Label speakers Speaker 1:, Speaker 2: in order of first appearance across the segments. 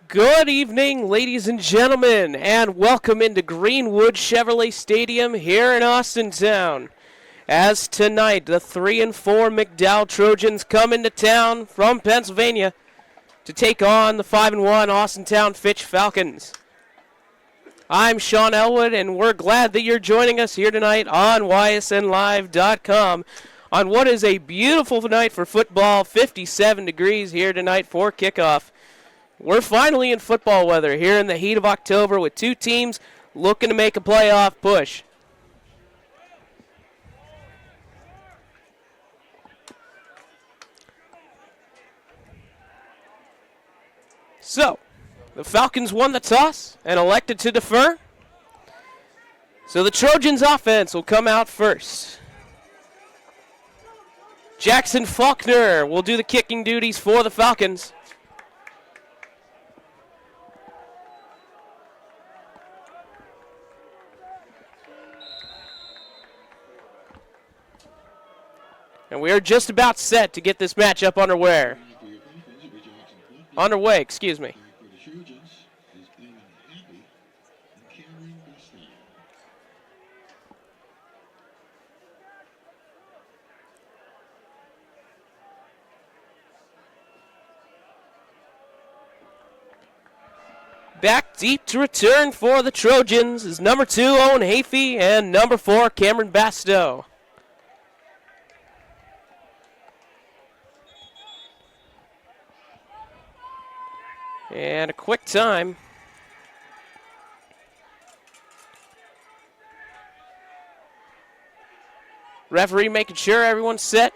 Speaker 1: Good evening, ladies and gentlemen, and welcome into Greenwood Chevrolet Stadium here in Austintown. As tonight, the 3-4 McDowell Trojans come into town from Pennsylvania to take on the 5-1 Austintown Fitch Falcons. I'm Sean Elwood, and we're glad that you're joining us here tonight on ysnlive.com on what is a beautiful night for football. 57 degrees here tonight for kickoff. We're finally in football weather here in the heat of October with two teams looking to make a playoff push. So, the Falcons won the toss and elected to defer. So the Trojans offense will come out first. Jackson Faulkner will do the kicking duties for the Falcons. And we are just about set to get this matchup underway. Excuse me. Back deep to return for the Trojans is number 2, Owen Hafey, and number 4, Cameron Bastow. And a quick time. Referee making sure everyone's set.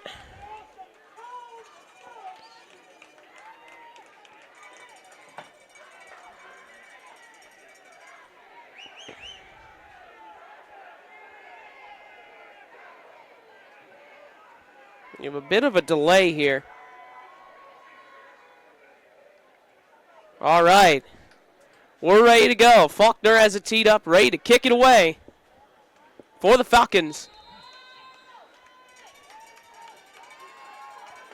Speaker 1: You have a bit of a delay here. All right, we're ready to go. Faulkner has it teed up, ready to kick it away for the Falcons.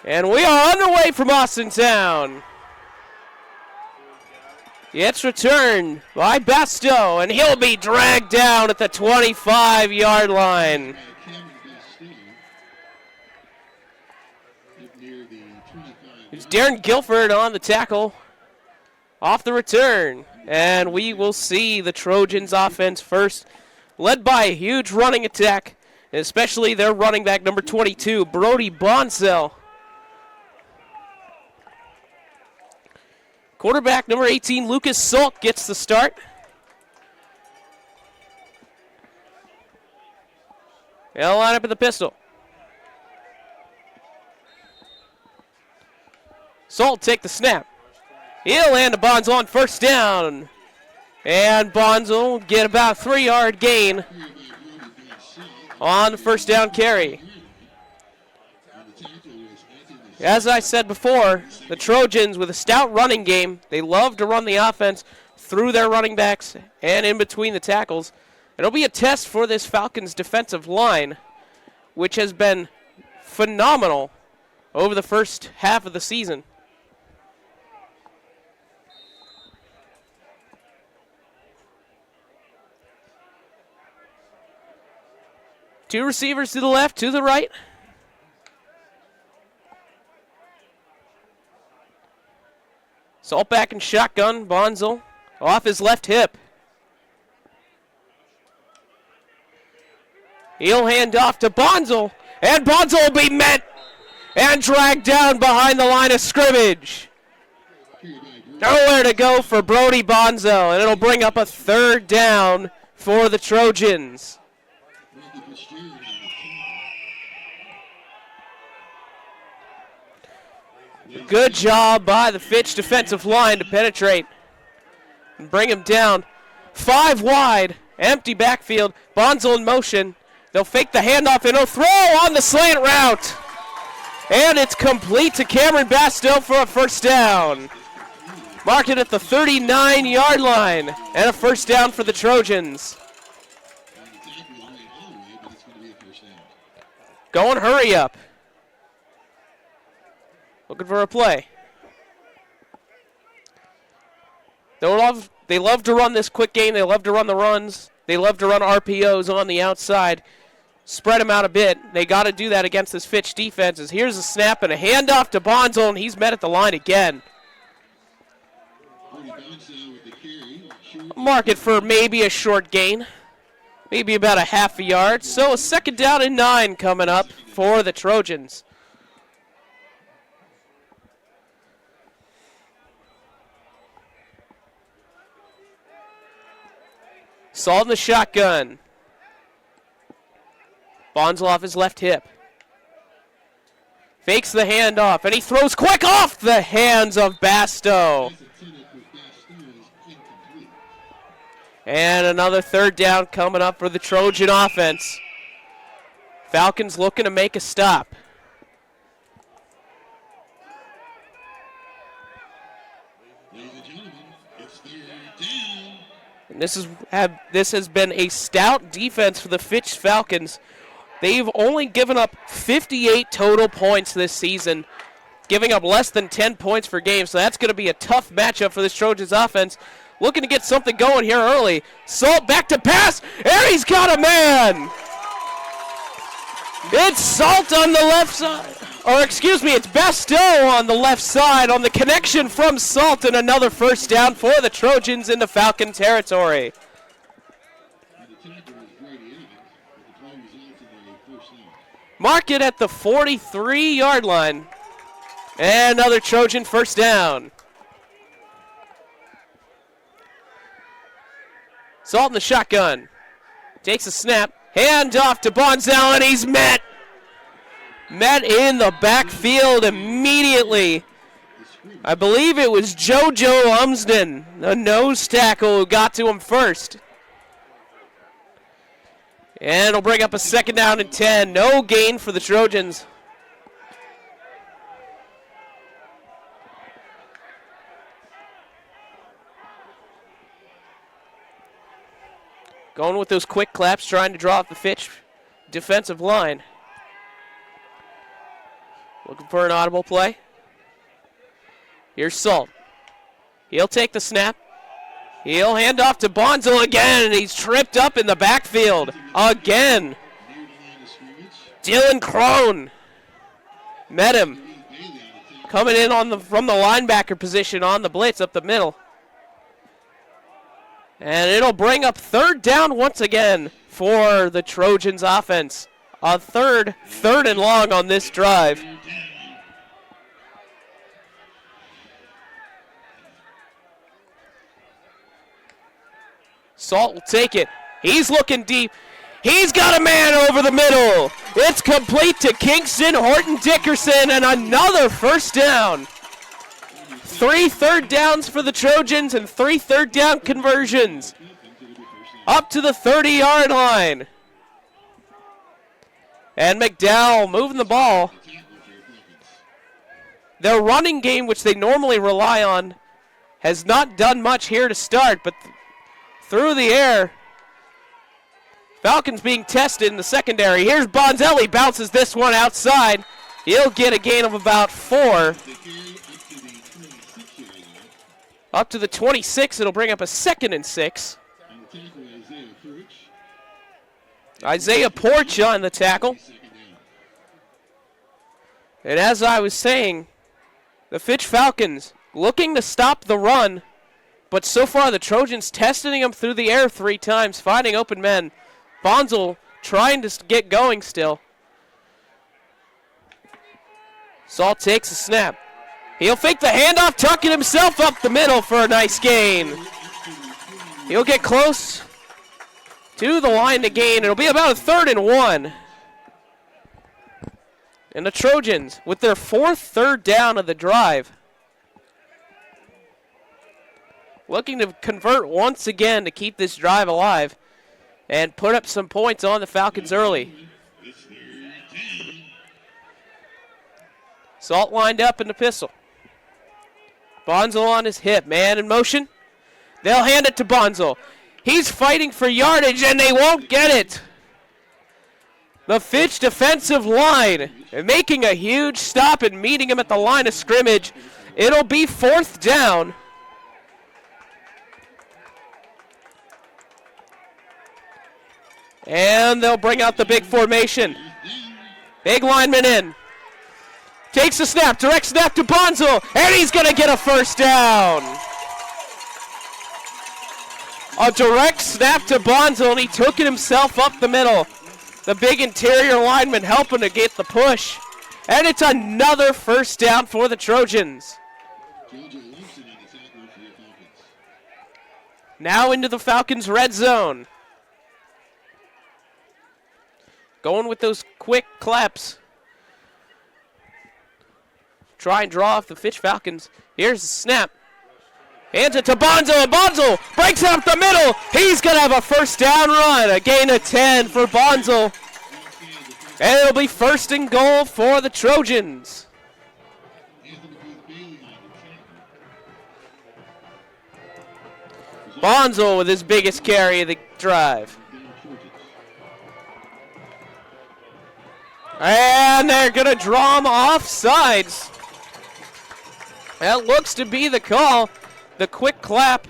Speaker 1: And we are underway from Austintown. It's returned by Bastow, and he'll be dragged down at the 25-yard line. It's Darren Guilford on the tackle. Off the return, and we will see the Trojans offense first, led by a huge running attack, especially their running back number 22, Brody Bonsell. Quarterback number 18, Lucas Sulk, gets the start. They'll line up in the pistol. Sulk take the snap. He'll hand to Bonzel on first down. And Bonzel will get about a 3-yard gain on the first down carry. As I said before, the Trojans with a stout running game, they love to run the offense through their running backs and in between the tackles. It'll be a test for this Falcons defensive line, which has been phenomenal over the first half of the season. Two receivers to the left, to the right. Salt back and shotgun, Bonzel off his left hip. He'll hand off to Bonzel, and Bonzel will be met and dragged down behind the line of scrimmage. Nowhere to go for Brody Bonzel, and it'll bring up a 3rd down for the Trojans. Good job by the Fitch defensive line to penetrate and bring him down. 5 wide, empty backfield. Bonzel in motion. They'll fake the handoff and he'll throw on the slant route. And it's complete to Cameron Bastow for a first down. Marked it at the 39-yard line and a first down for the Trojans. Going hurry up. Looking for a play. They love to run this quick game. They love to run the runs. They love to run RPOs on the outside. Spread them out a bit. They got to do that against this Fitch defense. As here's a snap and a handoff to Bonzel, and he's met at the line again. Mark it for maybe a short gain. Maybe about a half a yard. So a 2nd down and 9 coming up for the Trojans. Salt in the shotgun. Bonzel off his left hip. Fakes the handoff, and he throws quick off the hands of Basto. And another 3rd down coming up for the Trojan offense. Falcons looking to make a stop. And this has been a stout defense for the Fitch Falcons. They've only given up 58 total points this season, giving up less than 10 points per game. So that's going to be a tough matchup for this Trojans offense. Looking to get something going here early. Salt back to pass, and he's got a man. It's Salt on the left side. Or excuse me, it's Basto on the left side on the connection from Salt, and another 1st down for the Trojans in the Falcon territory. Mark it at the 43-yard line. And another Trojan 1st down. Salt in the shotgun. Takes a snap. Hand off to Bonzel, and he's met. Met in the backfield immediately. I believe it was JoJo Lumsden, the nose tackle, who got to him first. And it'll bring up a 2nd down and 10. No gain for the Trojans. Going with those quick claps, trying to draw off the Fitch defensive line. Looking for an audible play. Here's Salt. He'll take the snap. He'll hand off to Bonzel again, and he's tripped up in the backfield again. Dylan Crone met him. Coming in from the linebacker position on the blitz up the middle. And it'll bring up 3rd down once again for the Trojans offense. A third and long on this drive. Salt will take it. He's looking deep. He's got a man over the middle. It's complete to Kingston Horton-Dickerson, and another 1st down. 3 3rd downs for the Trojans and 3 3rd down conversions. Up to the 30-yard line. And McDowell moving the ball. Their running game, which they normally rely on, has not done much here to start, but through the air, Falcons being tested in the secondary. Here's Bonzelli, bounces this one outside. He'll get a gain of about 4. Up to the 26, it'll bring up a 2nd and 6. Isaiah Porch on the tackle. And as I was saying, the Fitch Falcons looking to stop the run, but so far the Trojans testing them through the air 3 times, finding open men. Bonzel trying to get going still. Salt takes a snap. He'll fake the handoff, tucking himself up the middle for a nice gain. He'll get close to the line to gain. It'll be about a 3rd and 1. And the Trojans, with their 4th 3rd down of the drive, looking to convert once again to keep this drive alive and put up some points on the Falcons early. Salt lined up in the pistol. Bonzel on his hip, man in motion. They'll hand it to Bonzel. He's fighting for yardage, and they won't get it. The Fitch defensive line making a huge stop and meeting him at the line of scrimmage. It'll be 4th down. And they'll bring out the big formation. Big lineman in. Takes the snap, direct snap to Bonzel, and he's going to get a first down. A direct snap to Bonzel, and he took it himself up the middle. The big interior lineman helping to get the push. And it's another first down for the Trojans. Now into the Falcons' red zone. Going with those quick claps. Try and draw off the Fitch Falcons. Here's the snap. Hands it to Bonzo, and Bonzo breaks up the middle. He's going to have a first down run. A gain of 10 for Bonzo. And it'll be first and goal for the Trojans. Bonzo with his biggest carry of the drive. And they're going to draw him off sides. That looks to be the call. The quick clap.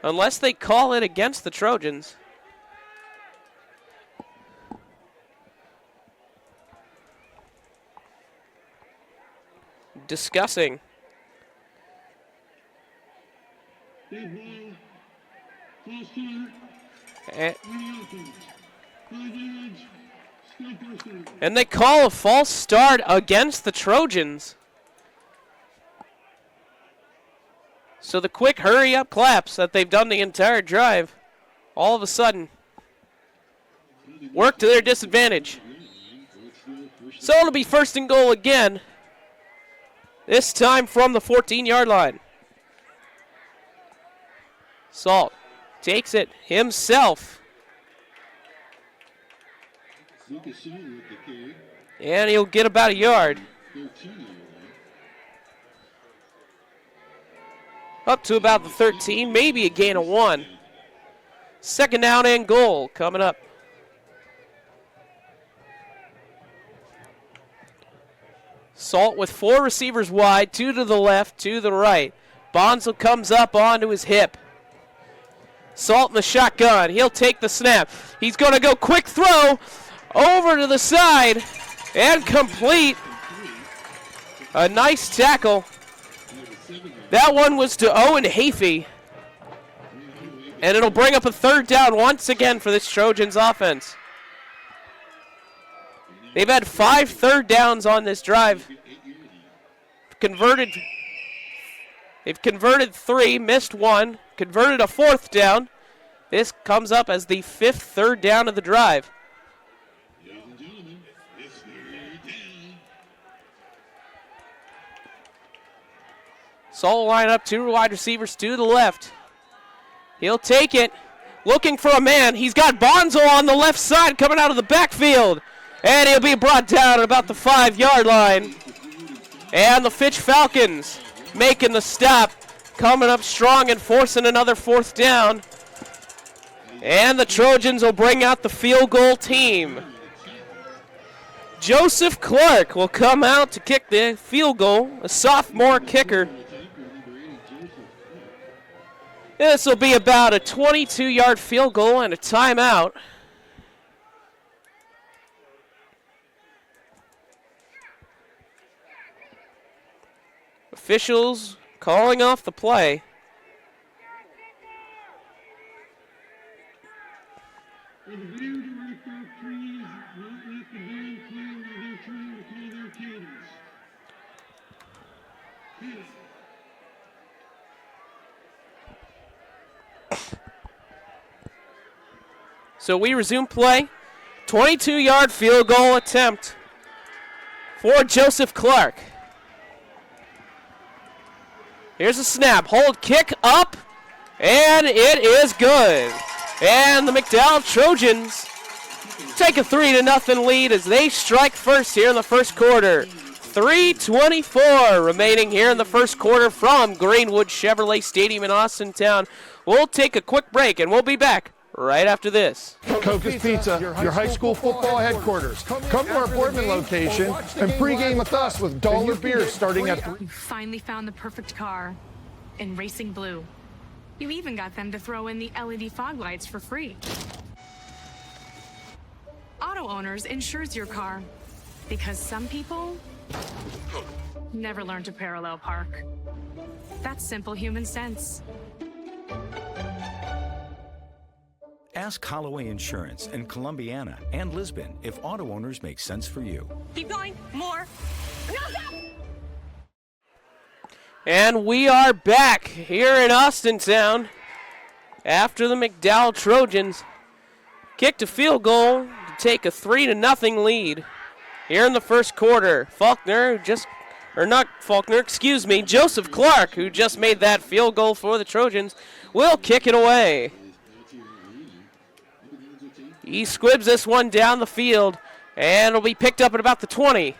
Speaker 1: Unless they call it against the Trojans. Discussing. And they call a false start against the Trojans. So the quick hurry-up claps that they've done the entire drive, all of a sudden, work to their disadvantage. So it'll be first and goal again, this time from the 14-yard line. Salt takes it himself. And he'll get about a yard. Up to about the 13, maybe a gain of 1. Second down and goal coming up. Salt with 4 receivers wide, 2 to the left, 2 to the right. Bonzo comes up onto his hip. Salt in the shotgun. He'll take the snap. He's going to go quick throw over to the side and complete. A nice tackle. That one was to Owen Hafey. And it'll bring up a third down once again for this Trojans offense. They've had 5 third downs on this drive. They've converted 3, missed 1, converted a 4th down. This comes up as the 5th third down of the drive. Salt line up, 2 wide receivers, 2 to the left. He'll take it, looking for a man. He's got Bonzo on the left side coming out of the backfield. And he'll be brought down at about the 5-yard line. And the Fitch Falcons making the stop, coming up strong and forcing another 4th down. And the Trojans will bring out the field goal team. Joseph Clark will come out to kick the field goal, a sophomore kicker. This will be about a 22-yard field goal and a timeout. Officials calling off the play. So we resume play. 22-yard field goal attempt for Joseph Clark. Here's a snap, hold, kick up, and it is good. And the McDowell Trojans take a 3-0 lead as they strike first here in the first quarter. 3:24 remaining here in the first quarter from Greenwood Chevrolet Stadium in Austintown. We'll take a quick break, and we'll be back right after this.
Speaker 2: Coca's Pizza, your high school football headquarters. Come to our Boardman location and pregame with us with dollar beers starting at $3.
Speaker 3: You finally found the perfect car in racing blue. You even got them to throw in the LED fog lights for free. Auto Owners insures your car. Because some people never learn to parallel park. That's simple human sense.
Speaker 4: Ask Holloway Insurance in Columbiana and Lisbon if Auto Owners make sense for you.
Speaker 3: Keep going. More. No, stop!
Speaker 1: And we are back here in Austintown after the McDowell Trojans kicked a field goal to take a 3-0 lead here in the first quarter. Joseph Clark, who just made that field goal for the Trojans, will kick it away. He squibs this one down the field, and it'll be picked up at about the 20.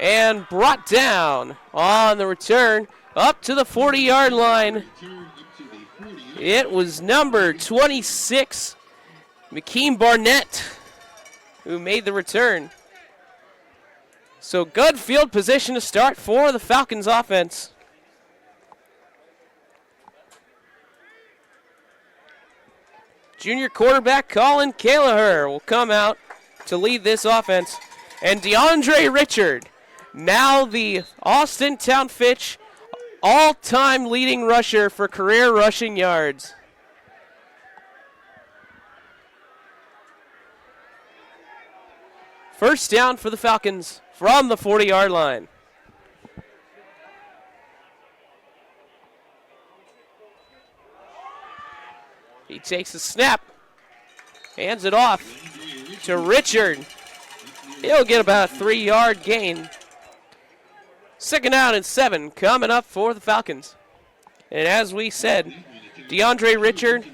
Speaker 1: And brought down on the return up to the 40-yard line. It was number 26, McKean Barnett, who made the return. So good field position to start for the Falcons offense. Junior quarterback Colin Callagher will come out to lead this offense. And DeAndre Richard, now the Austintown Fitch all-time leading rusher for career rushing yards. First down for the Falcons from the 40-yard line. He takes the snap, hands it off to Richard. He'll get about a 3-yard gain. Second down and 7 coming up for the Falcons. And as we said, DeAndre Richard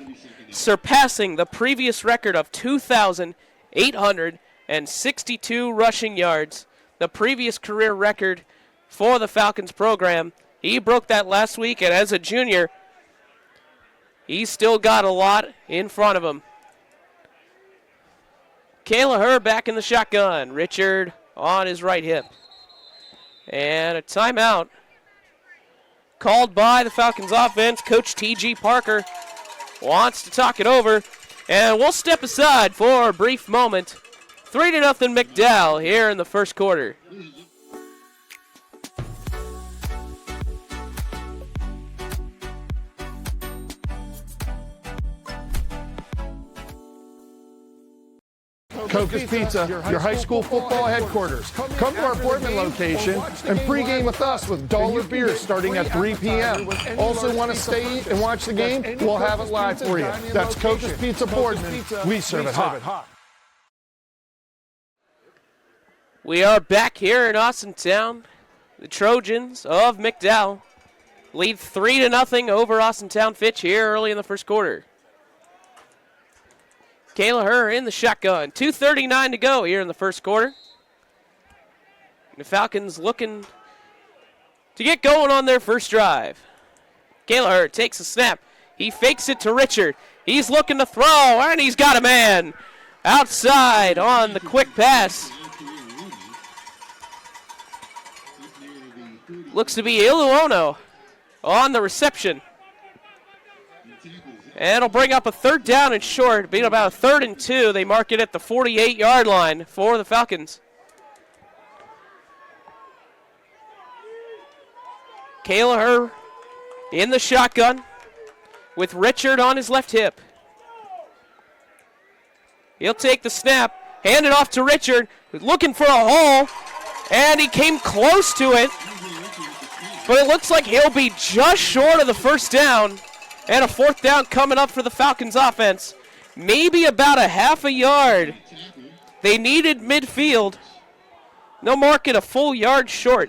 Speaker 1: surpassing the previous record of 2,862 rushing yards, the previous career record for the Falcons program. He broke that last week, and as a junior, he's still got a lot in front of him. Callagher back in the shotgun. Richard on his right hip. And a timeout called by the Falcons offense. Coach T.G. Parker wants to talk it over. And we'll step aside for a brief moment. 3-0 McDowell here in the first quarter.
Speaker 2: Coca's Pizza, your high school football headquarters. Come to our Boardman location and pregame with us with dollar beers starting at 3 p.m. Also want to stay and watch the game? We'll have it live for you. That's Coca's Pizza Boardman. We serve it hot.
Speaker 1: We are back here in Austintown. The Trojans of McDowell lead 3-0 over Austintown Fitch here early in the first quarter. Callagher in the shotgun. 2:39 to go here in the first quarter. The Falcons looking to get going on their first drive. Callagher takes a snap. He fakes it to Richard. He's looking to throw, and he's got a man outside on the quick pass. Looks to be Iluono on the reception. And it'll bring up a third down and short. Being about a 3rd and 2. They mark it at the 48-yard line for the Falcons. Callagher in the shotgun with Richard on his left hip. He'll take the snap, hand it off to Richard, who's looking for a hole, and he came close to it. But it looks like he'll be just short of the first down. And a 4th down coming up for the Falcons offense. Maybe about a half a yard. They needed midfield. They'll mark it a full yard short.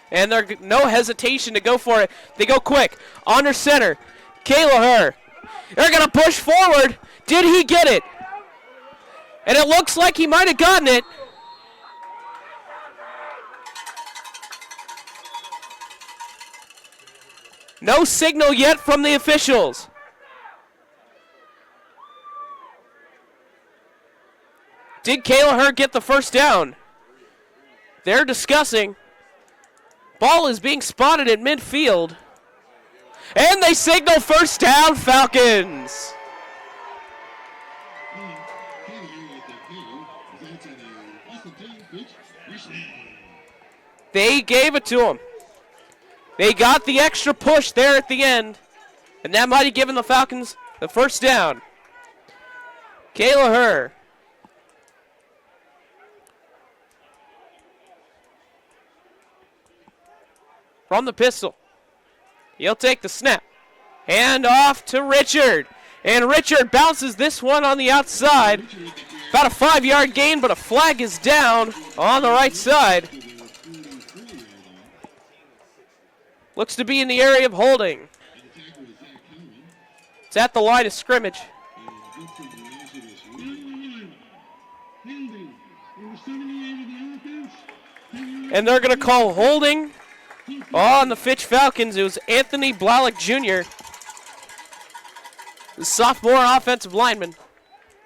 Speaker 1: And there's no hesitation to go for it. They go quick. Under center. Callagher. They're going to push forward. Did he get it? And it looks like he might have gotten it. No signal yet from the officials. Did Callagher get the first down? They're discussing. Ball is being spotted at midfield. And they signal first down, Falcons. They gave it to him. They got the extra push there at the end, and that might have given the Falcons the first down. Kayla Herr. From the pistol. He'll take the snap. Hand off to Richard. And Richard bounces this one on the outside. About a 5-yard gain, but a flag is down on the right side. Looks to be in the area of holding. It's at the line of scrimmage. And they're going to call holding on the Fitch Falcons. It was Anthony Blalock Jr., the sophomore offensive lineman,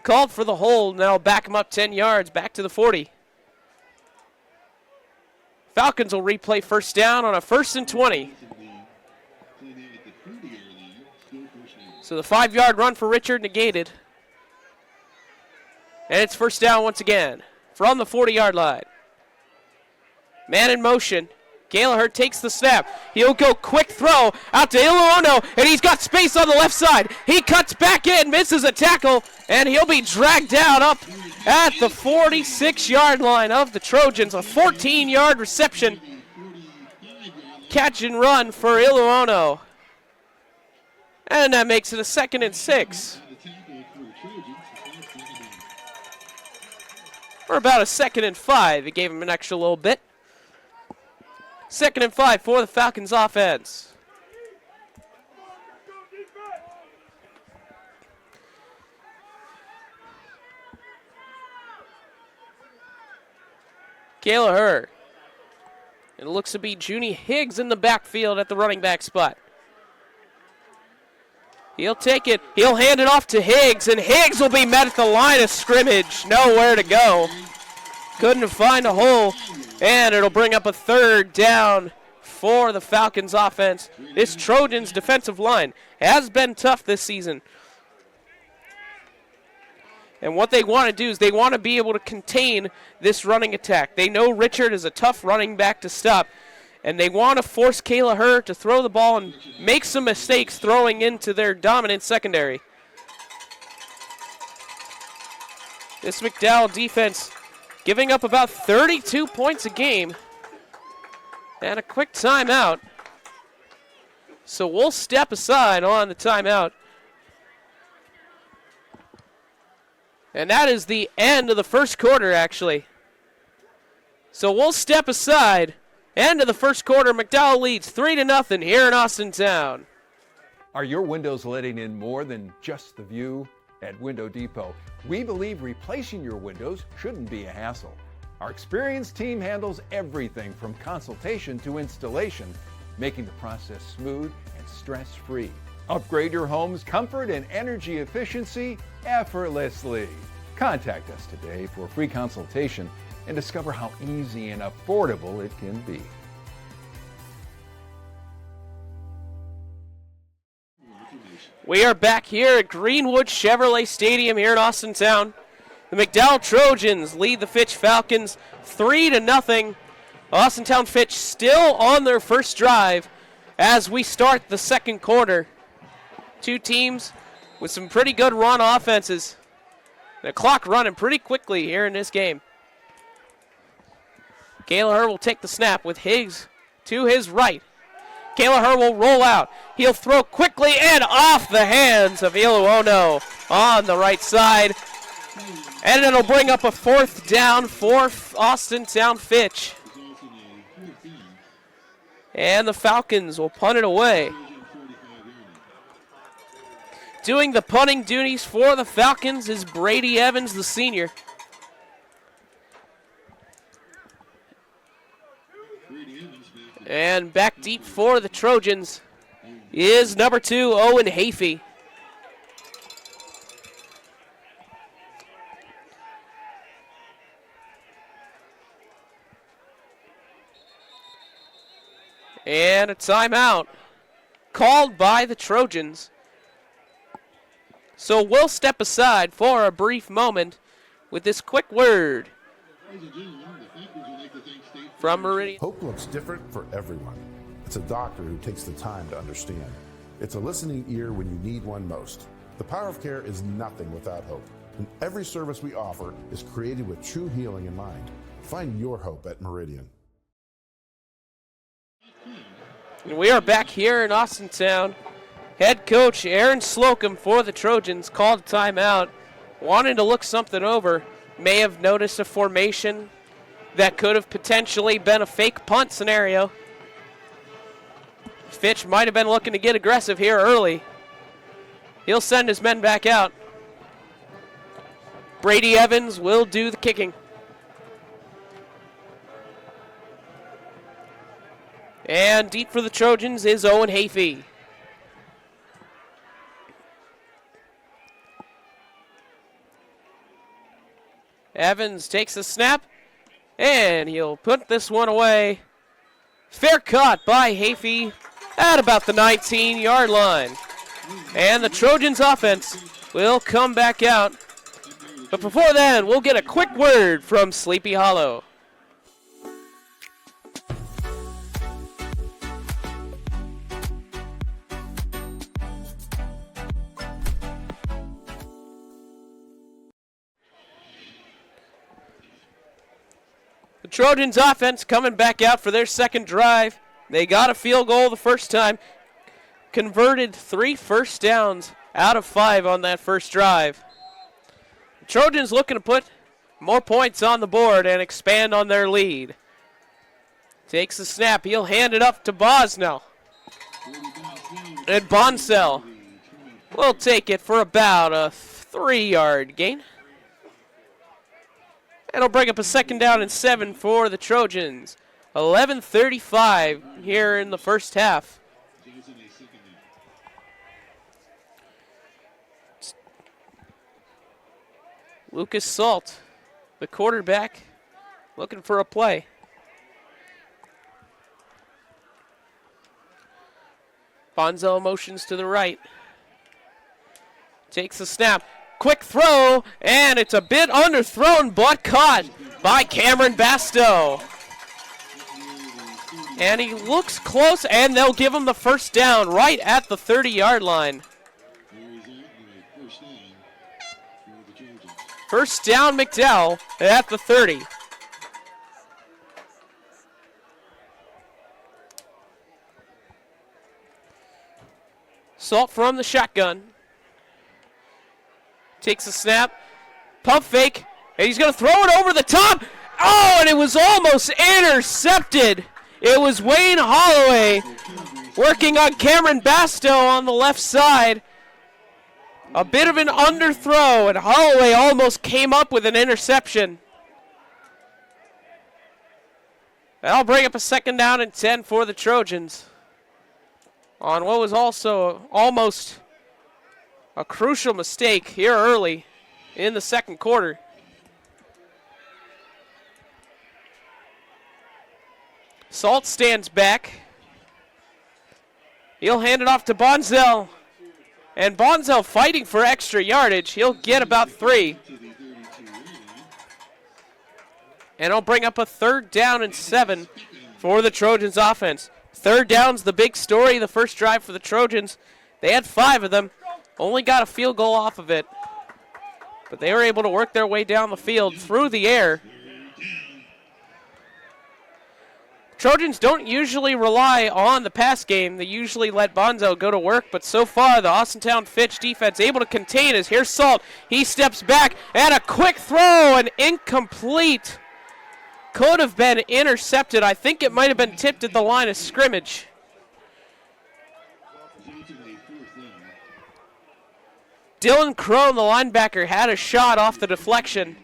Speaker 1: called for the hold. Now back him up 10 yards, back to the 40. Falcons will replay first down on a 1st and 20. So the 5-yard run for Richard negated. And it's first down once again from the 40-yard line. Man in motion. Gallagher takes the snap. He'll go quick throw out to Iluono, and he's got space on the left side. He cuts back in, misses a tackle, and he'll be dragged down up at the 46-yard line of the Trojans. A 14-yard reception. Catch and run for Iluono. And that makes it a 2nd and 6. Or about a 2nd and 5. It gave him an extra little bit. 2nd and 5 for the Falcons offense. Kayla Herr. It looks to be Junie Higgs in the backfield at the running back spot. He'll take it. He'll hand it off to Higgs, and Higgs will be met at the line of scrimmage. Nowhere to go. Couldn't find a hole, and it'll bring up a 3rd down for the Falcons offense. This Trojans defensive line has been tough this season. And what they want to do is they want to be able to contain this running attack. They know Richard is a tough running back to stop, and they want to force Kayla Herr to throw the ball and make some mistakes throwing into their dominant secondary. This McDowell defense giving up about 32 points a game. And a quick timeout. So we'll step aside on the timeout. And that is the end of the first quarter, actually. So we'll step aside. End of the first quarter, McDowell leads 3-0 here in Austintown.
Speaker 5: Are your windows letting in more than just the view? At Window Depot, we believe replacing your windows shouldn't be a hassle. Our experienced team handles everything from consultation to installation, making the process smooth and stress-free. Upgrade your home's comfort and energy efficiency effortlessly. Contact us today for a free consultation and discover how easy and affordable it can be.
Speaker 1: We are back here at Greenwood Chevrolet Stadium here in Austintown. The McDowell Trojans lead the Fitch Falcons 3-0. Austintown Fitch still on their first drive as we start the second quarter. Two teams with some pretty good run offenses. The clock running pretty quickly here in this game. Kayla Herr will take the snap with Higgs to his right. Kayla Herr will roll out. He'll throw quickly and off the hands of Iluono on the right side. And it'll bring up a 4th down for Austintown Fitch. And the Falcons will punt it away. Doing the punting duties for the Falcons is Brady Evans, the senior. And back deep for the Trojans is number 2, Owen Hafey. And a timeout called by the Trojans. So we'll step aside for a brief moment with this quick word.
Speaker 6: Ladies and gentlemen, the Falcons would like to thank State
Speaker 1: from Meridian.
Speaker 6: Hope looks different for everyone. It's a doctor who takes the time to understand. It's a listening ear when you need one most. The power of care is nothing without hope. And every service we offer is created with true healing in mind. Find your hope at Meridian.
Speaker 1: And we are back here in Austintown. Head coach Aaron Slocum for the Trojans called a timeout, wanted to look something over, may have noticed a formation that could have potentially been a fake punt scenario. Fitch might have been looking to get aggressive here early. He'll send his men back out. Brady Evans will do the kicking. And deep for the Trojans is Owen Hafey. Evans takes the snap, and he'll put this one away. Fair caught by Hafey at about the 19-yard line. And the Trojans offense will come back out. But before then, we'll get a quick word from Sleepy Hollow. The Trojans offense coming back out for their second drive. They got a field goal the first time. Converted 3 first downs out of 5 on that first drive. The Trojans looking to put more points on the board and expand on their lead. Takes the snap. He'll hand it up to Bosnell. And Bonsell will take it for about a 3-yard gain. And it'll bring up a second down and 7 for the Trojans. 11:35 here in the first half. Lucas Salt, the quarterback, looking for a play. Bonzo motions to the right. Takes the snap. Quick throw, and it's a bit underthrown, but caught by Cameron Bastow. And he looks close, and they'll give him the first down right at the 30-yard line. First down, McDowell at the 30. Salt from the shotgun. Takes a snap. Pump fake. And he's going to throw it over the top. Oh, and it was almost intercepted. It was Wayne Holloway working on Cameron Bastow on the left side. A bit of an underthrow, and Holloway almost came up with an interception. That'll bring up a second down and 10 for the Trojans. On what was also almost a crucial mistake here early in the second quarter. Salt stands back. He'll hand it off to Bonzel. And Bonzel fighting for extra yardage. He'll get about 3. And it'll bring up a third down and 7 for the Trojans offense. Third down's the big story. The first drive for the Trojans, they had 5 of them. Only got a field goal off of it. But they were able to work their way down the field through the air. Trojans don't usually rely on the pass game. They usually let Bonzo go to work, but so far the Austintown Fitch defense able to contain us. Here's Salt. He steps back, and a quick throw, and incomplete. Could have been intercepted. I think it might have been tipped at the line of scrimmage. Dylan Crone, the linebacker, had a shot off the deflection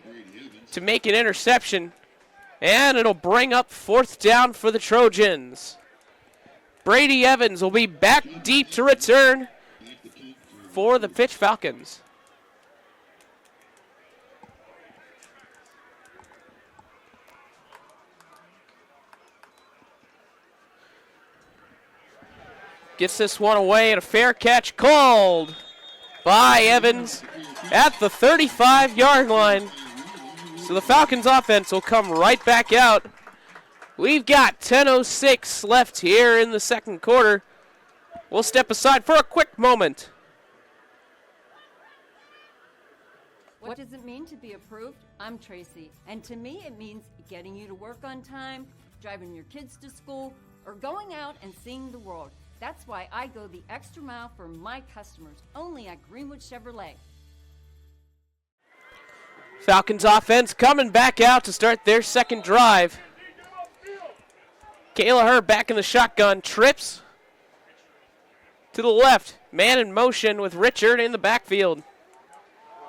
Speaker 1: to make an interception. And it'll bring up fourth down for the Trojans. Brady Evans will be back deep to return for the Fitch Falcons. Gets this one away, and a fair catch called by Evans at the 35-yard line. So the Falcons offense will come right back out We've got 10:06 left here in the second quarter. We'll step aside for a quick moment.
Speaker 7: What does it mean to be approved? I'm Tracy, and to me it means getting you to work on time, driving your kids to school, or going out and seeing the world. That's why I go the extra mile for my customers, only at Greenwood Chevrolet.
Speaker 1: Falcons offense coming back out to start their second drive. Kayla Herr back in the shotgun, trips to the left. Man in motion with Richard in the backfield.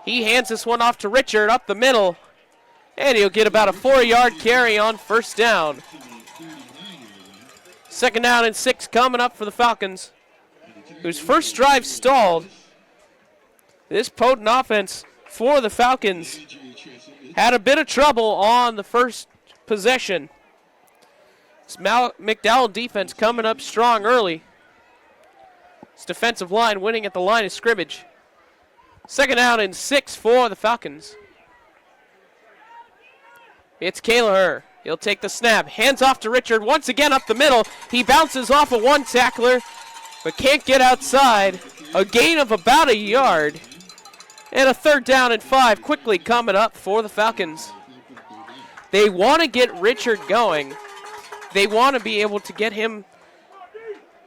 Speaker 1: He hands this one off to Richard up the middle, and he'll get about a 4-yard carry on first down. Second down and 6 coming up for the Falcons, whose first drive stalled. This potent offense for the Falcons had a bit of trouble on the first possession. This McDowell defense coming up strong early. This defensive line winning at the line of scrimmage. Second down and 6 for the Falcons. It's Kayla Herr. He'll take the snap. Hands off to Richard once again up the middle. He bounces off of one tackler, but can't get outside. A gain of about a yard. And a third down and 5 quickly coming up for the Falcons. They want to get Richard going. They want to be able to get him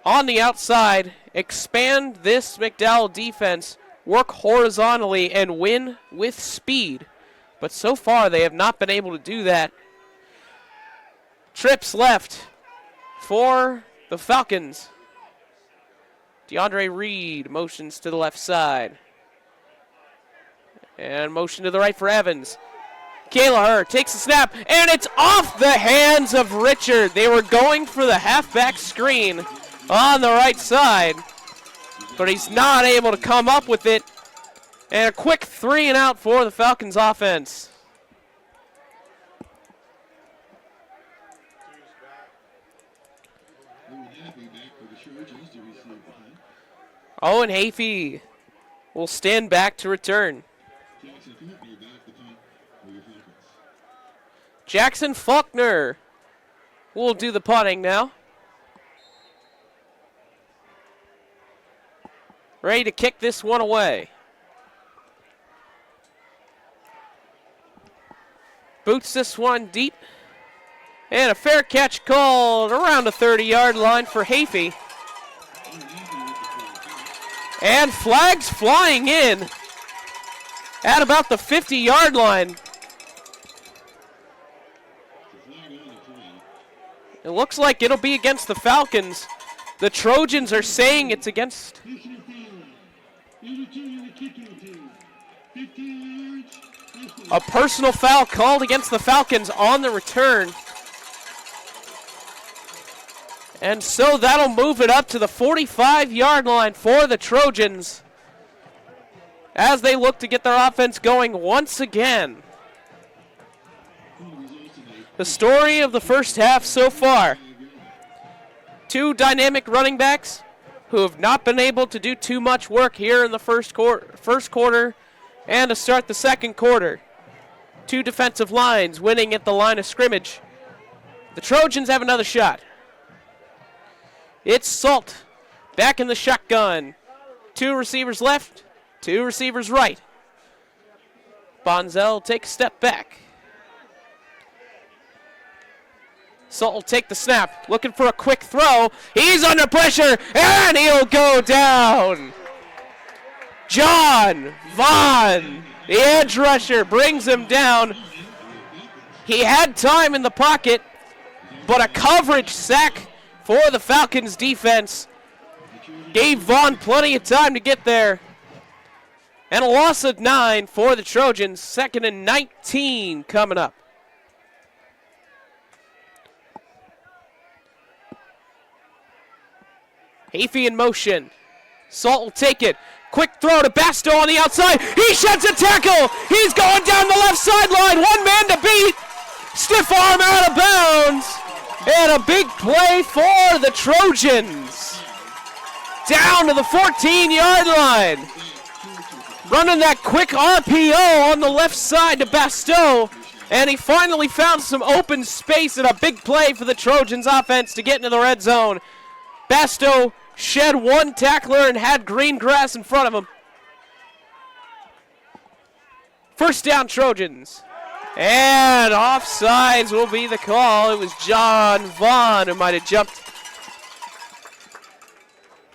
Speaker 1: on the outside, expand this McDowell defense, work horizontally, and win with speed. But so far, they have not been able to do that. Trips left for the Falcons. DeAndre Reed motions to the left side. And motion to the right for Evans. Kayla Herr takes the snap, and it's off the hands of Richard. They were going for the halfback screen on the right side, but he's not able to come up with it. And a quick 3 and out for the Falcons offense. Owen Hafey will stand back to return. Jackson Faulkner will do the punting now. Ready to kick this one away. Boots this one deep. And a fair catch called around the 30-yard line for Hafey. And flags flying in at about the 50-yard line. It looks like it'll be against the Falcons. The Trojans are saying it's against. A personal foul called against the Falcons on the return. And so that'll move it up to the 45-yard line for the Trojans as they look to get their offense going once again. The story of the first half so far. 2 dynamic running backs who have not been able to do too much work here in the first quarter and to start the second quarter. 2 defensive lines winning at the line of scrimmage. The Trojans have another shot. It's Salt back in the shotgun. 2 receivers left, 2 receivers right. Bonzel takes a step back. Salt will take the snap, looking for a quick throw. He's under pressure, and he'll go down. John Vaughn, the edge rusher, brings him down. He had time in the pocket, but a coverage sack for the Falcons defense gave Vaughn plenty of time to get there. And a loss of 9 for the Trojans. 2nd and 19 coming up. Hafey in motion. Salt will take it. Quick throw to Basto on the outside. He sheds a tackle. He's going down the left sideline. 1 man to beat. Stiff arm out of bounds. And a big play for the Trojans. Down to the 14-yard line. Running that quick RPO on the left side to Basto. And he finally found some open space and a big play for the Trojans offense to get into the red zone. Basto shed one tackler and had green grass in front of him. First down, Trojans. And offsides will be the call. It was John Vaughn who might have jumped.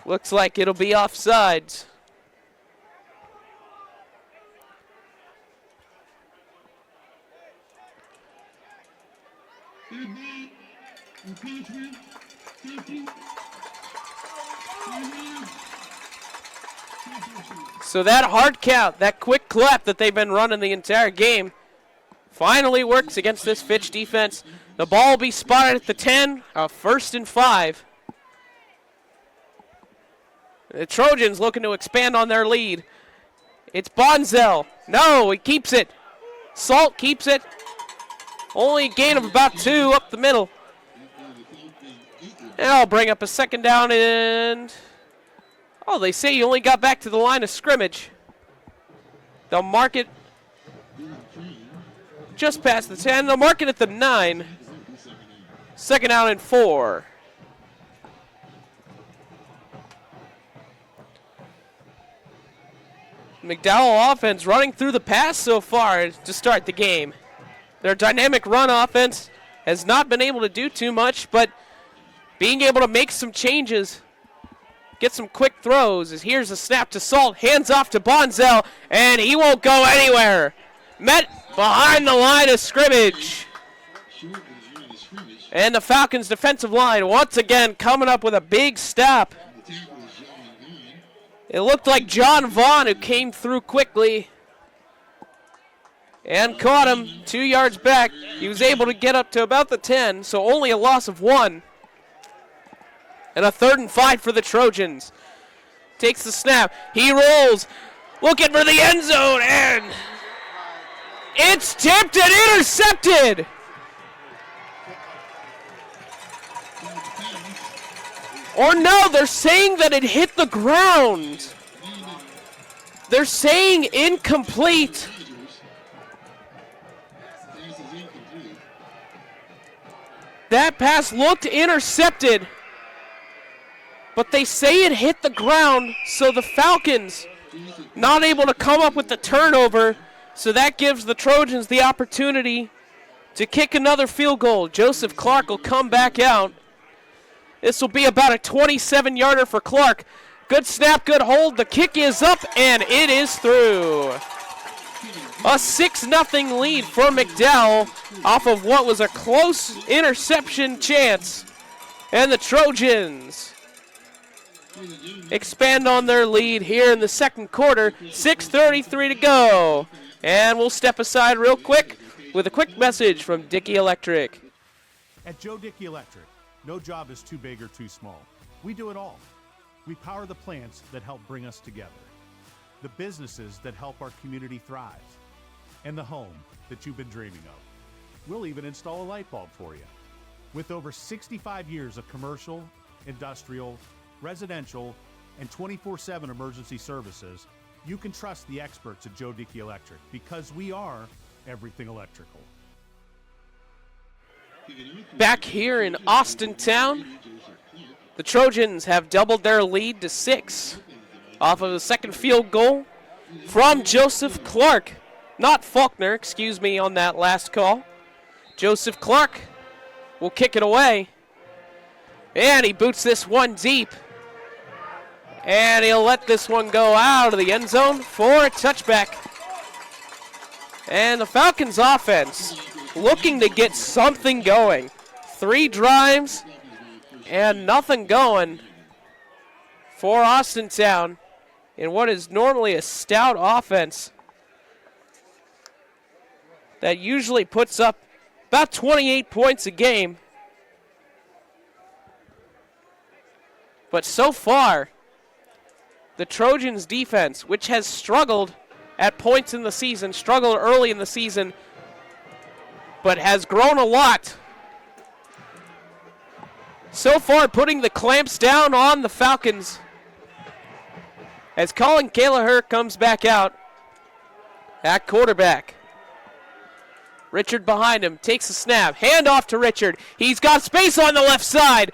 Speaker 1: Looks like it'll be offsides. So that hard count, that quick clap that they've been running the entire game, finally works against this Fitch defense. The ball will be spotted at the 10, a 1st and 5. The Trojans looking to expand on their lead. It's Bonzel. No, he keeps it. Salt keeps it. Only a gain of about 2 up the middle. And I'll bring up a second down and... Oh, they say he only got back to the line of scrimmage. They'll mark it just past the 10. They'll mark it at the 9. Second down and 4. McDowell offense running through the pass so far to start the game. Their dynamic run offense has not been able to do too much, but being able to make some changes, get some quick throws. As here's a snap to Salt, hands off to Bonzel, and he won't go anywhere. Met behind the line of scrimmage. And the Falcons defensive line once again coming up with a big stop. It looked like John Vaughn who came through quickly and caught him 2 yards back. He was able to get up to about the 10, so only a loss of 1. And a 3rd and 5 for the Trojans. Takes the snap. He rolls, looking for the end zone, and it's tipped and intercepted. Or no, they're saying that it hit the ground. They're saying incomplete. That pass looked intercepted, but they say it hit the ground, so the Falcons not able to come up with the turnover, so that gives the Trojans the opportunity to kick another field goal. Joseph Clark will come back out. This will be about a 27-yarder for Clark. Good snap, good hold. The kick is up, and it is through. A 6-0 lead for McDowell off of what was a close interception chance. And the Trojans expand on their lead here in the second quarter. 6:33 to go. And we'll step aside real quick with a quick message from Dickey Electric.
Speaker 8: At Joe Dickey Electric, no job is too big or too small. We do it all. We power the plants that help bring us together, the businesses that help our community thrive, and the home that you've been dreaming of. We'll even install a light bulb for you. With over 65 years of commercial, industrial, residential, and 24/7 emergency services, you can trust the experts at Joe Dickey Electric because we are everything electrical.
Speaker 1: Back here in Austintown, the Trojans have doubled their lead to 6 off of the second field goal from Joseph Clark. Not Faulkner, excuse me, on that last call. Joseph Clark will kick it away. And he boots this one deep. And he'll let this one go out of the end zone for a touchback. And the Falcons offense looking to get something going. 3 drives and nothing going for Austintown in what is normally a stout offense that usually puts up about 28 points a game. But so far, the Trojans defense, which has struggled at points in the season, struggled early in the season, but has grown a lot. So far, putting the clamps down on the Falcons as Colin Callagher comes back out at quarterback. Richard behind him, takes the snap, hand off to Richard. He's got space on the left side.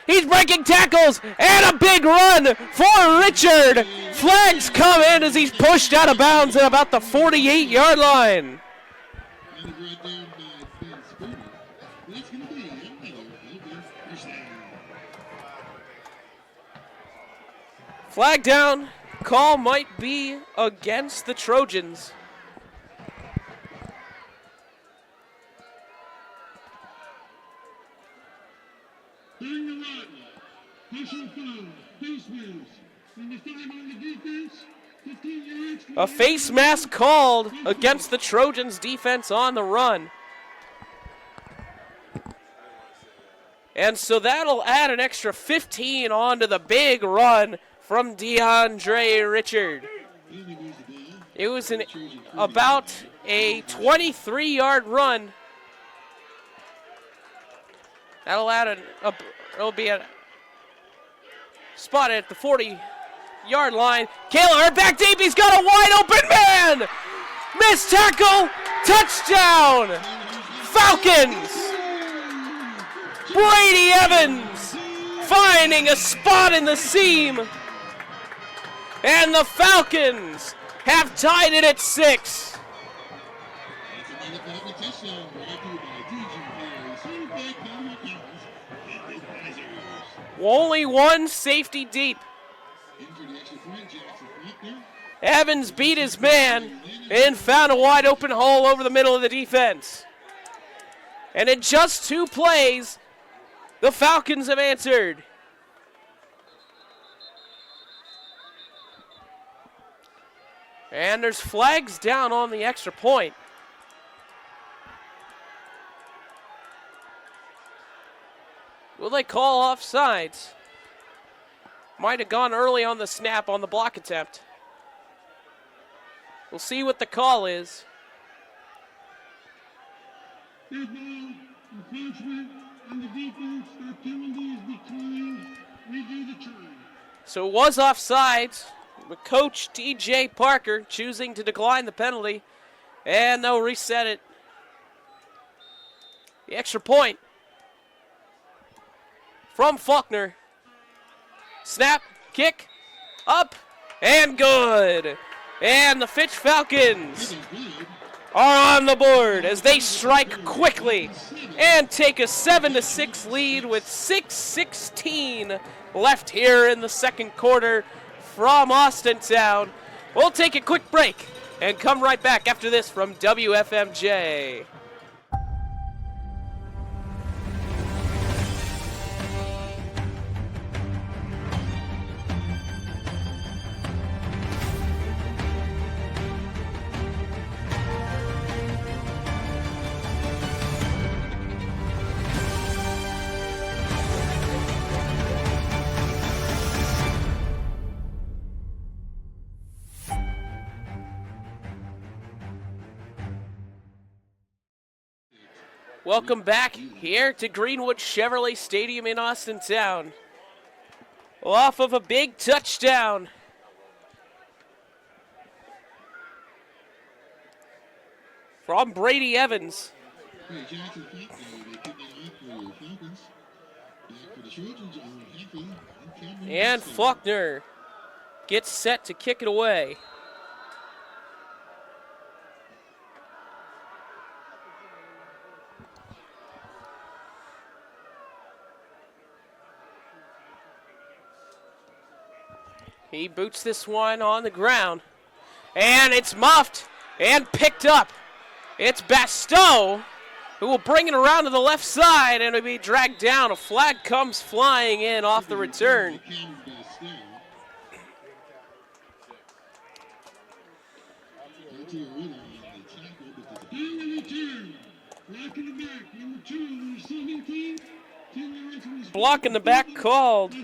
Speaker 1: He's breaking tackles, and a big run for Richard. Flags come in as he's pushed out of bounds at about the 48-yard line. Flag down. Call might be against the Trojans. A face mask called against the Trojans' defense on the run. And so that'll add an extra 15 onto the big run from DeAndre Richard. It was about a 23-yard run. That'll add it'll be a spot at the 40-yard line. Kaler back deep. He's got a wide open man. Missed tackle. Touchdown. Falcons. Brady Evans finding a spot in the seam. And the Falcons have tied it at 6. Only one safety deep. Evans beat his man and found a wide open hole over the middle of the defense. And in just 2 plays, the Falcons have answered. And there's flags down on the extra point. Will they call offsides? Might have gone early on the snap on the block attempt. We'll see what the call is. So it was offsides, with Coach T.J. Parker choosing to decline the penalty, and they'll reset it. The extra point from Faulkner. Snap, kick, up, and good. And the Fitch Falcons are on the board as they strike quickly and take a 7-6 lead with 6:16 left here in the second quarter from Austintown. We'll take a quick break and come right back after this from WFMJ. Welcome back here to Greenwood Chevrolet Stadium in Austintown. Off of a big touchdown. From Brady Evans. And Faulkner gets set to kick it away. He boots this one on the ground. And it's muffed and picked up. It's Bastow who will bring it around to the left side, and it'll be dragged down. A flag comes flying in off the return. Block in the back called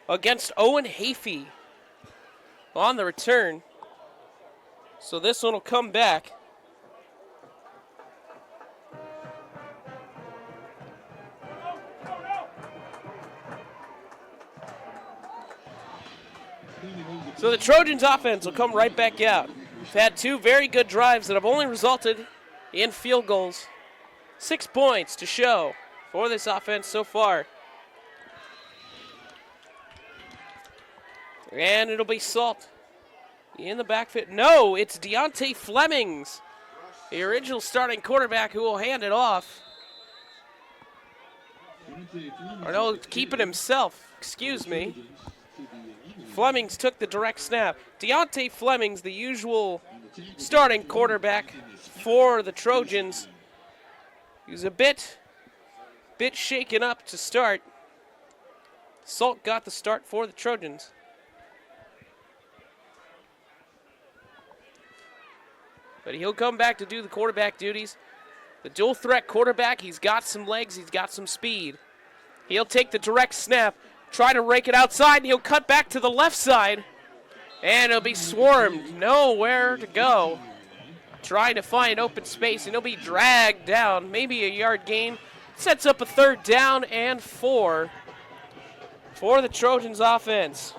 Speaker 1: against Owen Hafey on the return. So this one will come back. So the Trojans offense will come right back out. We've had 2 very good drives that have only resulted in field goals. 6 points to show for this offense so far. And it'll be Salt in the backfield. No, it's Deontay Flemings, the original starting quarterback, who will hand it off. Or no, keep it himself. Excuse me. Flemings took the direct snap. Deontay Flemings, the usual starting quarterback for the Trojans. He was a bit shaken up to start. Salt got the start for the Trojans. But he'll come back to do the quarterback duties. The dual threat quarterback, he's got some legs, he's got some speed. He'll take the direct snap, try to rake it outside, and he'll cut back to the left side. And he'll be swarmed, nowhere to go. Trying to find open space, and he'll be dragged down, maybe a yard gain. Sets up a 3rd down and 4 for the Trojans offense.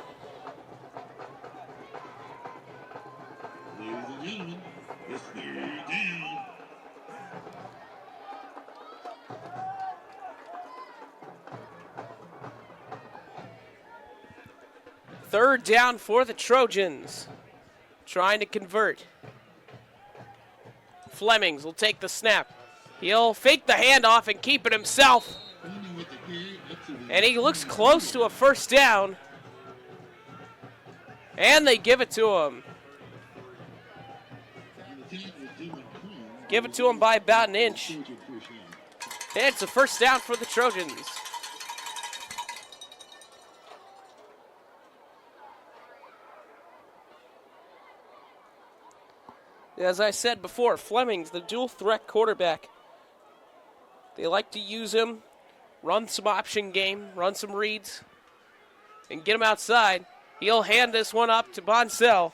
Speaker 1: Third down for the Trojans, trying to convert. Flemings will take the snap. He'll fake the handoff and keep it himself. And he looks close to a 1st down. And they give it to him. Give it to him by about an inch. And it's a 1st down for the Trojans. As I said before, Flemings, the dual threat quarterback. They like to use him, run some option game, run some reads, and get him outside. He'll hand this one up to Bonsell.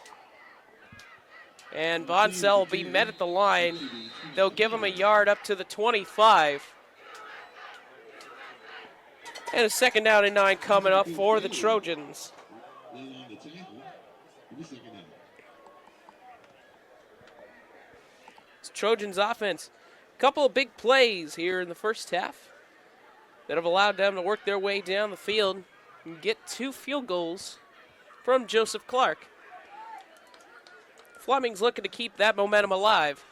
Speaker 1: And Bonsell will be met at the line. They'll give him a yard up to the 25. And a 2nd down and 9 coming up for the Trojans. Trojans offense, a couple of big plays here in the first half that have allowed them to work their way down the field and get 2 field goals from Joseph Clark. Flemings looking to keep that momentum alive.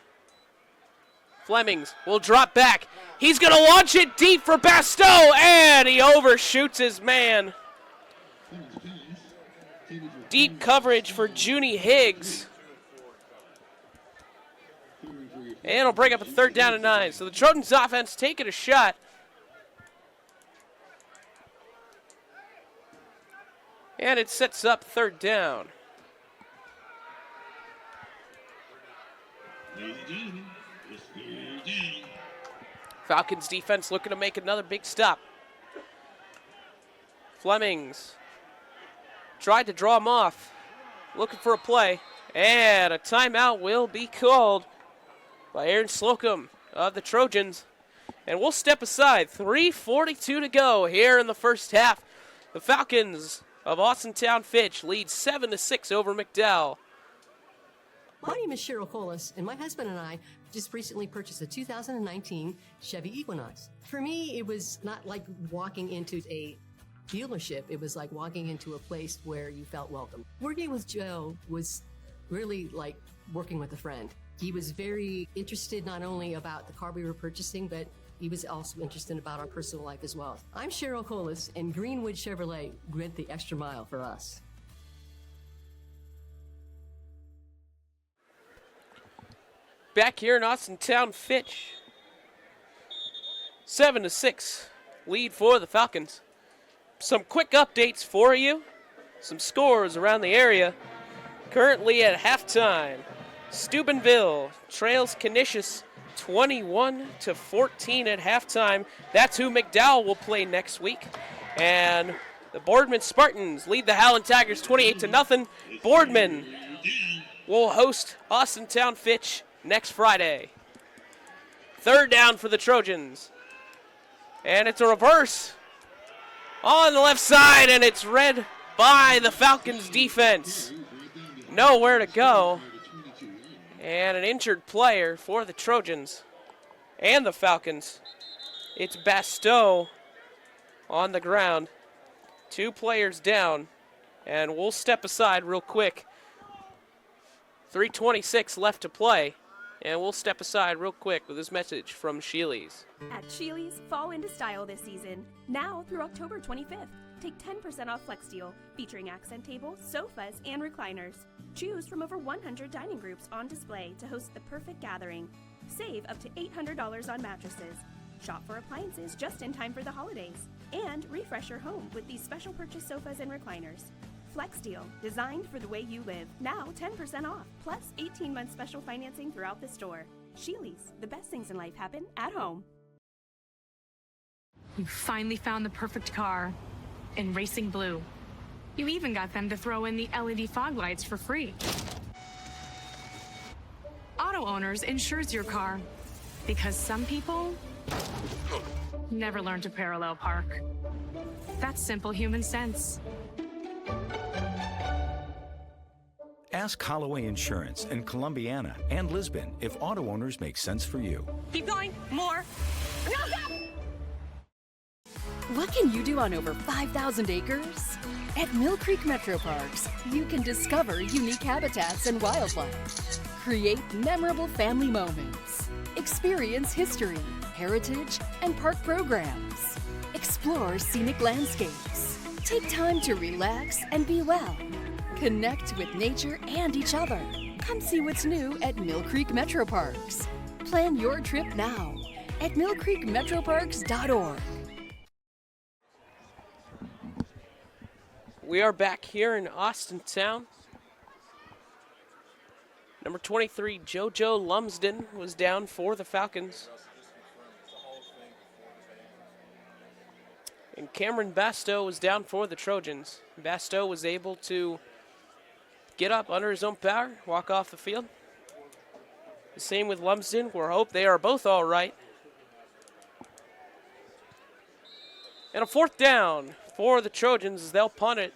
Speaker 1: Flemings will drop back. He's going to launch it deep for Bastow, and he overshoots his man. Deep coverage for Junie Higgs. And it'll bring up a 3rd down and 9. So the Trojans offense taking a shot. And it sets up 3rd down. Falcons defense looking to make another big stop. Flemings tried to draw him off. Looking for a play. And a timeout will be called by Aaron Slocum of the Trojans. And we'll step aside. 3:42 to go here in the first half. The Falcons of Austintown Fitch lead 7-6 over McDowell.
Speaker 9: My name is Cheryl Colas, and my husband and I just recently purchased a 2019 Chevy Equinox. For me, it was not like walking into a dealership. It was like walking into a place where you felt welcome. Working with Joe was really like working with a friend. He was very interested not only about the car we were purchasing, but he was also interested about our personal life as well. I'm Cheryl Colas, and Greenwood Chevrolet went the extra mile for us.
Speaker 1: Back here in Austintown Fitch. 7-6 lead for the Falcons. Some quick updates for you. Some scores around the area. Currently at halftime, Steubenville trails Canisius 21-14 at halftime. That's who McDowell will play next week. And the Boardman Spartans lead the Howland Tigers 28-0. Boardman will host Austintown Fitch next Friday. 3rd down for the Trojans. And it's a reverse on the left side, and it's read by the Falcons defense. Nowhere to go. And an injured player for the Trojans and the Falcons. It's Basteau on the ground. 2 players down, and we'll step aside real quick. 3:26 left to play, and we'll step aside real quick with this message from Sheely's.
Speaker 10: At Sheely's, fall into style this season. Now through October 25th. Take 10% off Flex Deal, featuring accent tables, sofas, and recliners. Choose from over 100 dining groups on display to host the perfect gathering. Save up to $800 on mattresses. Shop for appliances just in time for the holidays. And refresh your home with these special purchase sofas and recliners. Flex Deal, designed for the way you live. Now 10% off, plus 18-month special financing throughout the store. Sheely's, the best things in life happen at home.
Speaker 3: You finally found the perfect car in racing blue. You even got them to throw in the LED fog lights for free. Auto Owners insures your car because some people never learn to parallel park. That's simple human sense.
Speaker 4: Ask Holloway Insurance in Columbiana and Lisbon if auto owners make sense for you.
Speaker 10: Keep going, more. No, stop!
Speaker 11: What can you do on over 5,000 acres? At Mill Creek Metro Parks, you can discover unique habitats and wildlife, create memorable family moments, experience history, heritage, and park programs, explore scenic landscapes, take time to relax and be well, connect with nature and each other. Come see what's new at Mill Creek Metro Parks. Plan your trip now at millcreekmetroparks.org.
Speaker 1: We are back here in Austintown. Number 23, JoJo Lumsden, was down for the Falcons. And Cameron Basteau was down for the Trojans. Basteau was able to get up under his own power, walk off the field. The same with Lumsden. We hope they are both all right. And a 4th down for the Trojans as they'll punt it.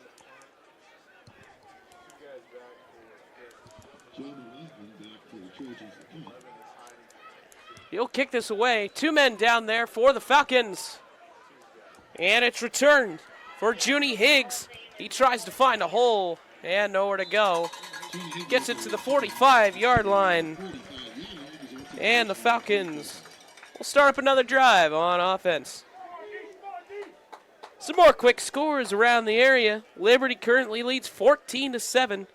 Speaker 1: He'll kick this away. 2 men down there for the Falcons. And it's returned for Junie Higgs. He tries to find a hole and nowhere to go. Gets it to the 45-yard line. And the Falcons will start up another drive on offense. Some more quick scores around the area. Liberty currently leads 14-7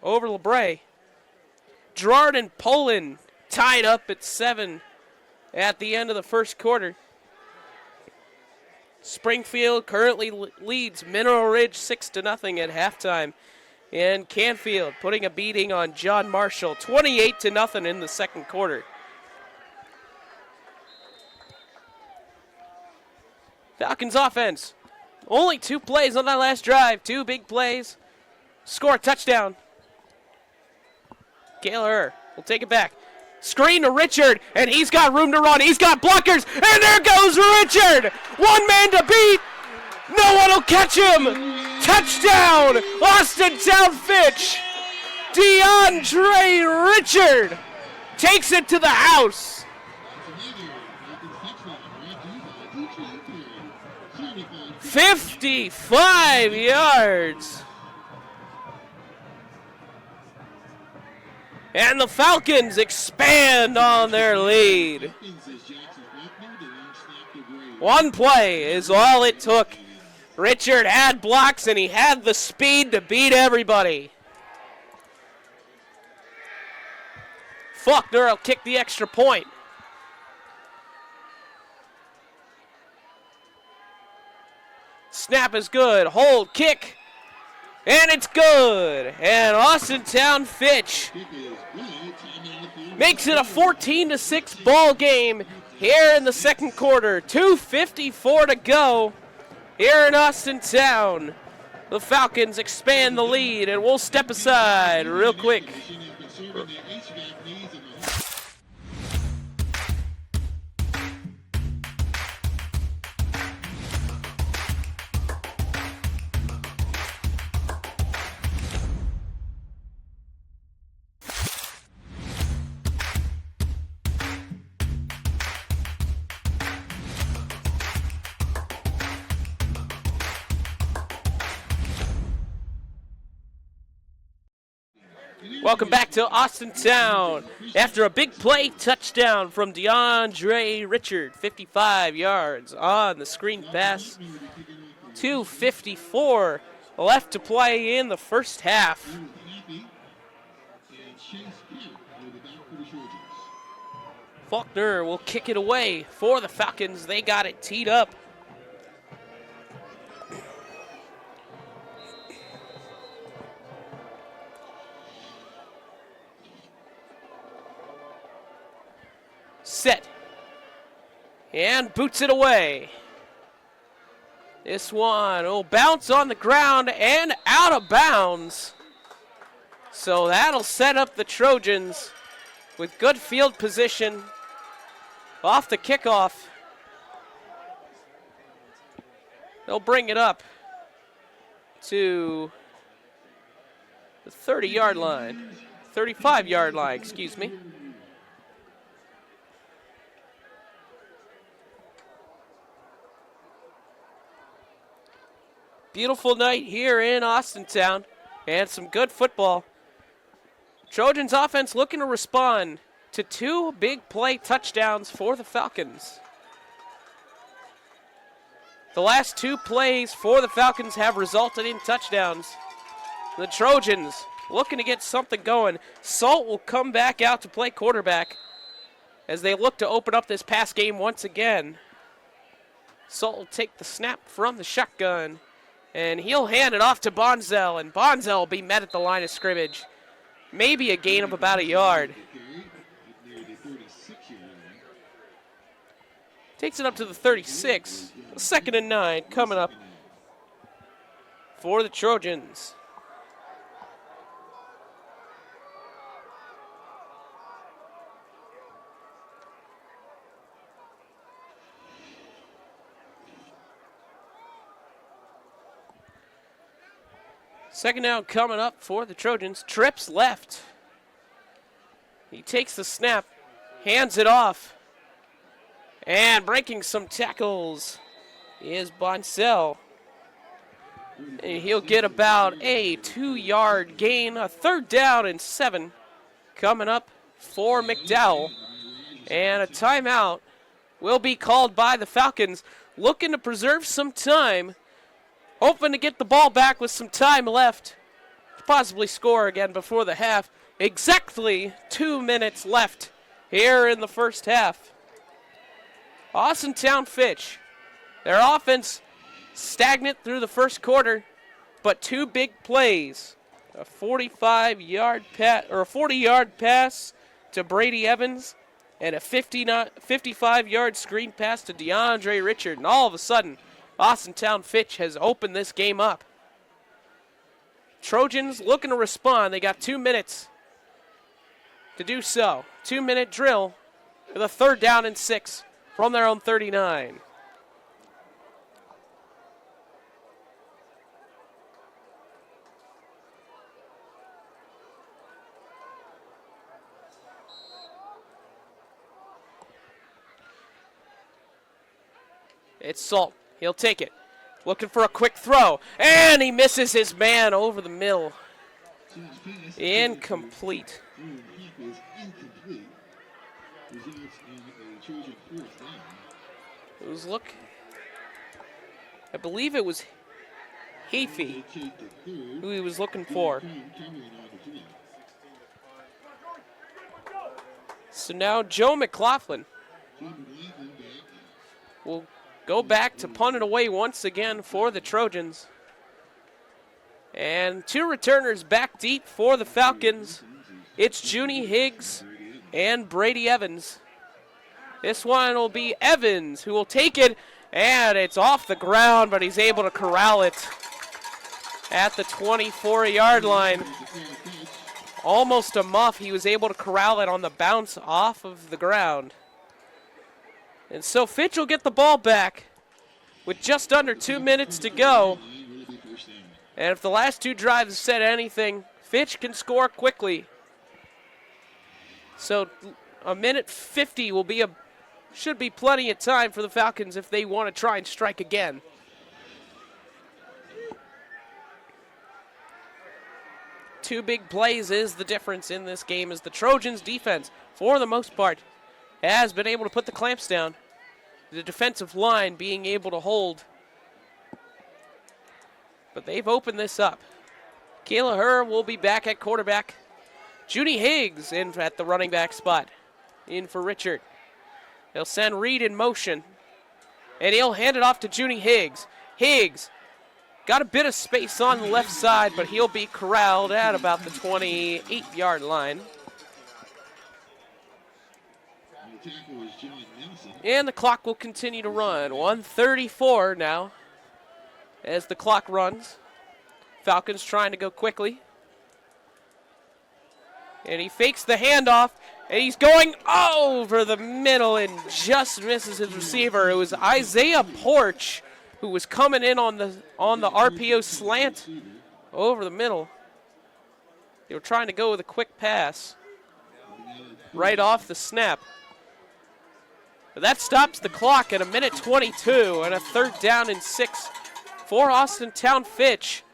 Speaker 1: over LeBray. Gerard and Poland tied up at 7 at the end of the first quarter. Springfield currently leads Mineral Ridge 6-0 at halftime. And Canfield putting a beating on John Marshall, 28-0 in the second quarter. Falcons offense. Only 2 plays on that last drive. 2 big plays. Score a touchdown. Gaylor will take it back. Screen to Richard, and he's got room to run. He's got blockers, and there goes Richard. 1 man to beat. No one will catch him. Touchdown, Austintown Fitch. DeAndre Richard takes it to the house. 55 yards. And the Falcons expand on their lead. 1 play is all it took. Richard had blocks and he had the speed to beat everybody. Faulkner will kick the extra point. Snap is good. Hold, kick. And it's good. And Austintown Fitch makes it a 14-6 ball game here in the second quarter. 2:54 to go here in Austintown. The Falcons expand the lead, and we'll step aside real quick. Welcome back to Austintown. After a big play touchdown from DeAndre Richard, 55 yards on the screen pass. 2:54 left to play in the first half. Faulkner will kick it away for the Falcons. They got it teed up. Set. And boots it away. This one will bounce on the ground and out of bounds. So that'll set up the Trojans with good field position off the kickoff. They'll bring it up to the 30-yard line. 35-yard line, excuse me. Beautiful night here in Austintown and some good football. Trojans offense looking to respond to two big play touchdowns for the Falcons. The last two plays for the Falcons have resulted in touchdowns. The Trojans looking to get something going. Salt will come back out to play quarterback as they look to open up this pass game once again. Salt will take the snap from the shotgun. And he'll hand it off to Bonzel, and Bonzel will be met at the line of scrimmage. Maybe a gain of about a yard. Takes it up to the 36. 2nd and 9 coming up for the Trojans. Second down coming up for the Trojans. Trips left. He takes the snap, hands it off, and breaking some tackles is Boncel. And he'll get about a 2-yard gain, a 3rd down and 7 coming up for McDowell. And a timeout will be called by the Falcons, looking to preserve some time. Hoping to get the ball back with some time left to possibly score again before the half. Exactly 2 minutes left here in the first half. Austintown Fitch, their offense stagnant through the first quarter, but two big plays. A 45-yard pass or a 40-yard pass to Brady Evans and a 55-yard screen pass to DeAndre Richard. And all of a sudden, Austintown Fitch has opened this game up. Trojans looking to respond. They got 2 minutes to do so. 2-minute drill with a 3rd down and 6 from their own 39. It's Salt. He'll take it. Looking for a quick throw. And he misses his man over the middle. Incomplete. It was I believe it was Heafy who he was looking for. So now Joe McLaughlin will go back to punt it away once again for the Trojans. And two returners back deep for the Falcons. It's Junie Higgs and Brady Evans. This one will be Evans who will take it, and it's off the ground, but he's able to corral it at the 24-yard line. Almost a muff. He was able to corral it on the bounce off of the ground. And so Fitch will get the ball back with just under 2 minutes to go. And if the last two drives said anything, Fitch can score quickly. So a minute 50 should be plenty of time for the Falcons if they want to try and strike again. two big plays is the difference in this game, as the Trojans' defense, for the most part, has been able to put the clamps down. The defensive line being able to hold. But they've opened this up. Kayla Herr will be back at quarterback. Junie Higgs in at the running back spot. In for Richard. He'll send Reed in motion. And he'll hand it off to Junie Higgs. Higgs got a bit of space on the left side, but he'll be corralled at about the 28-yard line. And the clock will continue to run. 1:34 now as the clock runs. Falcons trying to go quickly. And he fakes the handoff, and he's going over the middle and just misses his receiver. It was Isaiah Porch who was coming in on the RPO slant over the middle. They were trying to go with a quick pass right off the snap. But that stops the clock at 1:22 and a 3rd down and 6 for Austintown Fitch.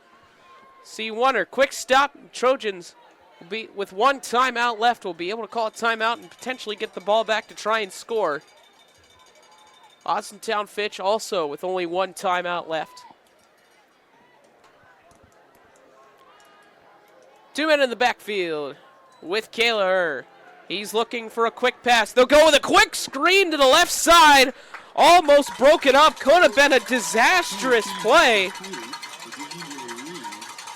Speaker 1: See Wonder, quick stop. Trojans will be with one timeout left. Will be able to call a timeout and potentially get the ball back to try and score. Austintown Fitch also with only one timeout left. 2 men in the backfield with Kayla Herr. He's looking for a quick pass. They'll go with a quick screen to the left side. Almost broken up. Could have been a disastrous play.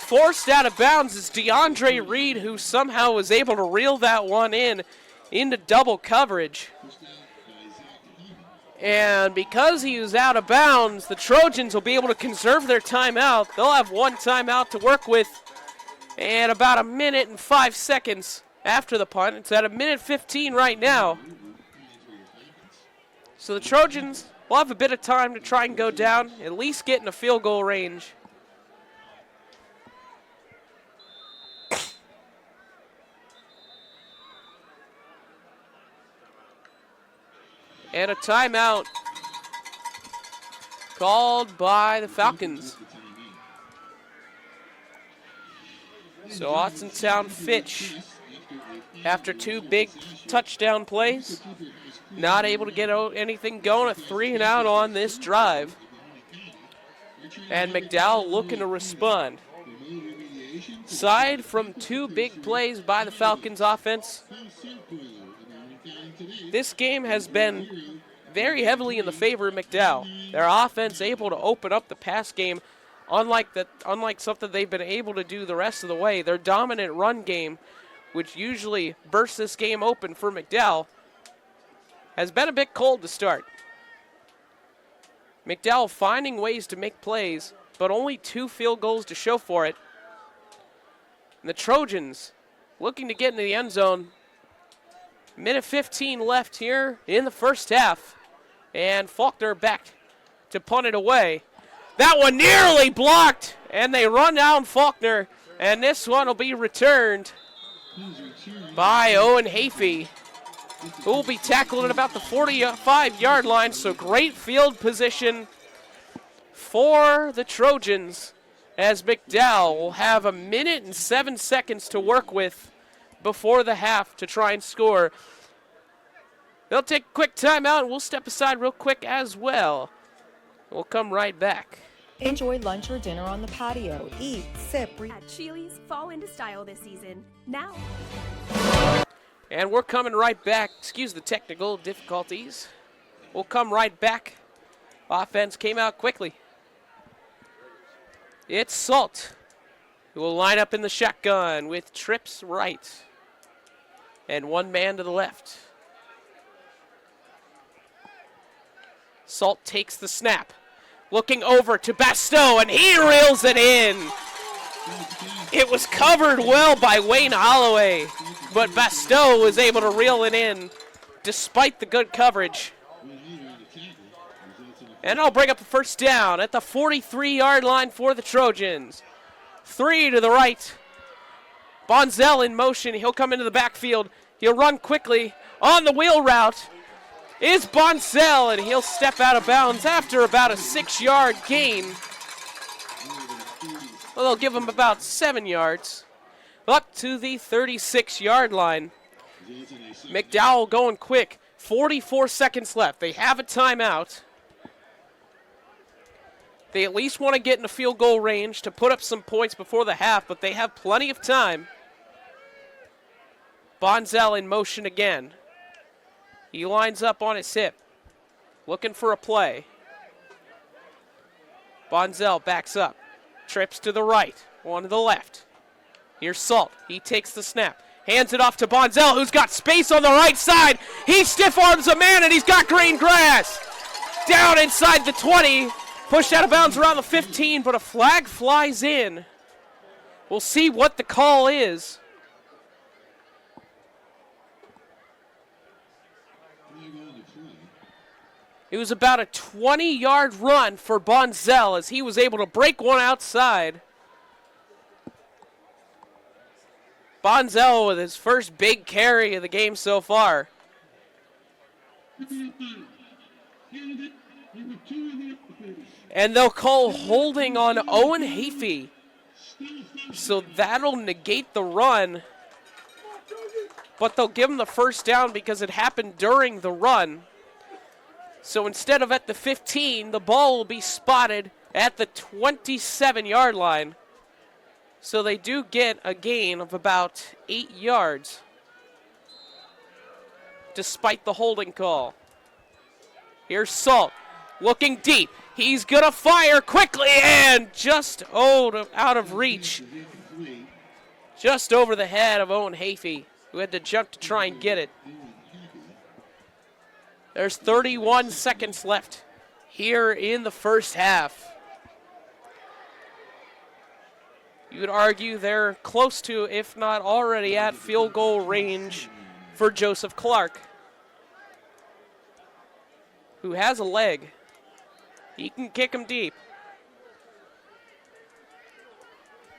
Speaker 1: Forced out of bounds is DeAndre Reed, who somehow was able to reel that one into double coverage. And because he was out of bounds, the Trojans will be able to conserve their timeout. They'll have one timeout to work with. And about 1 minute and 5 seconds after the punt. It's at 1:15 right now. So the Trojans will have a bit of time to try and go down, at least get in a field goal range. And a timeout called by the Falcons. So Austintown Fitch, after 2 big touchdown plays, not able to get anything going, a 3-and-out on this drive. And McDowell looking to respond. Aside from 2 big plays by the Falcons offense, this game has been very heavily in the favor of McDowell. Their offense able to open up the pass game, unlike something they've been able to do the rest of the way. Their dominant run game, which usually bursts this game open for McDowell, has been a bit cold to start. McDowell finding ways to make plays, but only 2 field goals to show for it. And the Trojans looking to get into the end zone. 1:15 left here in the first half. And Faulkner back to punt it away. That one nearly blocked, and they run down Faulkner, and this one will be returned by Owen Hafey, who will be tackled at about the 45-yard line. So great field position for the Trojans, as McDowell will have 1 minute and 7 seconds to work with before the half to try and score. They'll take a quick timeout, and we'll step aside real quick as well. We'll come right back.
Speaker 12: Enjoy lunch or dinner on the patio. Eat, sip,
Speaker 10: At Chili's, fall into style this season. Now.
Speaker 1: And we're coming right back. Excuse the technical difficulties. We'll come right back. Offense came out quickly. It's Salt, who will line up in the shotgun with trips right and 1 man to the left. Salt takes the snap, looking over to Bastow, and he reels it in. It was covered well by Wayne Holloway, but Bastow was able to reel it in despite the good coverage. And I'll bring up a first down at the 43-yard line for the Trojans. 3 to the right. Bonzell in motion. He'll come into the backfield. He'll run quickly on the wheel route. Is Bonzell, and he'll step out of bounds after about a 6-yard gain. Well, they'll give him about 7 yards. up to the 36-yard line. McDowell going quick. 44 seconds left. They have a timeout. They at least want to get in a field goal range to put up some points before the half, but they have plenty of time. Bonzell in motion again. He lines up on his hip, looking for a play. Bonzell backs up, trips to the right, one to the left. Here's Salt. He takes the snap, hands it off to Bonzell, who's got space on the right side. He stiff arms a man, and he's got green grass. Down inside the 20. Pushed out of bounds around the 15, but a flag flies in. We'll see what the call is. It was about a 20-yard run for Bonzell as he was able to break one outside. Bonzell with his first big carry of the game so far. And they'll call holding on Owen Hafey. So that'll negate the run. But they'll give him the first down because it happened during the run. So instead of at the 15, the ball will be spotted at the 27-yard line. So they do get a gain of about 8 yards, despite the holding call. Here's Salt, looking deep. He's going to fire quickly and just out of reach. Just over the head of Owen Hafey, who had to jump to try and get it. There's 31 seconds left here in the first half. You would argue they're close to, if not already at, field goal range for Joseph Clark, who has a leg. He can kick him deep.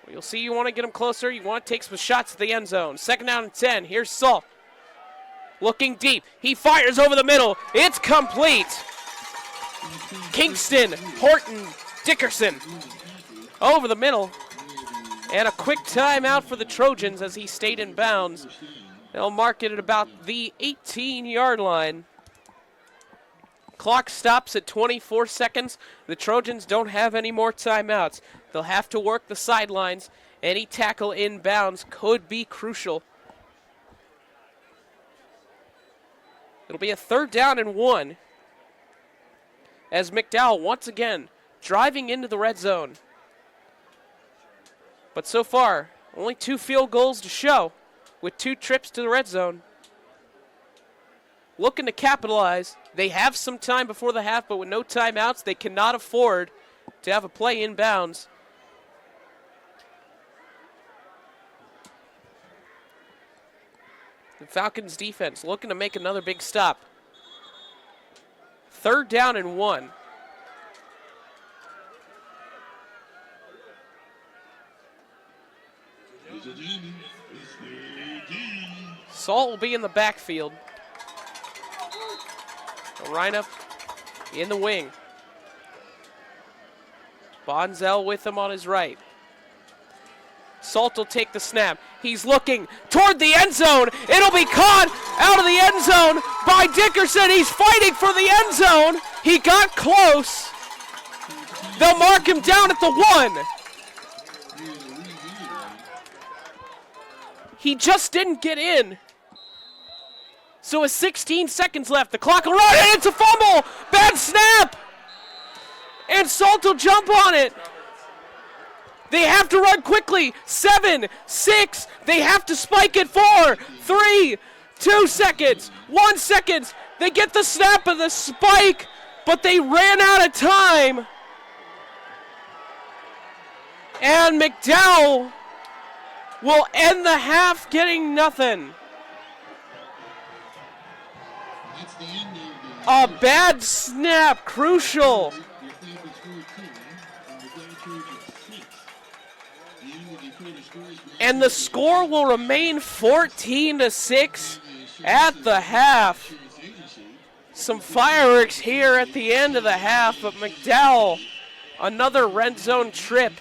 Speaker 1: Well, you'll see you want to get him closer. You want to take some shots at the end zone. Second down and 10. Here's Salt. Looking deep. He fires over the middle. It's complete. Kingston, Horton, Dickerson. Over the middle. And a quick timeout for the Trojans as he stayed in bounds. They'll mark it at about the 18-yard line. Clock stops at 24 seconds. The Trojans don't have any more timeouts. They'll have to work the sidelines. Any tackle in bounds could be crucial. It'll be a 3rd down and 1. As McDowell once again driving into the red zone. But so far, only 2 field goals to show with 2 trips to the red zone. Looking to capitalize. They have some time before the half, but with no timeouts, they cannot afford to have a play in bounds. The Falcons defense looking to make another big stop. 3rd down and 1. Salt will be in the backfield. Reinep in the wing. Bonzell with him on his right. Salt will take the snap. He's looking toward the end zone. It'll be caught out of the end zone by Dickerson. He's fighting for the end zone. He got close. They'll mark him down at the 1. He just didn't get in. So with 16 seconds left, the clock will run, and it's a fumble! Bad snap! And Salt will jump on it. They have to run quickly. 7, 6, they have to spike it. 4, 3, 2 seconds, 1 second. They get the snap of the spike, but they ran out of time. And McDowell will end the half getting nothing. A bad snap, crucial. And the score will remain 14-6 at the half. Some fireworks here at the end of the half, but McDowell, another red zone trip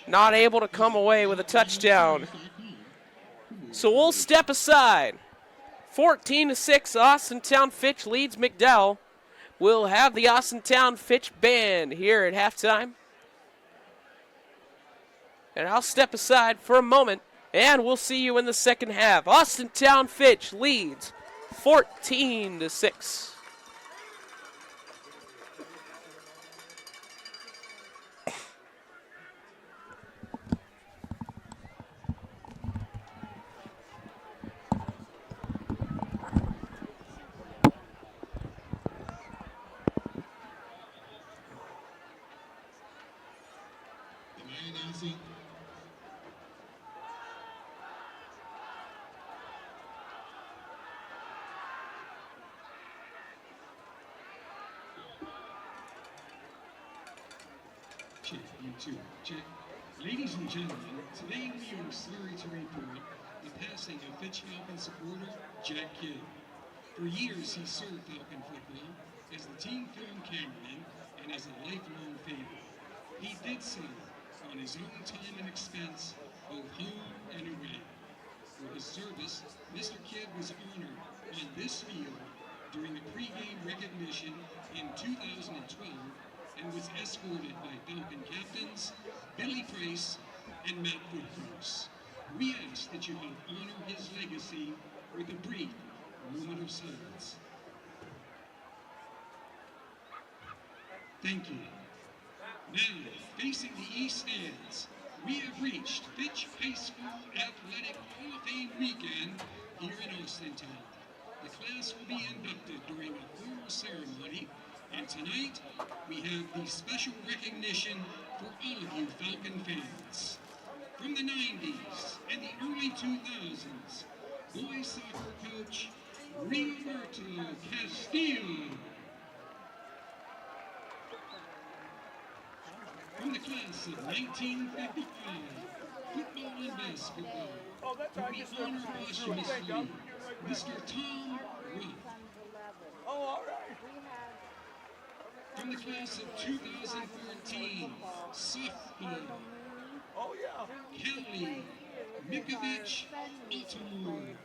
Speaker 1: not able to come away with a touchdown. So we'll step aside. 14-6, Austintown Fitch leads McDowell. We'll have the Austintown Fitch band here at halftime. And I'll step aside for a moment, and we'll see you in the second half. Austintown Fitch leads 14-6.
Speaker 13: Check, you two, check. Ladies and gentlemen, today we are sorry to report the passing of Fitch Falcon supporter Jack Kidd. For years he served Falcon football as the team film cameraman and as a lifelong favorite. He did so on his own time and expense, both home and away. For his service, Mr. Kidd was honored on this field during a pregame recognition in 2012 and was escorted by Falcon captains Billy Price and Matt Footcross. We ask that you help honor his legacy with a brief moment of silence. Thank you. Now, facing the East Stands, we have reached Fitch High School Athletic Hall of Fame weekend here in Austintown. The class will be inducted during a formal ceremony, and tonight we have the special recognition for all of you Falcon fans. From the 90s and the early 2000s, boys soccer coach Rioberto Castillo. From the class of 1955, football and basketball, who we honor posthumously, Mr. Tom Ruff. Oh, all right. From the class of 2014, softball, Kelly Mikovich Altamore.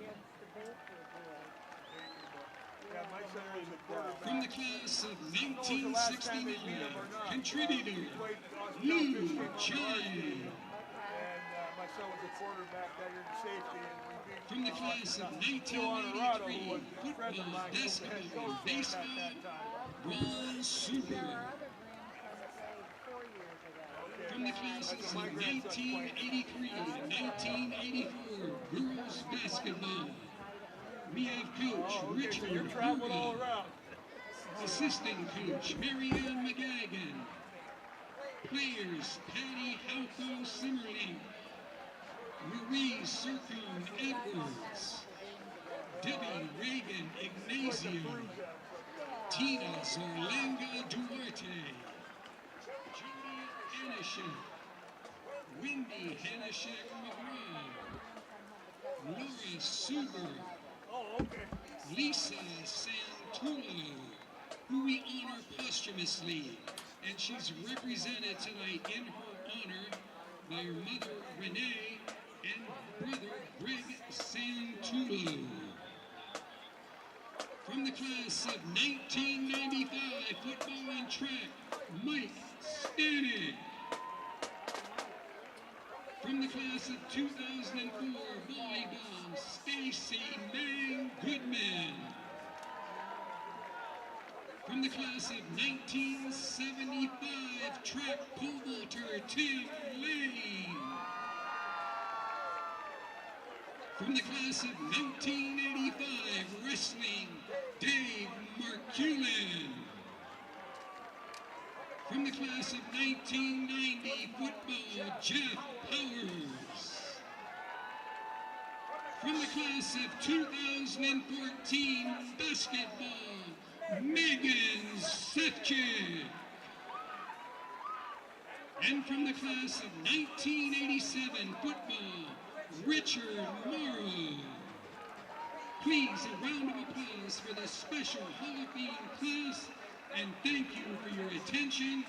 Speaker 13: From the class of 1969, contributor Lou Chai. From the class of 1983, football, basketball, and baseball, Ron Super. From the classes of 1983 to 1984, girls basketball, we have Coach Richard Burwell, assistant coach Marianne McGagan, players Patty Halco Simmerling, Marie Sercom Edwards, Debbie Reagan Ignazio, Tina Zorlanga Duarte, Julie Hanishek, Wendy Hanishek McGraw, Laura Suber, Lisa Santulo, who we honor posthumously, and she's represented tonight in her honor by her mother Renee and brother Greg Santulo. From the class of 1995 football and track, Mike Stanek. From the class of 2004 volleyball, Stacy May Goodman. From the class of 1975 track pole vaulter, Tim Lane. From the class of 1985 wrestling, Dave Marculin. From the class of 1990 football, Jeff Powers. From the class of 2014 basketball, Megan Sefcik. And from the class of 1987 football, Richard Morrow. Please, a round of applause for this special Hall of Fame class, and thank you for your attention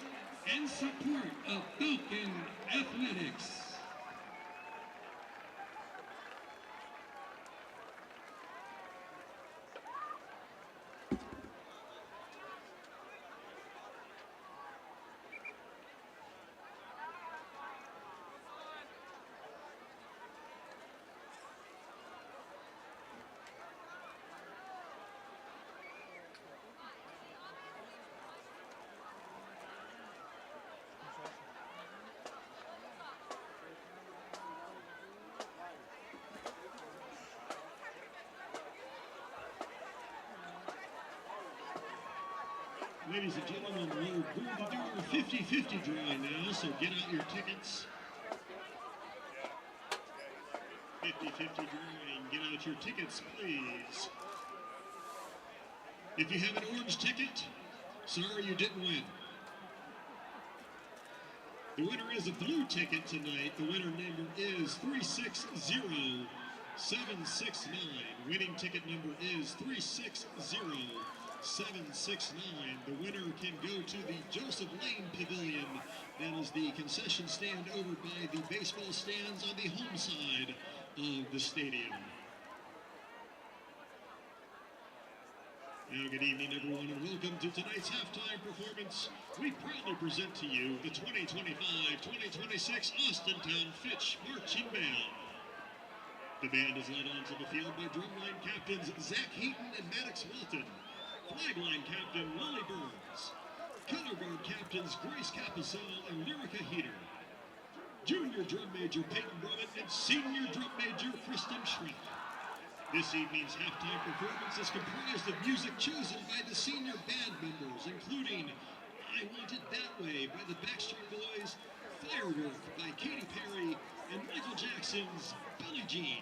Speaker 13: and support of Falcon Athletics. Ladies and gentlemen, we're going to do our 50-50 drawing now, so get out your tickets. 50-50 drawing, get out your tickets, please. If you have an orange ticket, sorry you didn't win. The winner is a blue ticket tonight. The winner number is 360769. Winning ticket number is 360769. The winner can go to the Joseph Lane Pavilion. That is the concession stand over by the baseball stands on the home side of the stadium. Now, good evening, everyone, and welcome to tonight's halftime performance. We proudly present to you the 2025-2026 Austintown Fitch Marching Band. The band is led onto the field by drumline captains Zach Heaton and Maddox Walton, flagline captain Wally Burns, color guard captains Grace Capasol and Lyrica Heater, junior drum major Peyton Brummett and senior drum major Kristen Schreck. This evening's halftime performance is comprised of music chosen by the senior band members, including I Want It That Way by the Backstreet Boys, Firework by Katy Perry, and Michael Jackson's Billie Jean.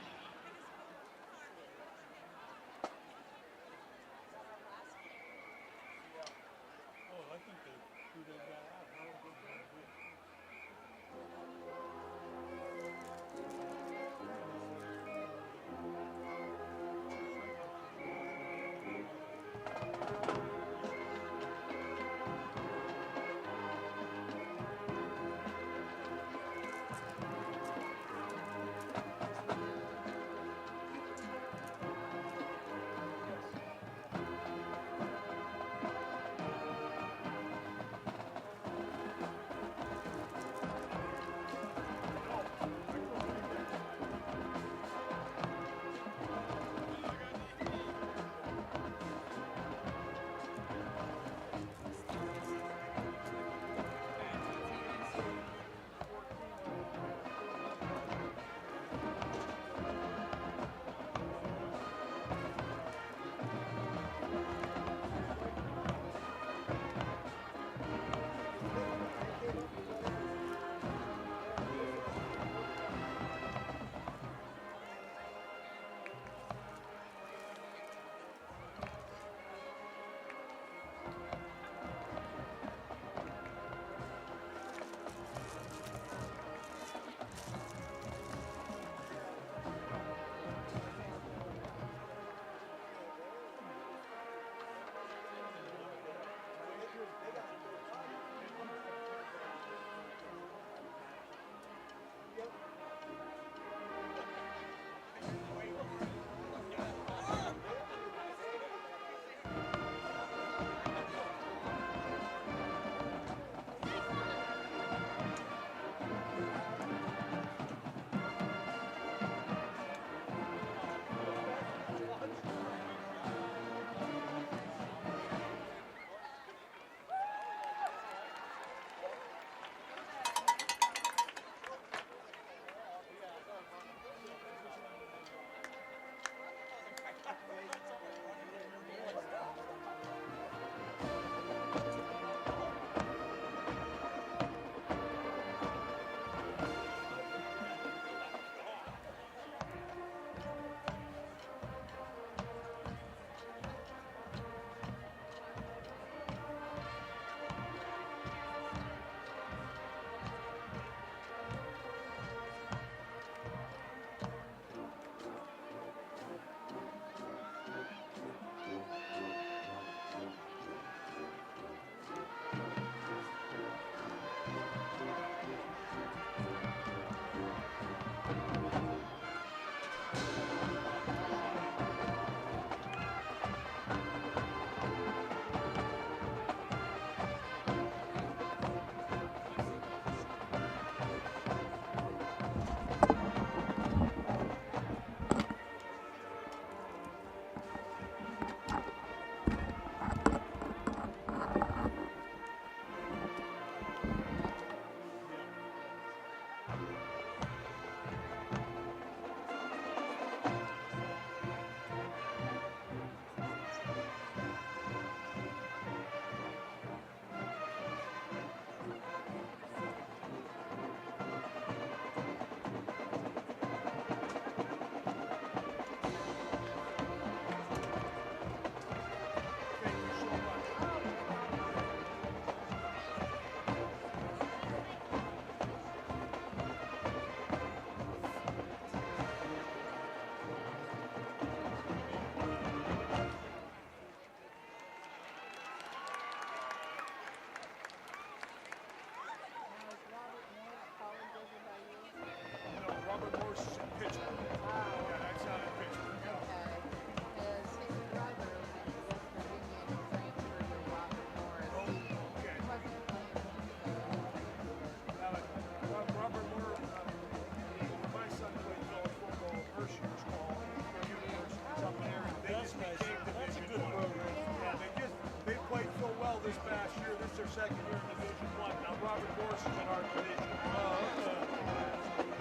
Speaker 14: second year in Division One. Now Robert Morris is in our division.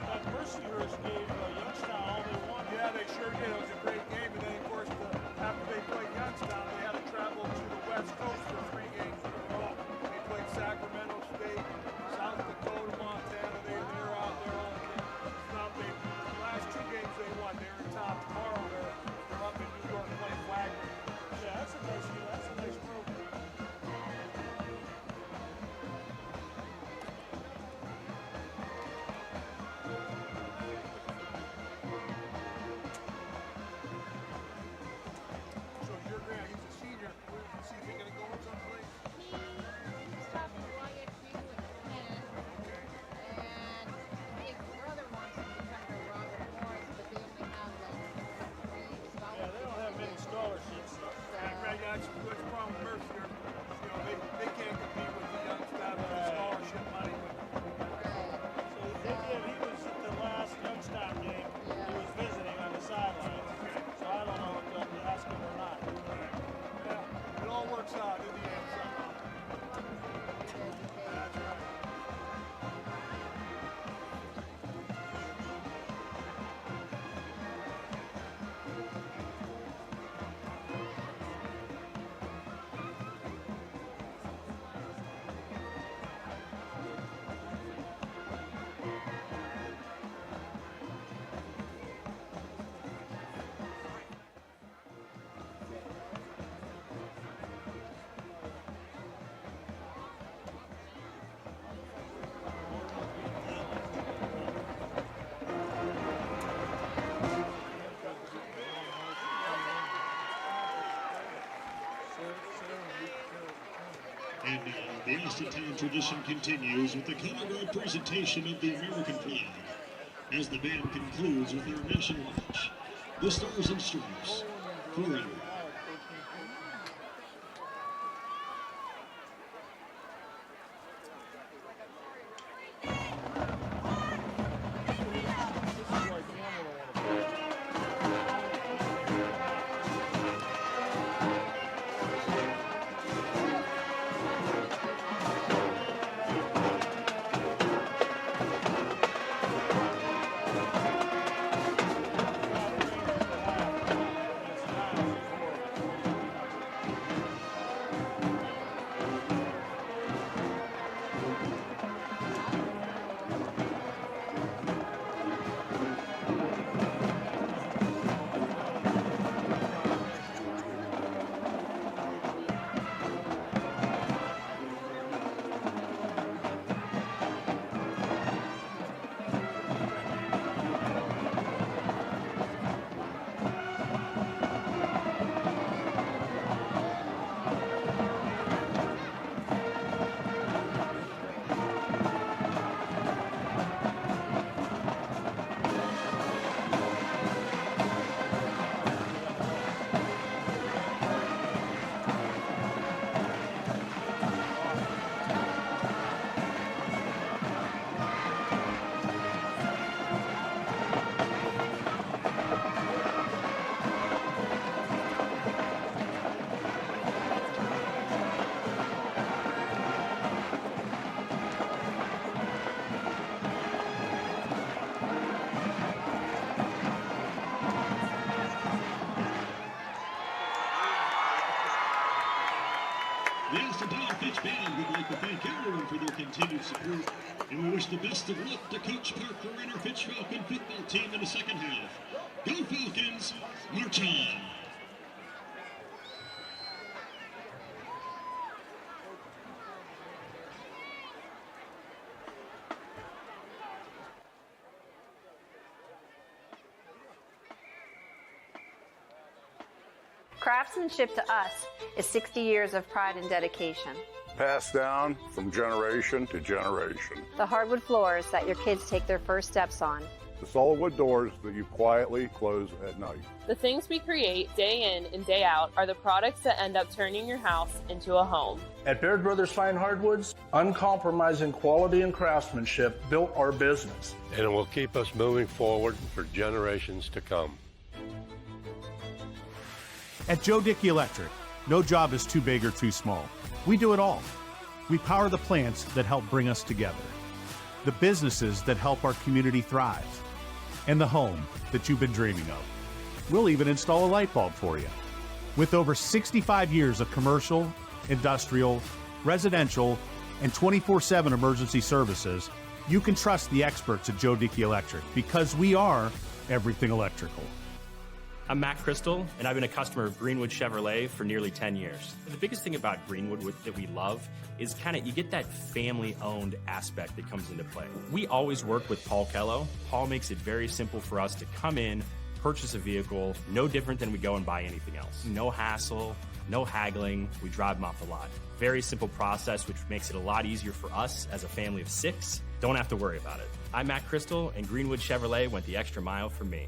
Speaker 14: But Mercyhurst gave Youngstown all they wanted. Yeah, they sure did. It was a great game. And then, of course, after they played Youngstown, they had to travel to the West Coast for 3 games in a row. They played Sacramento State, South Dakota, Montana. They're out there all day. Now, the last 2 games they won. They're in top tomorrow. They're up in New York playing Wagner. Yeah, that's a nice game. That's a nice program. So your grand, he's a senior. Is he going to go someplace?
Speaker 15: He's talking to YFU at 10, and his brother wants him to come to Robert Morris, but they only have
Speaker 14: Yeah, they don't have many scholarships. That's a good problem with Mercier. You know, they can't compete with the Youngstown scholarship money. So he was at the last Youngstown game. He was visiting on the sidelines. So I don't know if they'll ask him or not. Yeah, it all works out in the end somehow. That's right.
Speaker 16: And now the Austintown tradition continues with the color guard presentation of the American flag as the band concludes with their national march. The Stars and Stripes, forever. The Austintown Fitch Band would like to thank everyone for their continued support, and we wish the best of luck to Coach Parker and our Fitch Falcon football team in the second half. Go Falcons, march on!
Speaker 17: Craftsmanship to us is 60 years of pride and dedication.
Speaker 18: Passed down from generation to generation.
Speaker 17: The hardwood floors that your kids take their first steps on.
Speaker 18: The solid wood doors that you quietly close at night.
Speaker 19: The things we create day in and day out are the products that end up turning your house into a home.
Speaker 20: At Baird Brothers Fine Hardwoods, uncompromising quality and craftsmanship built our business.
Speaker 21: And it will keep us moving forward for generations to come.
Speaker 8: At Joe Dickey Electric, no job is too big or too small. We do it all. We power the plants that help bring us together, the businesses that help our community thrive, and the home that you've been dreaming of. We'll even install a light bulb for you. With over 65 years of commercial, industrial, residential, and 24/7 emergency services, you can trust the experts at Joe Dickey Electric because we are everything electrical.
Speaker 2: I'm Matt Crystal, and I've been a customer of Greenwood Chevrolet for nearly 10 years. The biggest thing about Greenwood that we love is you get that family-owned aspect that comes into play. We always work with Paul Kello. Paul makes it very simple for us to come in, purchase a vehicle, no different than we go and buy anything else. No hassle, no haggling, we drive them off the lot. Very simple process, which makes it a lot easier for us as a family of 6. Don't have to worry about it. I'm Matt Crystal, and Greenwood Chevrolet went the extra mile for me.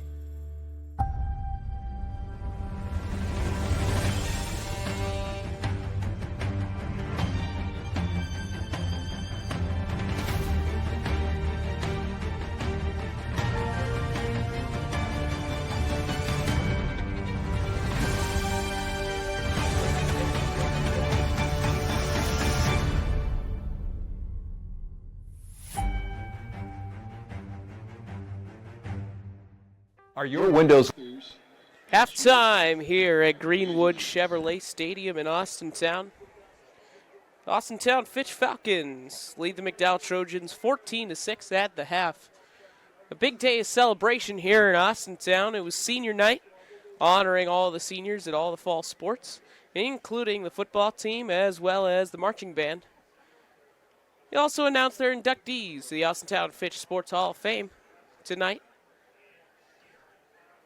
Speaker 5: Are your windows...
Speaker 1: Halftime here at Greenwood Chevrolet Stadium in Austintown. Austintown Fitch Falcons lead the McDowell Trojans 14-6 at the half. A big day of celebration here in Austintown. It was senior night, honoring all the seniors at all the fall sports, including the football team as well as the marching band. They also announced their inductees to the Austintown Fitch Sports Hall of Fame tonight,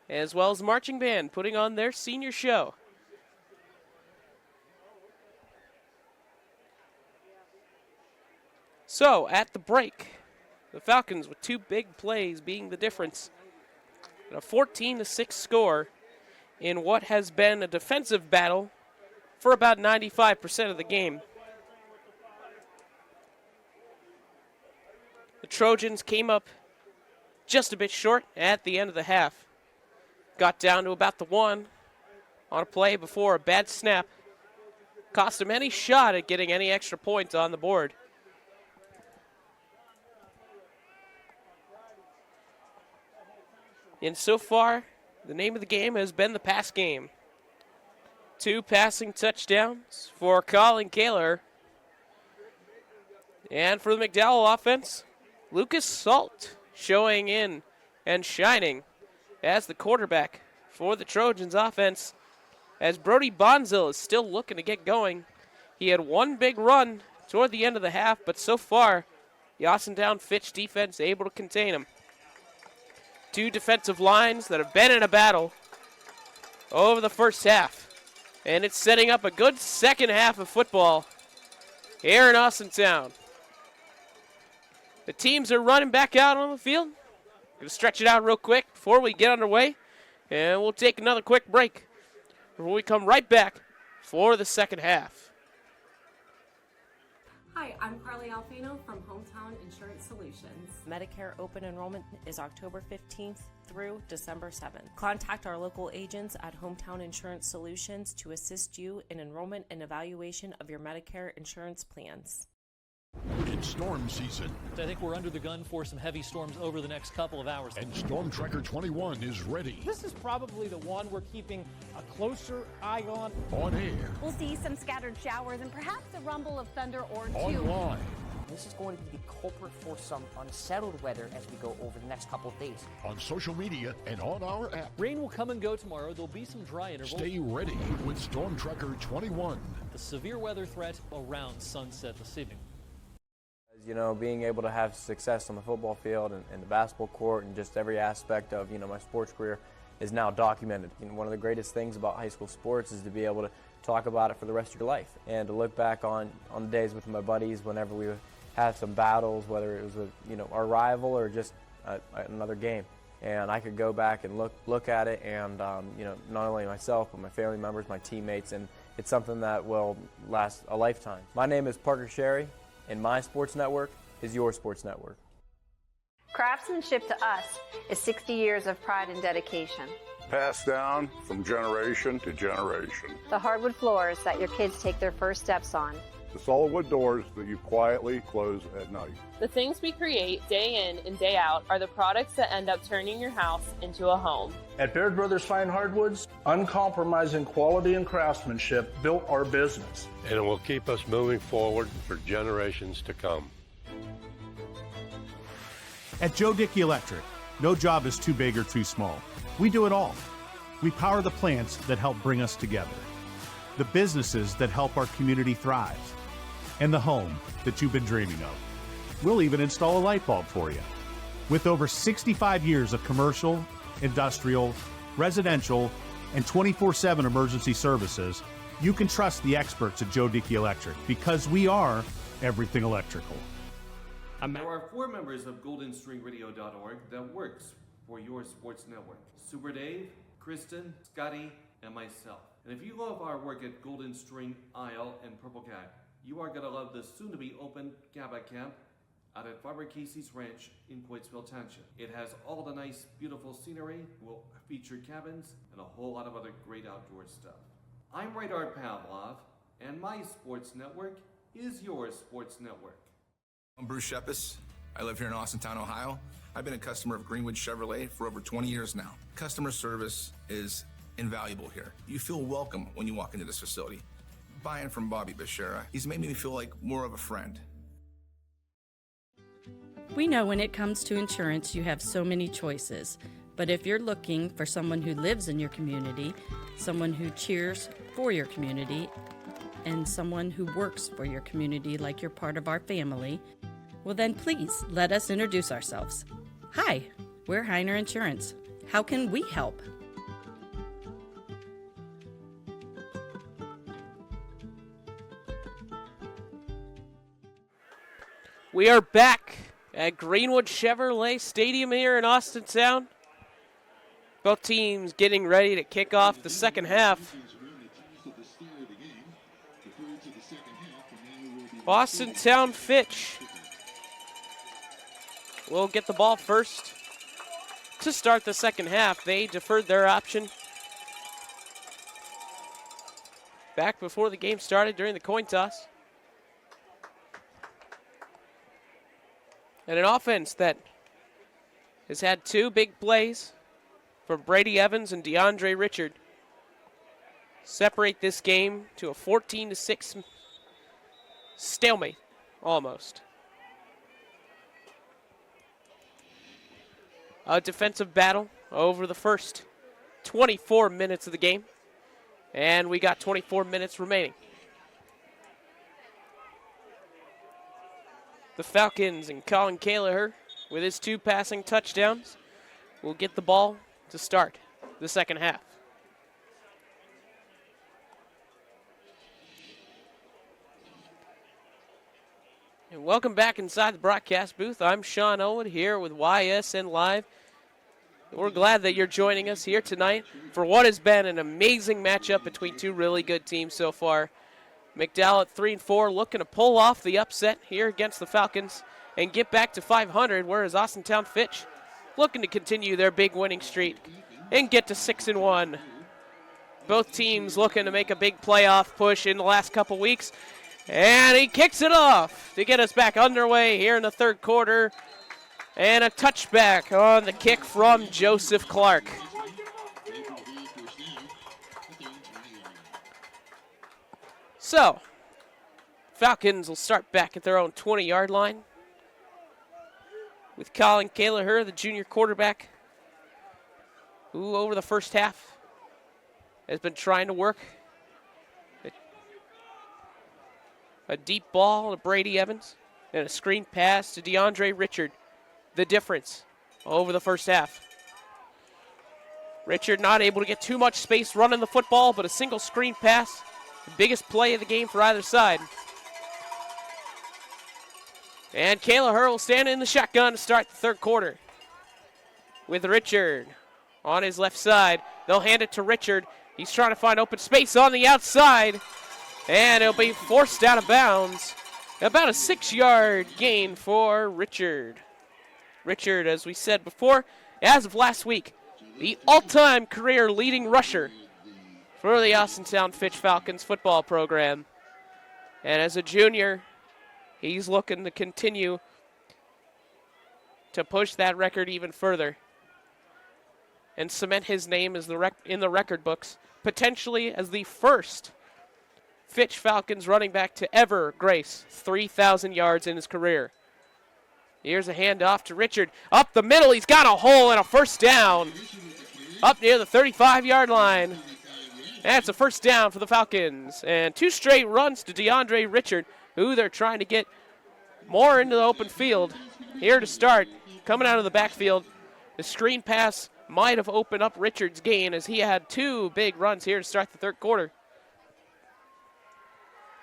Speaker 1: as well as the marching band putting on their senior show. So, at the break, the Falcons with 2 big plays being the difference. A 14-6 score in what has been a defensive battle for about 95% of the game. The Trojans came up just a bit short at the end of the half. Got down to about the 1 on a play before a bad snap. Cost them any shot at getting any extra points on the board. And so far, the name of the game has been the pass game. 2 passing touchdowns for Colin Kaler. And for the McDowell offense, Lucas Salt showing in and shining as the quarterback for the Trojans offense, as Brody Bonzil is still looking to get going. He had 1 big run toward the end of the half, but so far, the Austintown Fitch defense able to contain him. 2 defensive lines that have been in a battle over the first half, and it's setting up a good second half of football here in Austintown. The teams are running back out on the field. Going to stretch it out real quick before we get underway, and we'll take another quick break before we come right back for the second half.
Speaker 22: Hi, I'm Carly Alfino from Hometown Insurance Solutions. Medicare open enrollment is October 15th through December 7th. Contact our local agents at Hometown Insurance Solutions to assist you in enrollment and evaluation of your Medicare insurance plans.
Speaker 23: It's storm season.
Speaker 24: I think we're under the gun for some heavy storms over the next couple of hours.
Speaker 23: And Storm Tracker 21 is ready.
Speaker 25: This is probably the one we're keeping a closer eye on.
Speaker 23: On air.
Speaker 26: We'll see some scattered showers and perhaps a rumble of thunder or 2.
Speaker 23: Online.
Speaker 27: This is going to be the culprit for some unsettled weather as we go over the next couple of days.
Speaker 23: On social media and on our app.
Speaker 24: Rain will come and go tomorrow. There'll be some dry intervals.
Speaker 23: Stay ready with Storm Tracker 21.
Speaker 24: The severe weather threat around sunset this evening.
Speaker 28: You know, being able to have success on the football field and the basketball court and just every aspect of, you know, my sports career is now documented. You know, one of the greatest things about high school sports is to be able to talk about it for the rest of your life and to look back on the days with my buddies whenever we had some battles, whether it was with, you know, our rival or just another game. And I could go back and look at it and, you know, not only myself, but my family members, my teammates, and it's something that will last a lifetime. My name is Parker Sherry, and my sports network is your sports network.
Speaker 17: Craftsmanship to us is 60 years of pride and dedication.
Speaker 18: Passed down from generation to generation.
Speaker 17: The hardwood floors that your kids take their first steps on
Speaker 18: The solid wood doors that you quietly close at night.
Speaker 19: The things we create day in and day out are the products that end up turning your house into a home.
Speaker 20: At Baird Brothers Fine Hardwoods, uncompromising quality and craftsmanship built our business.
Speaker 21: And it will keep us moving forward for generations to come.
Speaker 8: At Joe Dickey Electric, no job is too big or too small. We do it all. We power the plants that help bring us together, the businesses that help our community thrive, and the home that you've been dreaming of. We'll even install a light bulb for you. With over 65 years of commercial, industrial, residential, and 24/7 emergency services, you can trust the experts at Joe Dickey Electric because we are everything electrical.
Speaker 3: There are 4 members of GoldenStringRadio.org that works for your sports network. Super Dave, Kristen, Scotty, and myself. And if you love our work at Golden String, Isle, and Purple Cat, you are going to love the soon-to-be-open Gaba Camp out at Barbara Casey's Ranch in Coatesville Township. It has all the nice, beautiful scenery, will feature cabins, and a whole lot of other great outdoor stuff. I'm Radar Pavlov, and my sports network is your sports network.
Speaker 4: I'm Bruce Shepis. I live here in Austintown, Ohio. I've been a customer of Greenwood Chevrolet for over 20 years now. Customer service is invaluable here. You feel welcome when you walk into this facility. Buying from Bobby Bashara, he's made me feel like more of a friend.
Speaker 6: We know when it comes to insurance, you have so many choices. But if you're looking for someone who lives in your community, someone who cheers for your community, and someone who works for your community like you're part of our family, well then please let us introduce ourselves. Hi, we're Heiner Insurance. How can we help?
Speaker 1: We are back at Greenwood Chevrolet Stadium here in Austintown. Both teams getting ready to kick off the second half. Austintown Fitch will get the ball first to start the second half. They deferred their option back before the game started during the coin toss. And an offense that has had 2 big plays from Brady Evans and DeAndre Richard separate this game to a 14-6 stalemate, almost. A defensive battle over the first 24 minutes of the game, and we got 24 minutes remaining. The Falcons and Colin Kaliher, with his 2 passing touchdowns, will get the ball to start the second half. And welcome back inside the broadcast booth. I'm Sean Owen here with YSN Live. We're glad that you're joining us here tonight for what has been an amazing matchup between 2 really good teams so far. McDowell at 3-4, looking to pull off the upset here against the Falcons and get back to 500, whereas Austintown Fitch looking to continue their big winning streak and get to 6-1. Both teams looking to make a big playoff push in the last couple weeks. And he kicks it off to get us back underway here in the third quarter. And a touchback on the kick from Joseph Clark. So, Falcons will start back at their own 20-yard line with Colin Kaliher, the junior quarterback, who over the first half has been trying to work a deep ball to Brady Evans and a screen pass to DeAndre Richard. The difference over the first half. Richard not able to get too much space running the football, but a single screen pass, the biggest play of the game for either side. And Kaliher will stand in the shotgun to start the third quarter. With Richard on his left side. They'll hand it to Richard. He's trying to find open space on the outside. And it'll be forced out of bounds. About a 6-yard gain for Richard. Richard, as we said before, as of last week, the all-time career leading rusher for the Austintown Fitch Falcons football program. And as a junior, he's looking to continue to push that record even further and cement his name as in the record books, potentially as the first Fitch Falcons running back to ever grace 3,000 yards in his career. Here's a handoff to Richard. Up the middle, he's got a hole and a first down. Up near the 35-yard line. That's a first down for the Falcons. And 2 straight runs to DeAndre Richard, who they're trying to get more into the open field. Here to start, coming out of the backfield. The screen pass might have opened up Richard's gain as he had 2 big runs here to start the third quarter.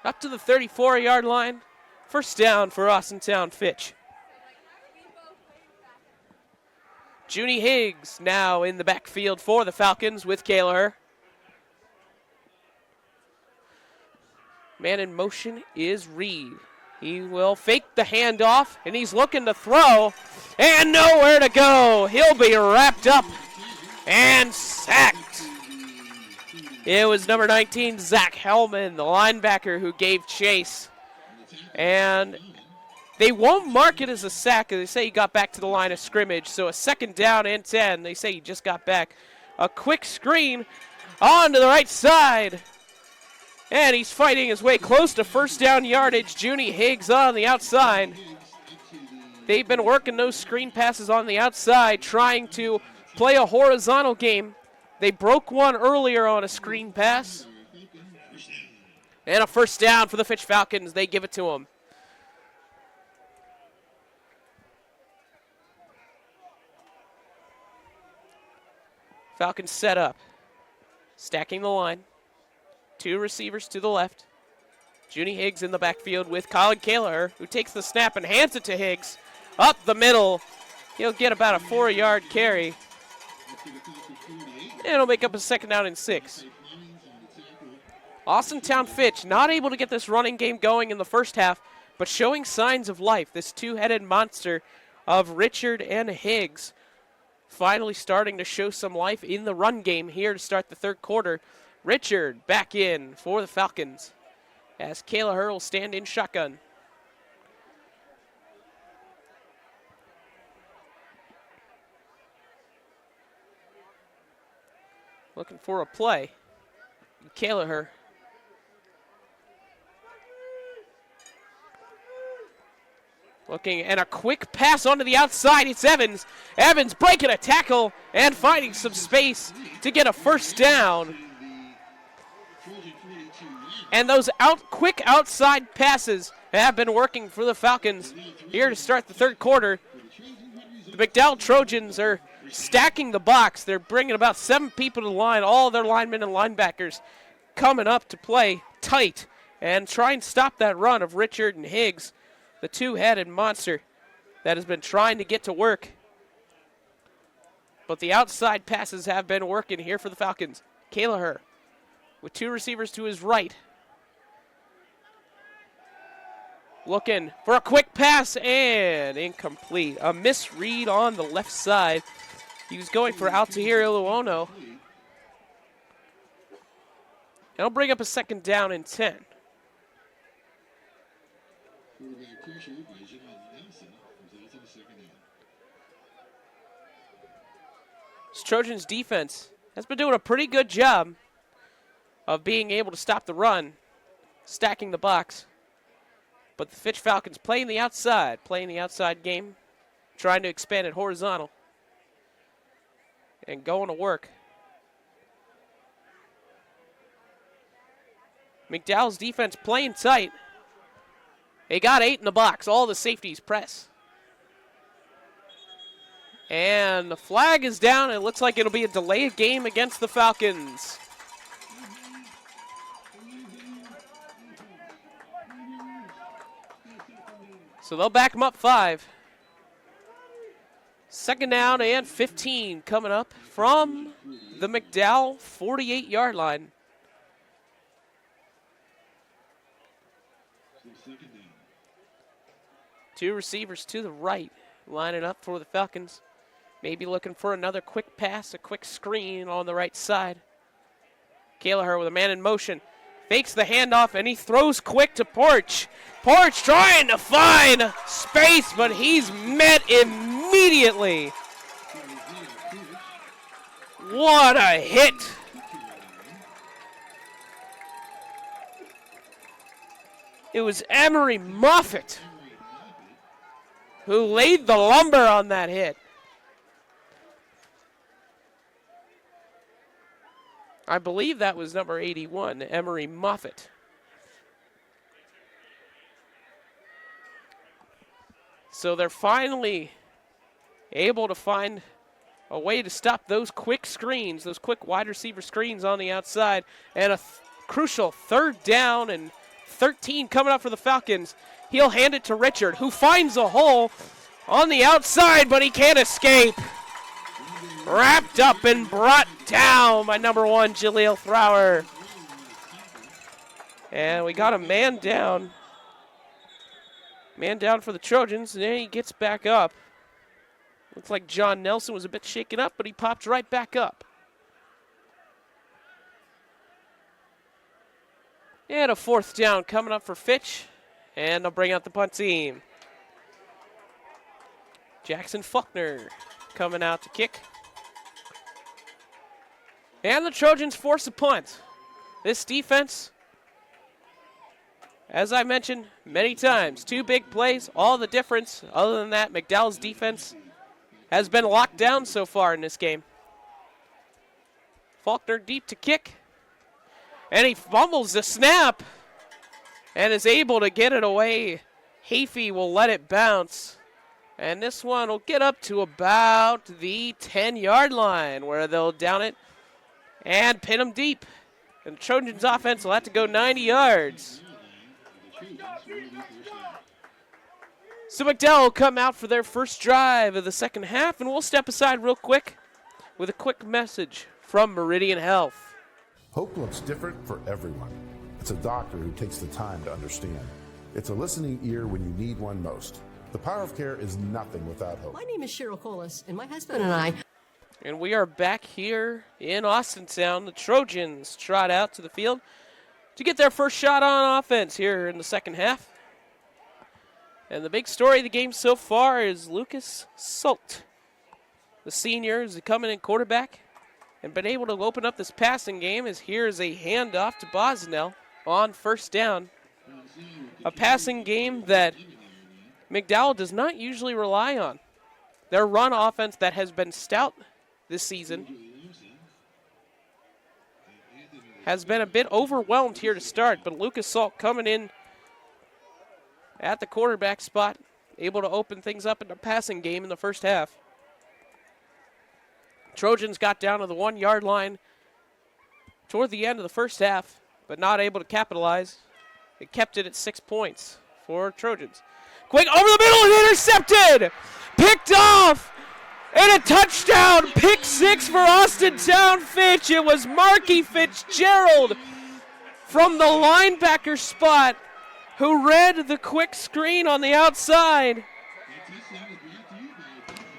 Speaker 1: Up to the 34-yard line. First down for Austintown Fitch. Junie Higgs now in the backfield for the Falcons with Kaler. Man in motion is Reed. He will fake the handoff, and he's looking to throw, and nowhere to go. He'll be wrapped up and sacked. It was number 19, Zach Hellman, the linebacker, who gave chase. And they won't mark it as a sack. They say he got back to the line of scrimmage. So a second down and 10. They say he just got back. A quick screen on to the right side. And he's fighting his way close to first down yardage. Junie Higgs on the outside. They've been working those screen passes on the outside, trying to play a horizontal game. They broke one earlier on a screen pass. And a first down for the Fitch Falcons. They give it to him. Falcons set up. Stacking the line. 2 receivers to the left. Junie Higgs in the backfield with Colin Kaler, who takes the snap and hands it to Higgs. Up the middle. He'll get about a 4-yard carry. And it'll make up a second down and 6. Austintown Fitch not able to get this running game going in the first half, but showing signs of life. This 2-headed monster of Richard and Higgs finally starting to show some life in the run game here to start the third quarter. Richard back in for the Falcons as Kayla will stand in shotgun. Looking for a play. Kayla looking, and a quick pass onto the outside. It's Evans. Evans breaking a tackle and finding some space to get a first down. And those quick outside passes have been working for the Falcons here to start the third quarter. The McDowell Trojans are stacking the box. They're bringing about 7 people to the line, all their linemen and linebackers coming up to play tight and try and stop that run of Richard and Higgs, the 2-headed monster that has been trying to get to work. But the outside passes have been working here for the Falcons. Kayla with 2 receivers to his right. Looking for a quick pass and incomplete. A misread on the left side. He was going for Altair Iluono. It'll bring up a second down and 10. This Trojans defense has been doing a pretty good job of being able to stop the run, stacking the box. But the Fitch Falcons playing the outside game, trying to expand it horizontal and going to work. McDowell's defense playing tight. They got 8 in the box. All the safeties press. And the flag is down. It looks like it'll be a delay of game against the Falcons. So they'll back them up 5. Second down and 15 coming up from the McDowell 48-yard line. Two receivers to the right, lining up for the Falcons. Maybe looking for another quick pass, a quick screen on the right side. Kayla with a man in motion. Fakes the handoff, and he throws quick to Porch. Porch trying to find space, but he's met immediately. What a hit. It was Emery Moffitt who laid the lumber on that hit. I believe that was number 81, Emery Moffitt. So they're finally able to find a way to stop those quick screens, those quick wide receiver screens on the outside, and a crucial 3rd down and 13 coming up for the Falcons. He'll hand it to Richard, who finds a hole on the outside, but he can't escape. Wrapped up and brought down by number 1, Jaleel Thrower. And we got a man down. Man down for the Trojans, and then he gets back up. Looks like John Nelson was a bit shaken up, but he popped right back up. And a 4th down coming up for Fitch, and they'll bring out the punt team. Jackson Faulkner coming out to kick. And the Trojans force a punt. This defense, as I mentioned many times, 2 big plays, all the difference. Other than that, McDowell's defense has been locked down so far in this game. Faulkner deep to kick. And he fumbles the snap and is able to get it away. Hafey will let it bounce. And this one will get up to about the 10-yard line where they'll down it and pin him deep. And the Trojans offense will have to go 90 yards. So McDowell will come out for their first drive of the second half, and we'll step aside real quick with a quick message from Meridian Health.
Speaker 7: Hope looks different for everyone. It's a doctor who takes the time to understand. It's a listening ear when you need one most. The power of care is nothing without hope.
Speaker 9: My name is Cheryl Colas, and my husband and I...
Speaker 1: And we are back here in Austintown. The Trojans trot out to the field to get their first shot on offense here in the second half. And the big story of the game so far is Lucas Sult. The senior is coming in quarterback and been able to open up this passing game, as here's a handoff to Bosnell on 1st down. A passing game that McDowell does not usually rely on. Their run offense that has been stout this season has been a bit overwhelmed here to start, but Lucas Salt coming in at the quarterback spot, able to open things up in the passing game in the first half. Trojans got down to the 1-yard line toward the end of the first half, but not able to capitalize. It kept it at 6 points for Trojans. Quick over the middle and intercepted! Picked off! And a touchdown! Pick 6 for Austintown Fitch. It was Marky Fitzgerald from the linebacker spot who read the quick screen on the outside.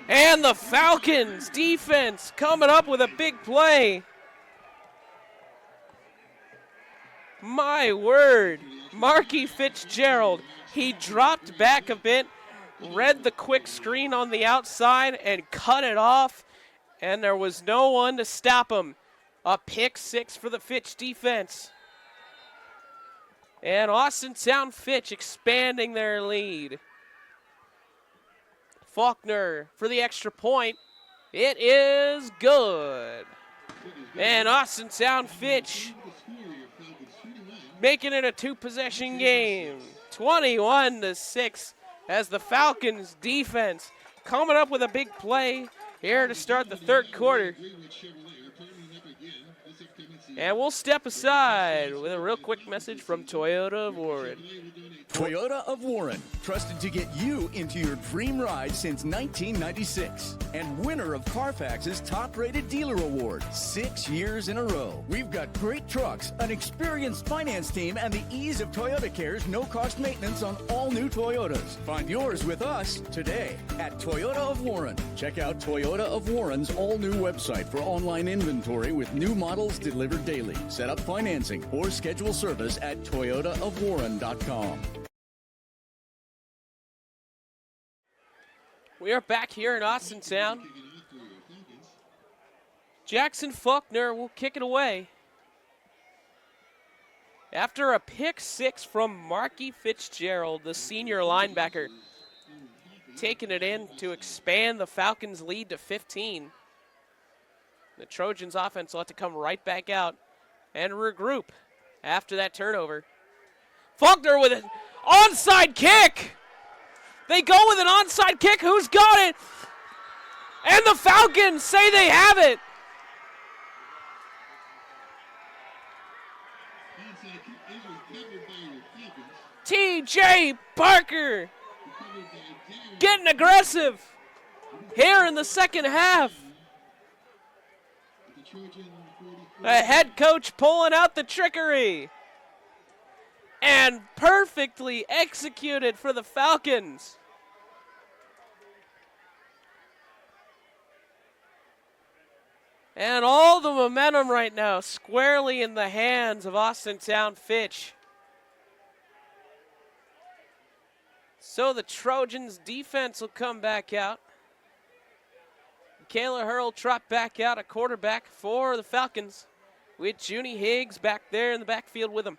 Speaker 1: And the Falcons defense coming up with a big play. My word, Marky Fitzgerald. He dropped back a bit, read the quick screen on the outside, and cut it off. And there was no one to stop him. A pick 6 for the Fitch defense. And Austintown Fitch expanding their lead. Faulkner for the extra point. It is good. And Austintown Fitch making it a 2-possession game. 21-6 as the Falcons defense coming up with a big play here to start the third quarter. And we'll step aside with a real quick message from Toyota of Warren.
Speaker 10: Toyota of Warren, trusted to get you into your dream ride since 1996. And winner of Carfax's top-rated dealer award 6 years in a row. We've got great trucks, an experienced finance team, and the ease of Toyota Care's no-cost maintenance on all new Toyotas. Find yours with us today at Toyota of Warren. Check out Toyota of Warren's all-new website for online inventory with new models delivered daily. Set up financing or schedule service at toyotaofwarren.com.
Speaker 1: We are back here in Austintown. Jackson Faulkner will kick it away. After a pick six from Marky Fitzgerald, the senior linebacker, taking it in to expand the Falcons' lead to 15. The Trojans offense will have to come right back out and regroup after that turnover. Faulkner with an onside kick. They go with an onside kick. Who's got it? And the Falcons say they have it. TJ Parker getting aggressive here in the second half. The head coach pulling out the trickery. And perfectly executed for the Falcons. And all the momentum right now squarely in the hands of Austintown Fitch. So the Trojans defense will come back out. Kayla Hurl trot back out, a quarterback for the Falcons, with Junie Higgs back there in the backfield with him.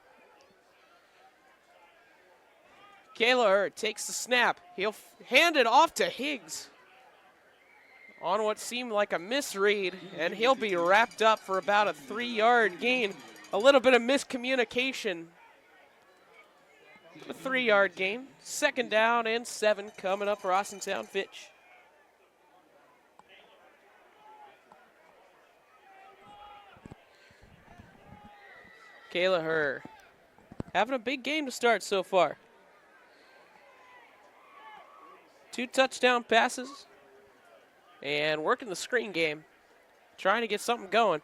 Speaker 1: Kayla Hurl takes the snap. He'll hand it off to Higgs on what seemed like a misread, and he'll be wrapped up for about a 3-yard gain. A little bit of miscommunication. A 3-yard gain. 2nd down and 7 coming up for Austintown Fitch. Kayla Hurr having a big game to start so far. 2 touchdown passes and working the screen game, trying to get something going.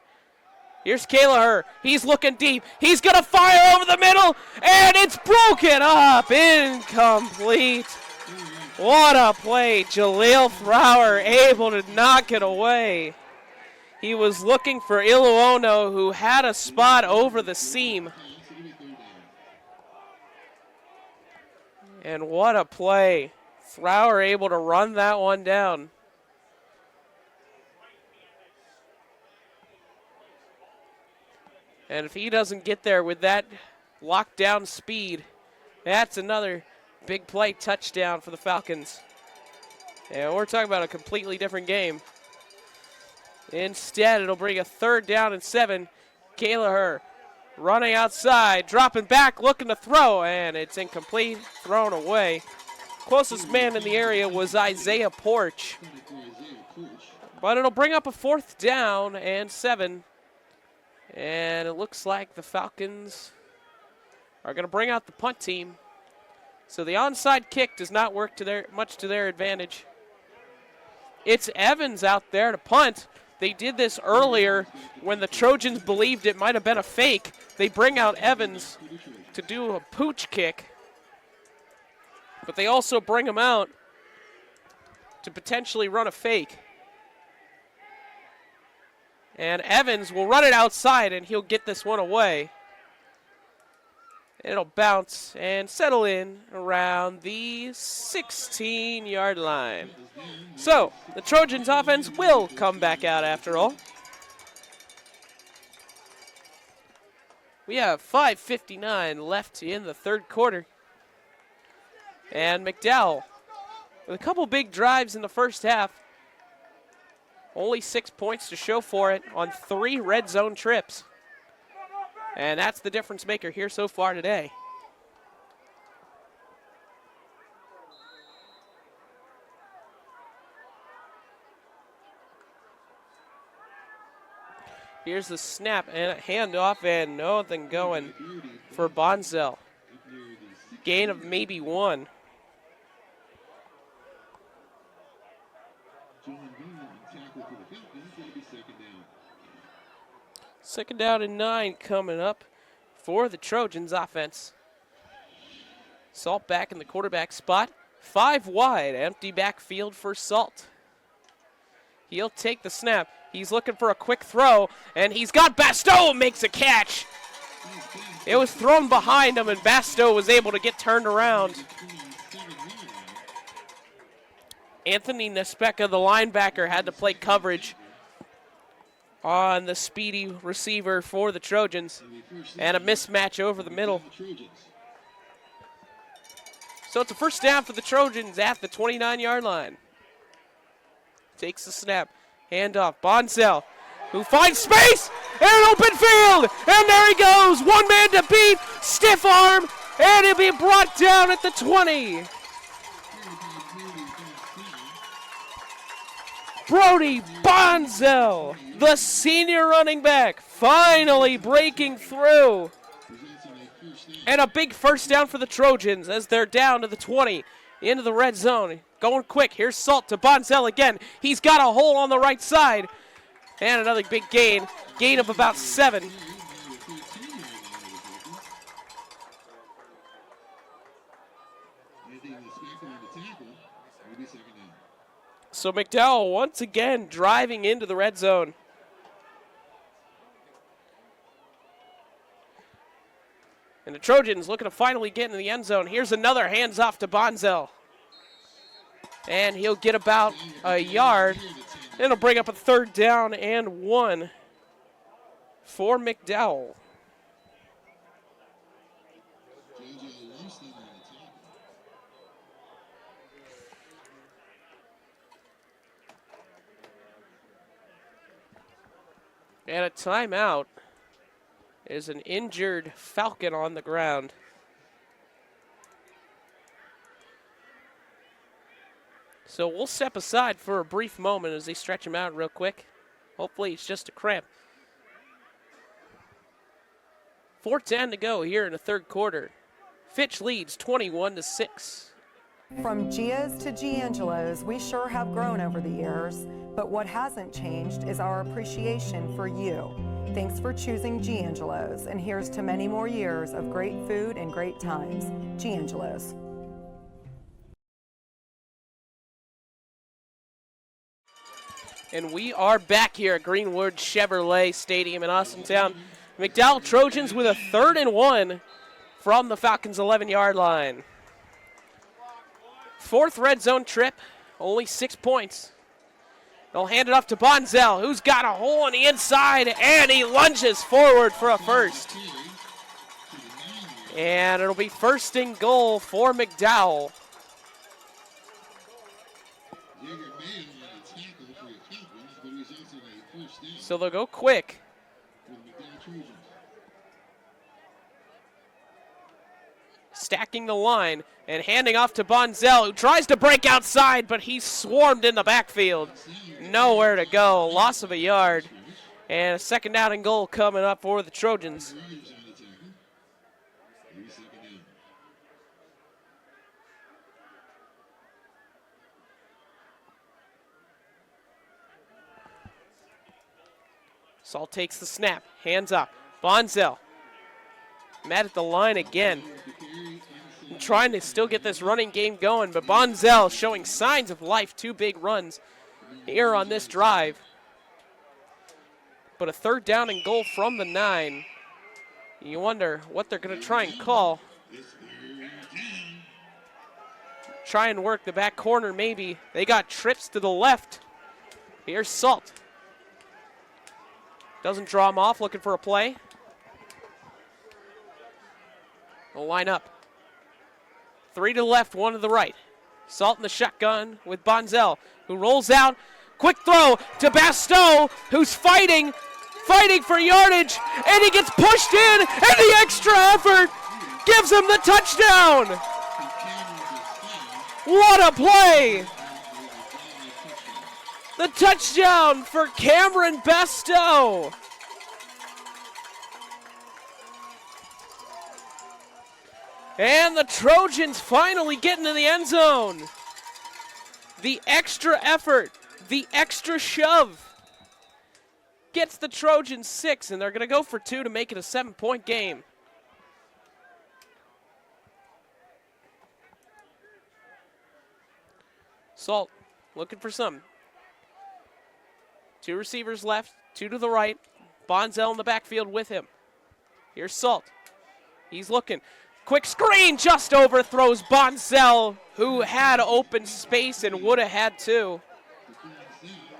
Speaker 1: Here's Kayla Hurr. He's looking deep. He's going to fire over the middle, and it's broken up. Incomplete. What a play. Jaleel Flower able to knock it away. He was looking for Iluono, who had a spot over the seam. And what a play. Flower able to run that one down. And if he doesn't get there with that lockdown speed, that's another big play touchdown for the Falcons. And we're talking about a completely different game. Instead, it'll bring a 3rd down and 7. Kayla Hurr running outside, dropping back, looking to throw, and it's incomplete, thrown away. Closest man in the area was Isaiah Porch. But it'll bring up a 4th down and 7. And it looks like the Falcons are going to bring out the punt team. So the onside kick does not work much to their advantage. It's Evans out there to punt. They did this earlier when the Trojans believed it might have been a fake. They bring out Evans to do a pooch kick. But they also bring him out to potentially run a fake. And Evans will run it outside, and he'll get this one away. It'll bounce and settle in around the 16-yard line. So, the Trojans offense will come back out after all. We have 5:59 left in the 3rd quarter. And McDowell, with a couple big drives in the first half, only 6 points to show for it on 3 red zone trips. And that's the difference maker here so far today. Here's the snap and a handoff, and nothing going for Bonzel. Gain of maybe 1. Second down and 9 coming up for the Trojans offense. Salt back in the quarterback spot. 5 wide, empty backfield for Salt. He'll take the snap. He's looking for a quick throw, and he's got Bastow makes a catch. It was thrown behind him, and Bastow was able to get turned around. Anthony Nespeka, the linebacker, had to play coverage on the speedy receiver for the Trojans, and a mismatch over the middle. So it's a first down for the Trojans at the 29-yard line. Takes the snap, handoff, Bonzel, who finds space, and an open field, and there he goes, one man to beat, stiff arm, and he'll be brought down at the 20. Brody Bonzel, the senior running back, finally breaking through. And a big first down for the Trojans as they're down to the 20, into the red zone. Going quick, here's Salt to Bonzel again. He's got a hole on the right side. And another big gain of about 7. So McDowell once again driving into the red zone. And the Trojans looking to finally get into the end zone. Here's another hands off to Bonzel. And he'll get about a yard. It'll bring up a third down and 1 for McDowell. And a timeout is an injured Falcon on the ground. So we'll step aside for a brief moment as they stretch him out real quick. Hopefully it's just a cramp. 4:10 to go here in the third quarter. Fitch leads 21-6.
Speaker 2: From Gia's to Giangelo's, we sure have grown over the years, but what hasn't changed is our appreciation for you. Thanks for choosing Giangelo's, and here's to many more years of great food and great times. Giangelo's.
Speaker 1: And we are back here at Greenwood Chevrolet Stadium in Austintown. McDowell Trojans with a 3rd and 1 from the Falcons' 11-yard line. 4th red zone trip, only 6 points. They'll hand it off to Bonzel, who's got a hole on the inside, and he lunges forward for a first. And it'll be 1st and goal for McDowell. So they'll go quick. Stacking the line and handing off to Bonzel, who tries to break outside, but he's swarmed in the backfield. Nowhere to go. Loss of a yard. And a 2nd down and goal coming up for the Trojans. Salt takes the snap. Hands up. Bonzel. Mad at the line again. Trying to still get this running game going, but Bonzel showing signs of life. 2 big runs here on this drive. But a 3rd down and goal from the 9. You wonder what they're going to try and call. Try and work the back corner maybe. They got trips to the left. Here's Salt. Doesn't draw him off, looking for a play. They'll line up. 3 to the left, 1 to the right. Salt in the shotgun with Bonzel, who rolls out. Quick throw to Bastow, who's fighting for yardage, and he gets pushed in, and the extra effort gives him the touchdown. What a play! The touchdown for Cameron Bastow. And the Trojans finally get into the end zone. The extra effort, the extra shove gets the Trojans 6, and they're going to go for 2 to make it a 7-point game. Salt looking for something. Two receivers left, two to the right. Bonzel in the backfield with him. Here's Salt. He's looking. Quick screen, just overthrows Bonzel, who had open space and would have had two.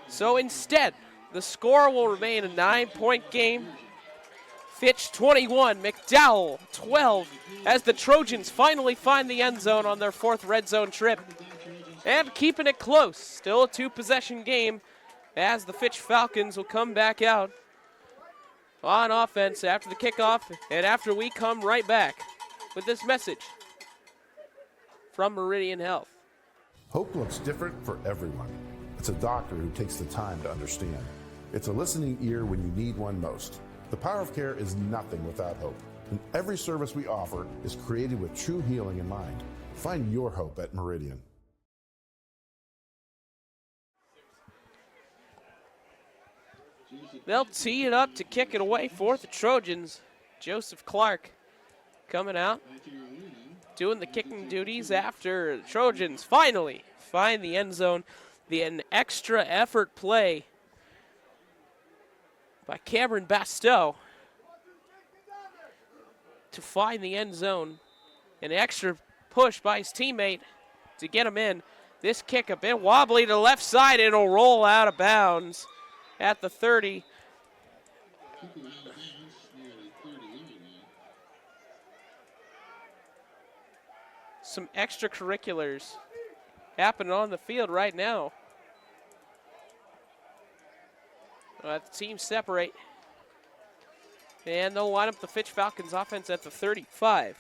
Speaker 1: So instead, the score will remain a 9-point game. Fitch 21, McDowell 12, as the Trojans finally find the end zone on their 4th red zone trip. And keeping it close, still a 2-possession game, as the Fitch Falcons will come back out on offense after the kickoff and after we come right back with this message from Meridian Health.
Speaker 7: Hope looks different for everyone. It's a doctor who takes the time to understand. It's a listening ear when you need one most. The power of care is nothing without hope, and every service we offer is created with true healing in mind. Find your hope at Meridian.
Speaker 1: They'll tee it up to kick it away for the Trojans. Joseph Clark coming out, doing the kicking duties after the Trojans finally find the end zone. An extra effort play by Cameron Bastow to find the end zone. An extra push by his teammate to get him in. This kick a bit wobbly to the left side. It'll roll out of bounds at the 30. Some extracurriculars happening on the field right now. The teams separate. And they'll line up the Fitch Falcons offense at the 35.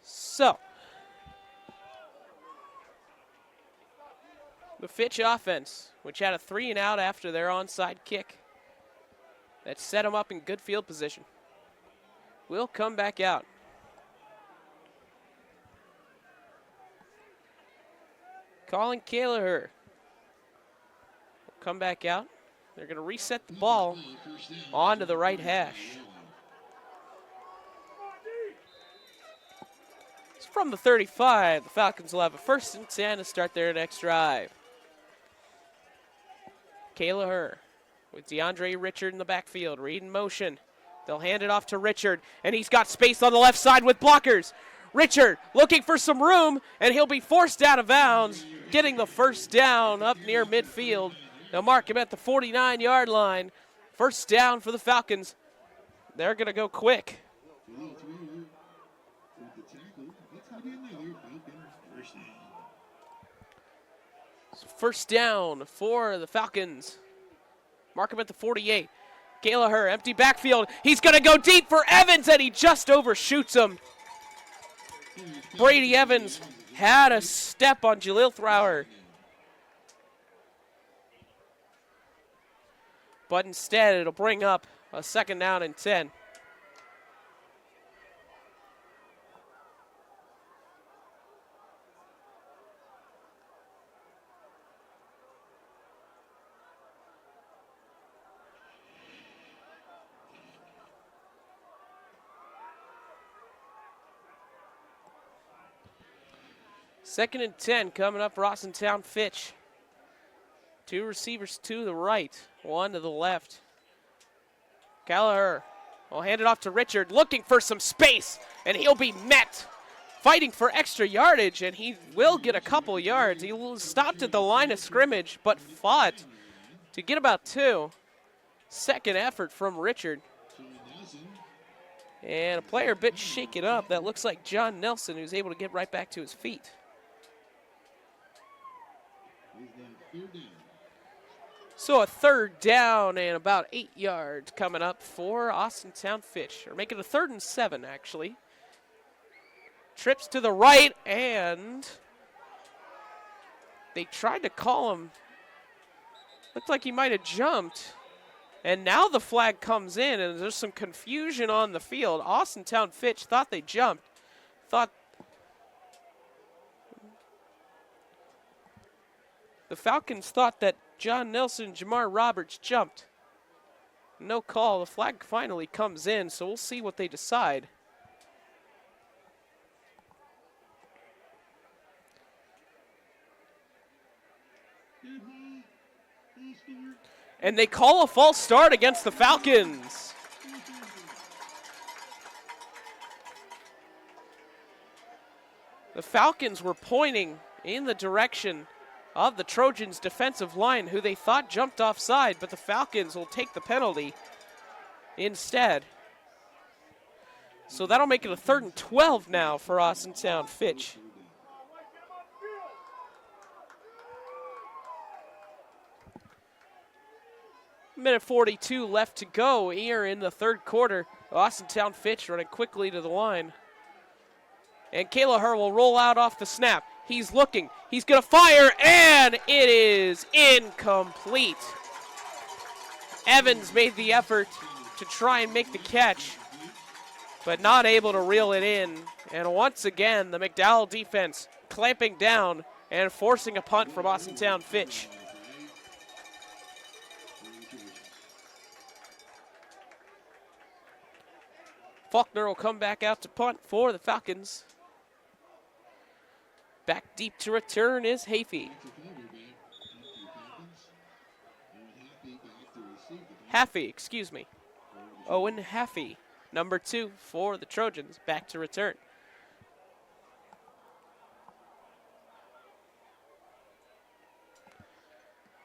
Speaker 1: So, the Fitch offense, which had a 3-and-out after their onside kick that set them up in good field position, will come back out. Colin Kaylaher will come back out. They're going to reset the ball onto the right hash. From the 35, the Falcons will have a 1st and 10 to start their next drive. Kayla with DeAndre Richard in the backfield, read in motion. They'll hand it off to Richard, and he's got space on the left side with blockers. Richard looking for some room, and he'll be forced out of bounds, getting the 1st down up near midfield. They'll mark him at the 49-yard line. 1st down for the Falcons. They're going to go quick. 1st down for the Falcons. Mark him at the 48. Gallagher, empty backfield. He's going to go deep for Evans, and he just overshoots him. Brady Evans had a step on Jaleel Thrower. But instead, it'll bring up a 2nd down and 10. Second and 10 coming up for Austintown Fitch. 2 receivers to the right, 1 to the left. Gallagher will hand it off to Richard, looking for some space, and he'll be met. Fighting for extra yardage, and he will get a couple yards. He stopped at the line of scrimmage, but fought to get about 2. Second effort from Richard. And a player a bit shaken up. That looks like John Nelson, who's able to get right back to his feet. So a 3rd down and about 8 yards coming up for Austintown Fitch. Or make it a 3rd and 7, actually. Trips to the right, and they tried to call him. Looked like he might have jumped. And now the flag comes in, and there's some confusion on the field. Austintown Fitch thought they jumped. The Falcons thought that John Nelson, Jamar Roberts jumped. No call. The flag finally comes in, so we'll see what they decide. And they call a false start against the Falcons. The Falcons were pointing in the direction of the Trojans' defensive line, who they thought jumped offside, but the Falcons will take the penalty instead. So that'll make it a 3rd and 12 now for Austintown Fitch. Minute 42 left to go here in the 3rd quarter. Austintown Fitch running quickly to the line. And Kelleher will roll out off the snap. He's looking. He's going to fire, and it is incomplete. Evans made the effort to try and make the catch, but not able to reel it in. And once again, the McDowell defense clamping down and forcing a punt from Austintown Fitch. Faulkner will come back out to punt for the Falcons. Back deep to return is Hafey. Haffey, excuse me. Owen Haffey, number 2 for the Trojans, back to return.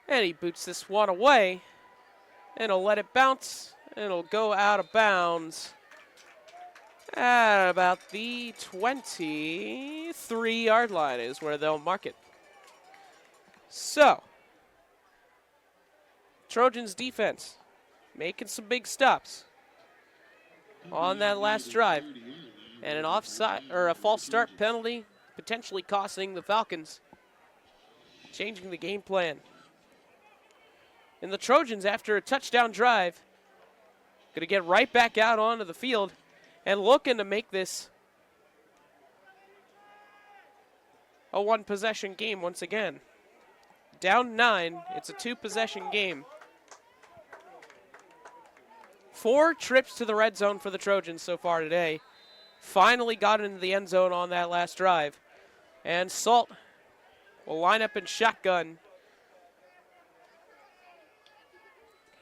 Speaker 1: And he boots this one away, and he'll let it bounce, and it'll go out of bounds at about the 23-yard line is where they'll mark it. So, Trojans defense making some big stops on that last drive, and an offside or a false start penalty potentially costing the Falcons, changing the game plan. And the Trojans, after a touchdown drive, going to get right back out onto the field and looking to make this a 1-possession game once again. Down 9, it's a 2-possession game. 4 trips to the red zone for the Trojans so far today. Finally got into the end zone on that last drive. And Salt will line up in shotgun.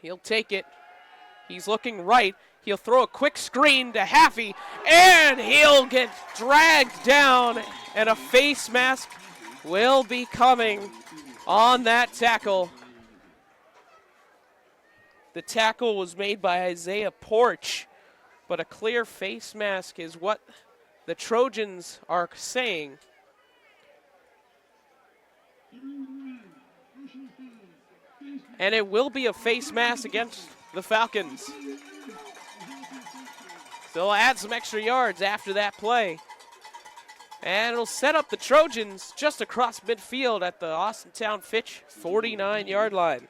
Speaker 1: He'll take it. He's looking right. He'll throw a quick screen to Haffey, and he'll get dragged down, and a face mask will be coming on that tackle. The tackle was made by Isaiah Porch, but a clear face mask is what the Trojans are saying. And it will be a face mask against the Falcons. They'll add some extra yards after that play. And it'll set up the Trojans just across midfield at the Austintown Fitch 49-yard line.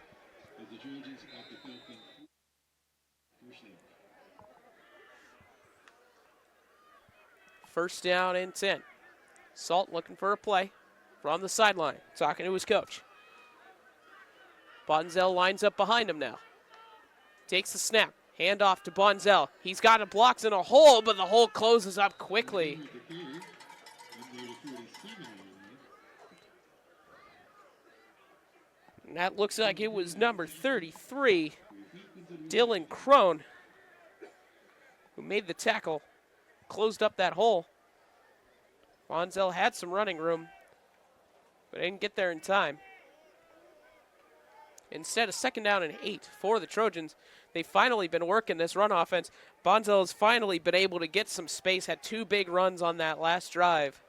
Speaker 1: First down and 10. Salt looking for a play from the sideline, talking to his coach. Bonzel lines up behind him now. Takes the snap. Hand off to Bonzel. He's got it blocked in a hole, but the hole closes up quickly. And that looks like it was number 33, Dylan Crone, who made the tackle, closed up that hole. Bonzel had some running room, but didn't get there in time. Instead, a 2nd down and 8 for the Trojans. They've finally been working this run offense. Bonzel has finally been able to get some space, had 2 big runs on that last drive.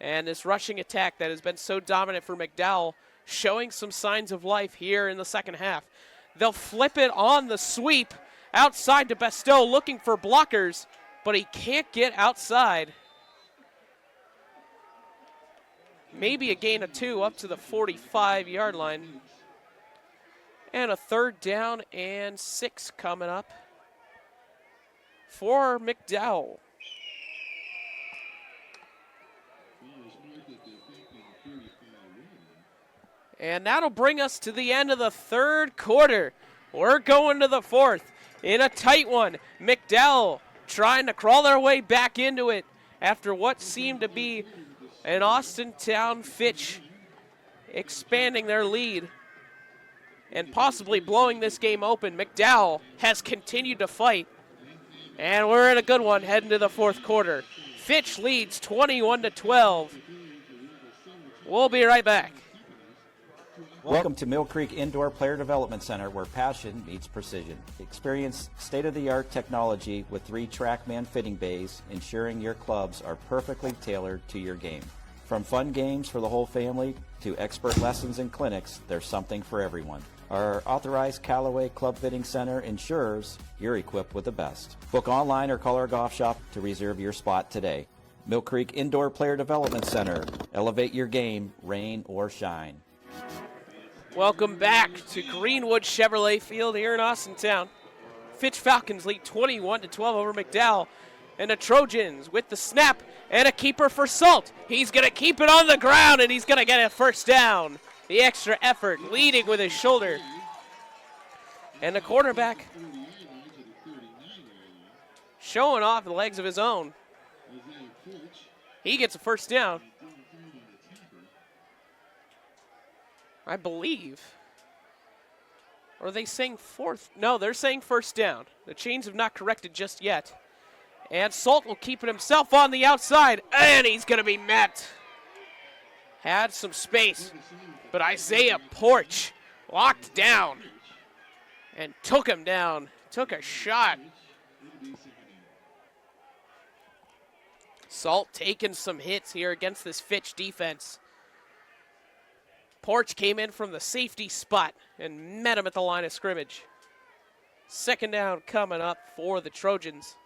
Speaker 1: And this rushing attack that has been so dominant for McDowell, showing some signs of life here in the second half. They'll flip it on the sweep outside to Bestow, looking for blockers, but he can't get outside. Maybe a gain of 2 up to the 45-yard line. And a 3rd down and 6 coming up for McDowell. And that'll bring us to the end of the third quarter. We're going to the fourth in a tight one. McDowell trying to crawl their way back into it after what seemed to be an Austintown Fitch expanding their lead and possibly blowing this game open. McDowell has continued to fight, and we're in a good one heading to the fourth quarter. Fitch leads 21-12. We'll be right back.
Speaker 5: Welcome to Mill Creek Indoor Player Development Center, where passion meets precision. Experience state-of-the-art technology with 3 TrackMan fitting bays, ensuring your clubs are perfectly tailored to your game. From fun games for the whole family to expert lessons and clinics, there's something for everyone. Our authorized Callaway Club Fitting Center ensures you're equipped with the best. Book online or call our golf shop to reserve your spot today. Mill Creek Indoor Player Development Center. Elevate your game, rain or shine.
Speaker 1: Welcome back to Greenwood Chevrolet Field here in Austintown. Fitch Falcons lead 21-12 over McDowell. And the Trojans with the snap and a keeper for Salt. He's going to keep it on the ground, and he's going to get a first down. The extra effort, leading with his shoulder. And the quarterback showing off the legs of his own. He gets a first down, I believe. Or are they saying fourth? No, they're saying first down. The chains have not corrected just yet. And Salt will keep it himself on the outside, and he's going to be met. Had some space, but Isaiah Porch locked down and took him down, took a shot. Salt taking some hits here against this Fitch defense. Porch came in from the safety spot and met him at the line of scrimmage. Second down coming up for the Trojans.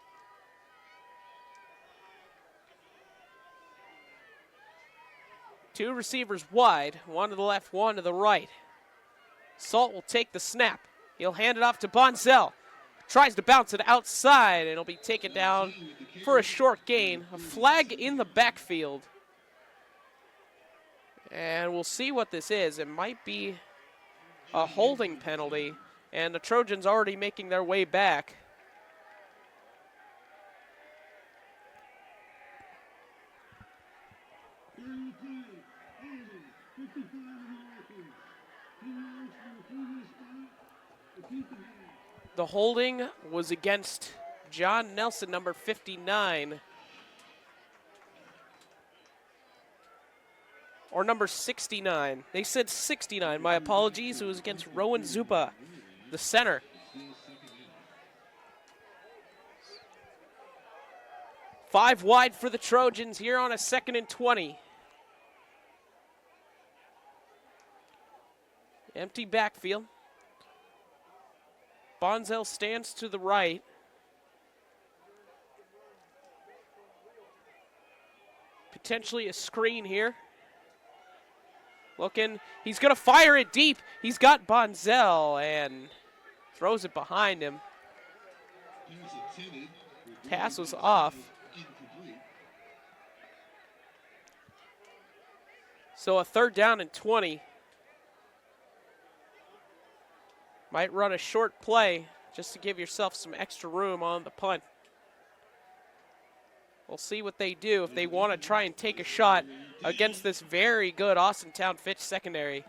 Speaker 1: Two receivers wide, one to the left, one to the right. Salt will take the snap. He'll hand it off to Bonzel. Tries to bounce it outside, and it'll be taken down for a short gain. A flag in the backfield. And we'll see what this is. It might be a holding penalty, and the Trojans already making their way back. The holding was against John Nelson, number 59. Or number 69. They said 69. My apologies. It was against Rowan Zupa, the center. Five wide for the Trojans here on a 2nd and 20. Empty backfield. Bonzel stands to the right. Potentially a screen here. Looking, he's going to fire it deep. He's got Bonzel and throws it behind him. Pass was off. So a 3rd down and 20. Might run a short play just to give yourself some extra room on the punt. We'll see what they do if they want to try and take a shot against this very good Austintown Fitch secondary.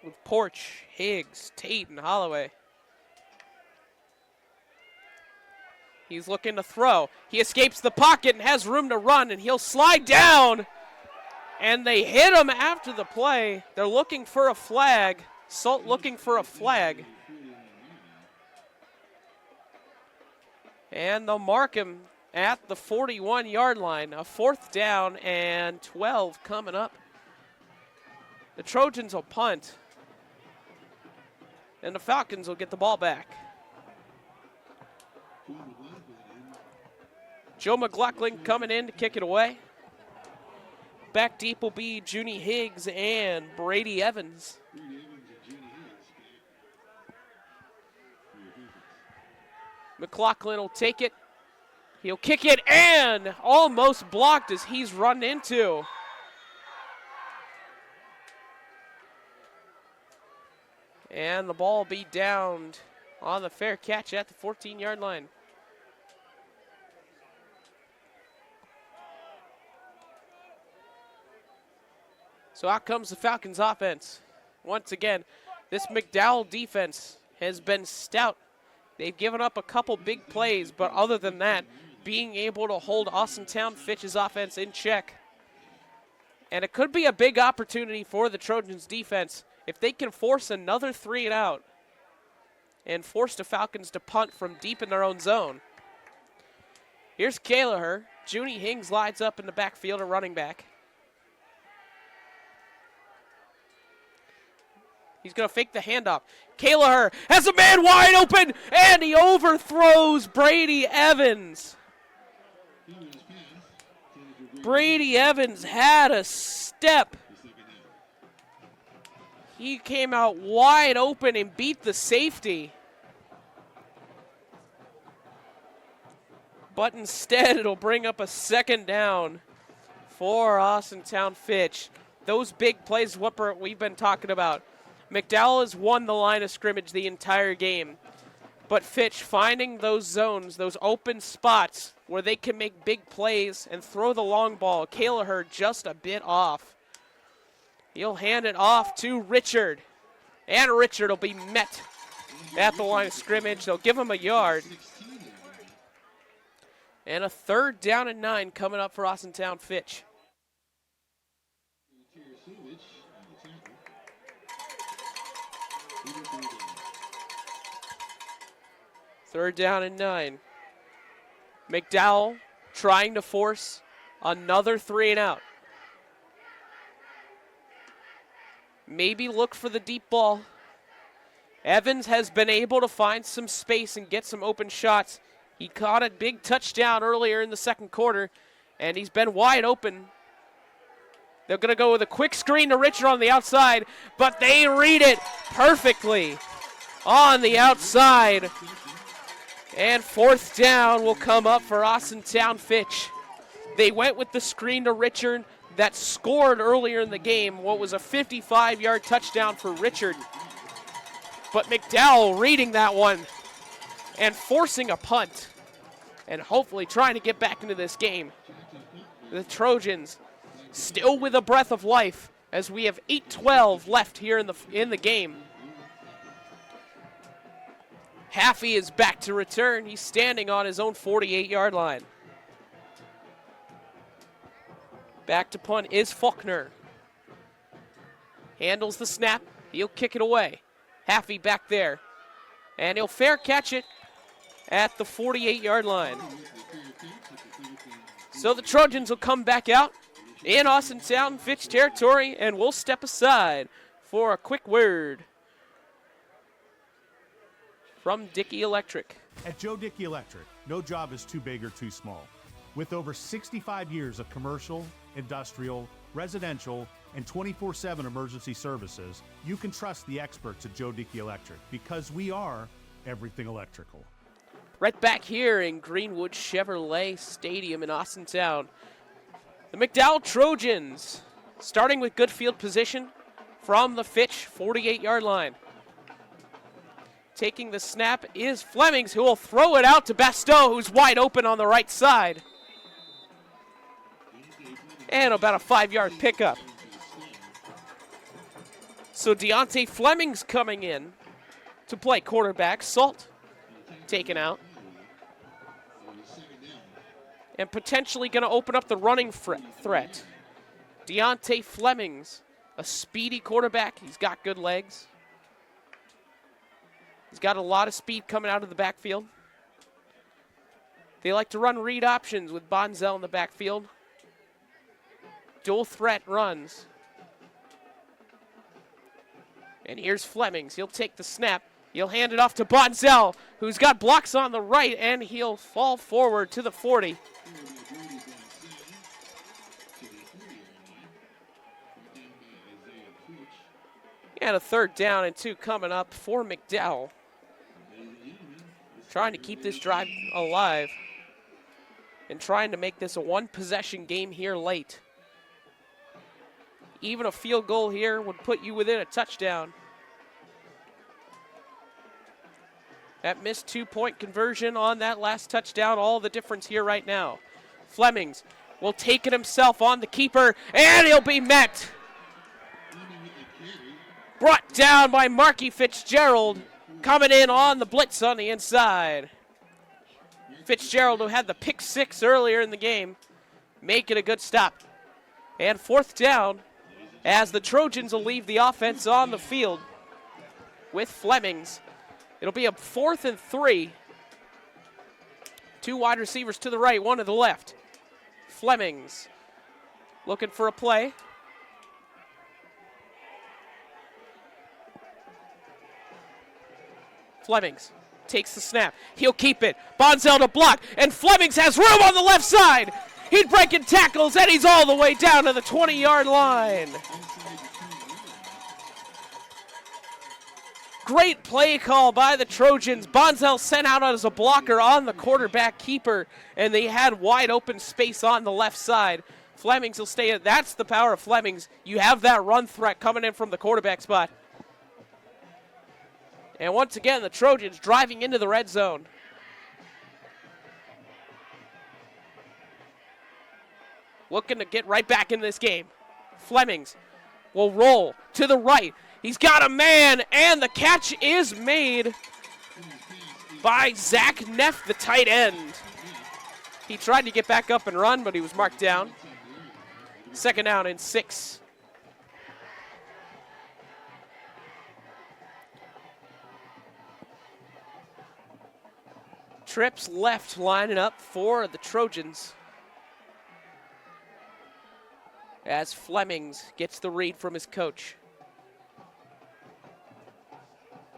Speaker 1: With Porch, Higgs, Tate, and Holloway. He's looking to throw. He escapes the pocket and has room to run, and he'll slide down. And they hit him after the play. They're looking for a flag. Salt looking for a flag. And they'll mark him at the 41-yard line. A 4th down and 12 coming up. The Trojans will punt. And the Falcons will get the ball back. Joe McLaughlin coming in to kick it away. Back deep will be Junie Higgs and Brady Evans. McLaughlin will take it. He'll kick it and almost blocked as he's run into. And the ball will be downed on the fair catch at the 14-yard line. So out comes the Falcons offense. Once again, this McDowell defense has been stout. They've given up a couple big plays, but other than that, being able to hold Austintown Fitch's offense in check. And it could be a big opportunity for the Trojans defense if they can force another 3 and out and force the Falcons to punt from deep in their own zone. Here's Kaylaher. Junie Hings lines up in the backfield, a running back. He's going to fake the handoff. Kaylaher has a man wide open, and he overthrows Brady Evans. Brady Evans had a step. He came out wide open and beat the safety. But instead, it'll bring up a second down for Austintown Fitch. Those big plays, what we've been talking about. McDowell has won the line of scrimmage the entire game. But Fitch finding those zones, those open spots where they can make big plays and throw the long ball. Kaylaher just a bit off. He'll hand it off to Richard. And Richard will be met at the line of scrimmage. They'll give him a yard. And a 3rd down and 9 coming up for Austintown Fitch. Third down and 9. McDowell trying to force another 3 and out. Maybe look for the deep ball. Evans has been able to find some space and get some open shots. He caught a big touchdown earlier in the second quarter, and he's been wide open. They're going to go with a quick screen to Richard on the outside, but they read it perfectly on the outside. And 4th down will come up for Austintown Fitch. They went with the screen to Richard that scored earlier in the game, what was a 55-yard touchdown for Richard. But McDowell reading that one and forcing a punt and hopefully trying to get back into this game. The Trojans still with a breath of life as we have 8:12 left here in the game. Haffey is back to return. He's standing on his own 48-yard line. Back to punt is Faulkner. Handles the snap. He'll kick it away. Haffey back there. And he'll fair catch it at the 48-yard line. So the Trojans will come back out in Austintown Fitch territory, and we'll step aside for a quick word from Dickey Electric.
Speaker 8: At Joe Dickey Electric, no job is too big or too small. With over 65 years of commercial, industrial, residential, and 24/7 emergency services, you can trust the experts at Joe Dickey Electric because we are everything electrical.
Speaker 1: Right back here in Greenwood Chevrolet Stadium in Austintown. The McDowell Trojans starting with good field position from the Fitch 48-yard line. Taking the snap is Flemings, who will throw it out to Basteau, who's wide open on the right side. And about a 5-yard pickup. So Deontay Fleming's coming in to play quarterback. Salt taken out. And potentially going to open up the running threat. Deontay Flemings, a speedy quarterback. He's got good legs. He's got a lot of speed coming out of the backfield. They like to run read options with Bonzel in the backfield. Dual threat runs. And here's Flemings. He'll take the snap. He'll hand it off to Bonzel, who's got blocks on the right, and he'll fall forward to the 40. And a 3rd down and 2 coming up for McDowell. Trying to keep this drive alive and trying to make this a one-possession game here late. Even a field goal here would put you within a touchdown. That missed 2-point conversion on that last touchdown, all the difference here right now. Flemings will take it himself on the keeper, and he'll be met. Brought down by Marky Fitzgerald, coming in on the blitz on the inside. Fitzgerald, who had the pick 6 earlier in the game, making a good stop. And 4th down, as the Trojans will leave the offense on the field with Flemings. It'll be a 4th and 3. 2 wide receivers to the right, 1 to the left. Flemings looking for a play. Flemings takes the snap. He'll keep it. Bonzel to block, and Flemings has room on the left side. He's breaking tackles, and he's all the way down to the 20-yard line. Great play call by the Trojans. Bonzel sent out as a blocker on the quarterback keeper, and they had wide open space on the left side. Flemings will stay in. That's the power of Flemings. You have that run threat coming in from the quarterback spot. And once again, the Trojans driving into the red zone. Looking to get right back in this game. Flemings will roll to the right. He's got a man, and the catch is made by Zach Neff, the tight end. He tried to get back up and run, but he was marked down. 2nd down and 6. Trips left lining up for the Trojans, as Flemings gets the read from his coach.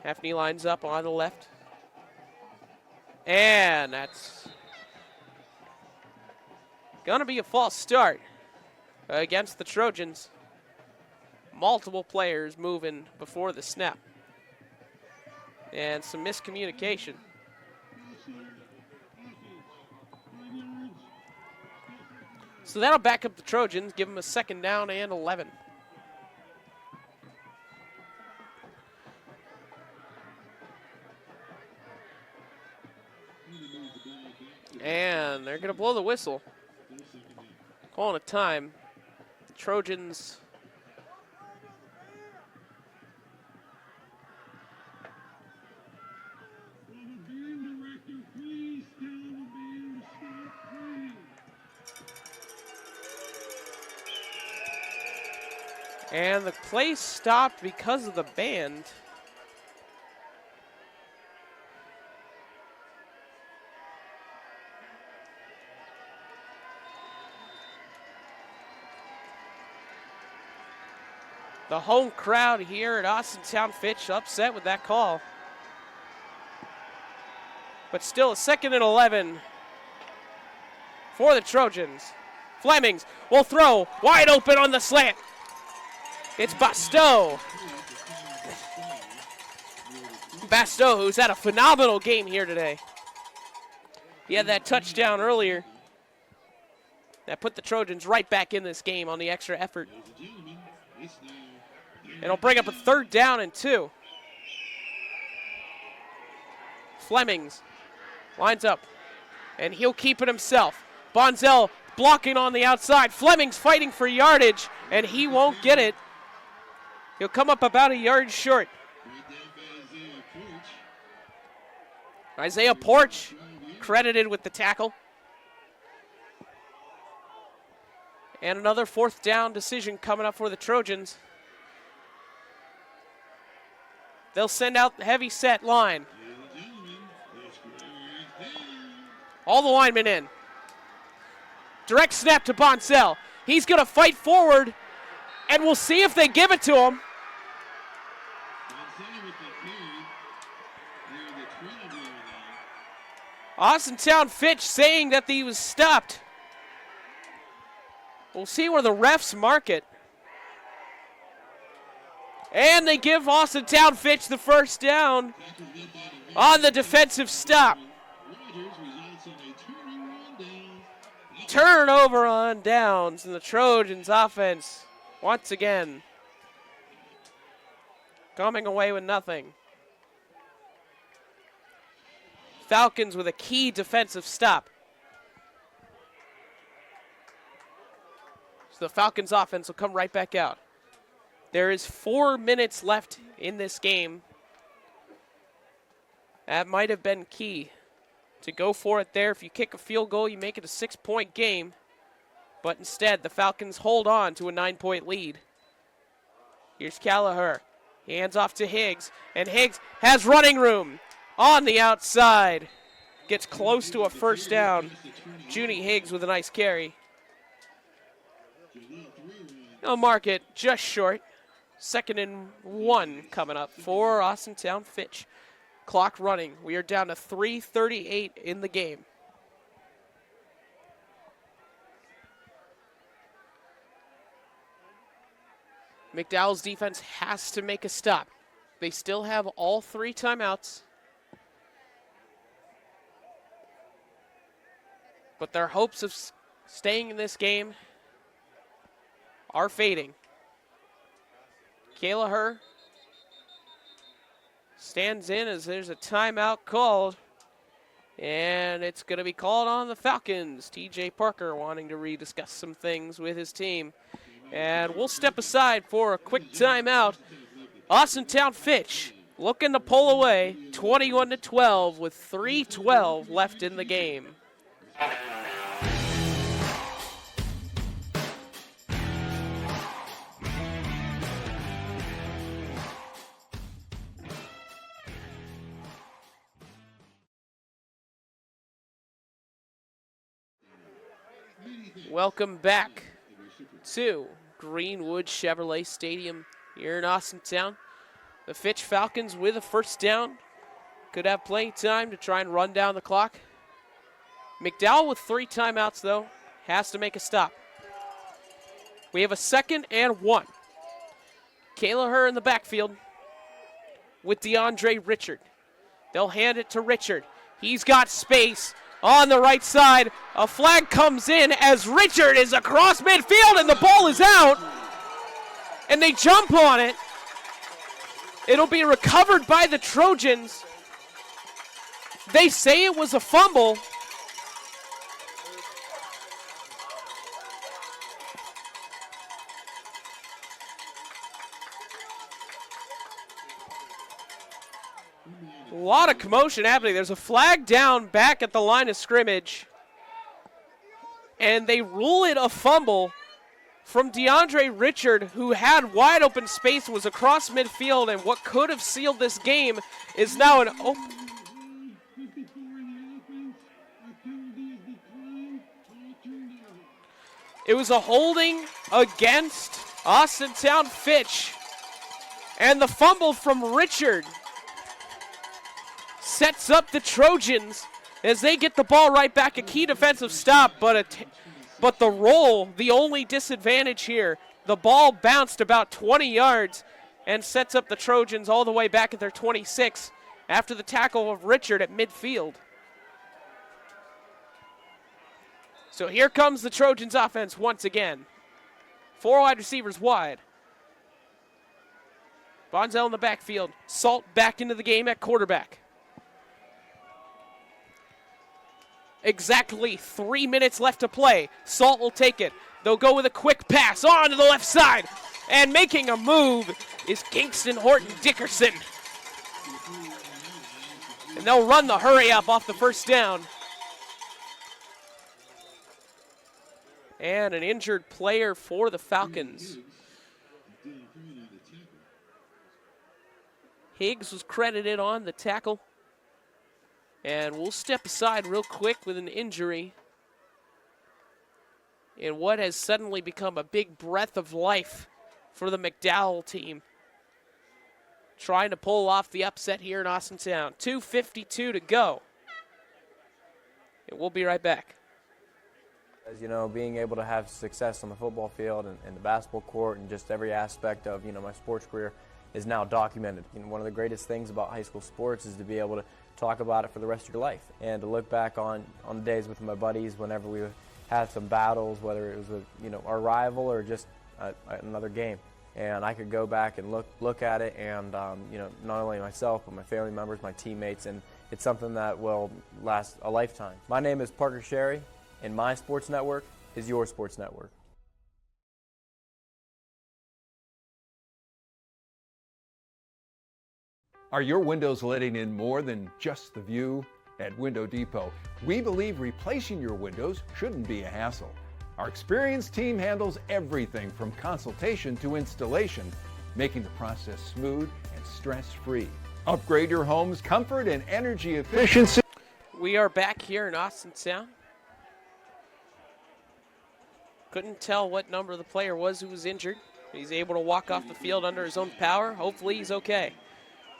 Speaker 1: Hafney lines up on the left. And that's going to be a false start against the Trojans. Multiple players moving before the snap. And some miscommunication. So that'll back up the Trojans, give them a 2nd down and 11. And they're going to blow the whistle. Calling a time. Trojans and the play stopped because of the band. The home crowd here at Austintown Fitch upset with that call. But still a 2nd and 11 for the Trojans. Flemings will throw wide open on the slant. It's Basteau. Basteau, who's had a phenomenal game here today. He had that touchdown earlier that put the Trojans right back in this game on the extra effort. It'll bring up a 3rd down and 2. Flemings lines up, and he'll keep it himself. Bonzel blocking on the outside. Flemings fighting for yardage, and he won't get it. He'll come up about a yard short. Isaiah Porch credited with the tackle. And another 4th down decision coming up for the Trojans. They'll send out the heavy set line. All the linemen in. Direct snap to Bonzel. He's going to fight forward, and we'll see if they give it to him. Austintown Fitch saying that he was stopped. We'll see where the refs mark it. And they give Austintown Fitch the 1st down on the defensive stop. Turnover on downs, and the Trojans offense once again coming away with nothing. Falcons with a key defensive stop. So the Falcons offense will come right back out. There is 4 minutes left in this game. That might have been key to go for it there. If you kick a field goal, you make it a 6-point game. But instead, the Falcons hold on to a 9-point lead. Here's Callagher. Hands off to Higgs. And Higgs has running room on the outside. Gets close to a first down. Junie Higgs with a nice carry. They'll mark it just short. 2nd and 1 coming up for Austintown Fitch. Clock running. We are down to 3:38 in the game. McDowell's defense has to make a stop. They still have all 3 timeouts. But their hopes of staying in this game are fading. Callagher stands in as there's a timeout called. And it's going to be called on the Falcons. TJ Parker wanting to rediscuss some things with his team. And we'll step aside for a quick timeout. Austintown Fitch looking to pull away 21-12 with 3:12 left in the game. Welcome back to Greenwood Chevrolet Stadium here in Austintown. The Fitch Falcons with a first down. Could have plenty of time to try and run down the clock. McDowell with 3 timeouts, though, has to make a stop. We have a 2nd and 1. Callagher in the backfield with DeAndre Richard. They'll hand it to Richard. He's got space on the right side. A flag comes in as Richard is across midfield and the ball is out. And they jump on it. It'll be recovered by the Trojans. They say it was a fumble. A lot of commotion happening. There's a flag down back at the line of scrimmage. And they rule it a fumble from DeAndre Richard, who had wide open space, was across midfield, and what could have sealed this game is now an open. It was a holding against Austintown Fitch. And the fumble from Richard sets up the Trojans as they get the ball right back. A key defensive stop, but the roll, the only disadvantage here. The ball bounced about 20 yards and sets up the Trojans all the way back at their 26 after the tackle of Richard at midfield. So here comes the Trojans offense once again. 4 wide receivers wide. Bonzel in the backfield. Salt back into the game at quarterback. Exactly 3 minutes left to play. Salt will take it. They'll go with a quick pass on to the left side. And making a move is Kingston Horton Dickerson. And they'll run the hurry up off the first down. And an injured player for the Falcons. Higgs was credited on the tackle. And we'll step aside real quick with an injury in what has suddenly become a big breath of life for the McDowell team. Trying to pull off the upset here in Austintown. 2:52 to go. And we'll be right back.
Speaker 28: As you know, being able to have success on the football field and the basketball court and just every aspect of, my sports career is now documented. One of the greatest things about high school sports is to be able to talk about it for the rest of your life and to look back on the days with my buddies whenever we had some battles, whether it was with, our rival or just another game. And I could go back and look at it and, not only myself, but my family members, my teammates, and it's something that will last a lifetime. My name is Parker Sherry, and my sports network is your sports network.
Speaker 11: Are your windows letting in more than just the view? At Window Depot, we believe replacing your windows shouldn't be a hassle. Our experienced team handles everything from consultation to installation, making the process smooth and stress-free. Upgrade your home's comfort and energy efficiency.
Speaker 1: We are back here in Austintown. Couldn't tell what number the player was who was injured. He's able to walk off the field under his own power. Hopefully he's okay.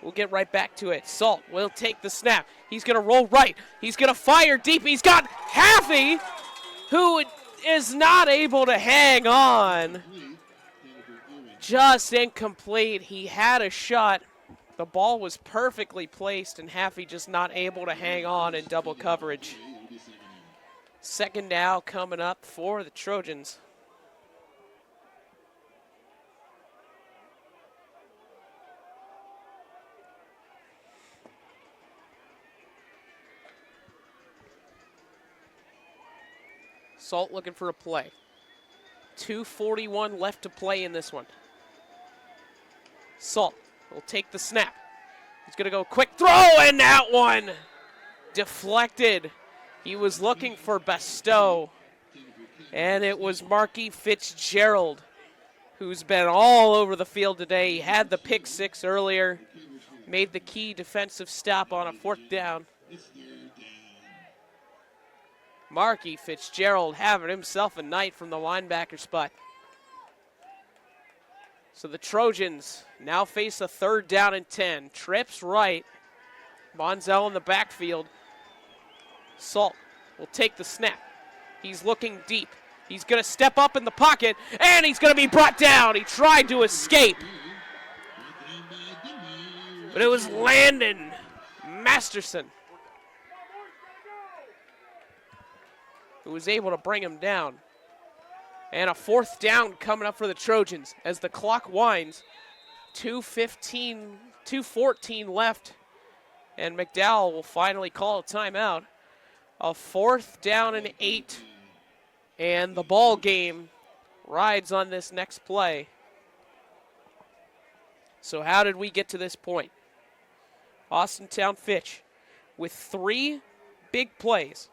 Speaker 1: We'll get right back to it. Salt will take the snap. He's going to roll right. He's going to fire deep. He's got Haffey, who is not able to hang on. Just incomplete. He had a shot. The ball was perfectly placed, and Haffey just not able to hang on in double coverage. Second down coming up for the Trojans. Salt looking for a play. 2:41 left to play in this one. Salt will take the snap. He's going to go quick throw, and that one deflected. He was looking for Bestow, and it was Marky Fitzgerald, who's been all over the field today. He had the pick six earlier, made the key defensive stop on a 4th down. Marky Fitzgerald having himself a night from the linebacker spot. So the Trojans now face a 3rd down and 10. Trips right. Bonzel in the backfield. Salt will take the snap. He's looking deep. He's going to step up in the pocket, and he's going to be brought down. He tried to escape, but it was Landon Masterson who was able to bring him down. And a 4th down coming up for the Trojans as the clock winds. 2:14 left, and McDowell will finally call a timeout. A 4th down and 8, and the ball game rides on this next play. So how did we get to this point? Austintown Fitch with 3 big plays.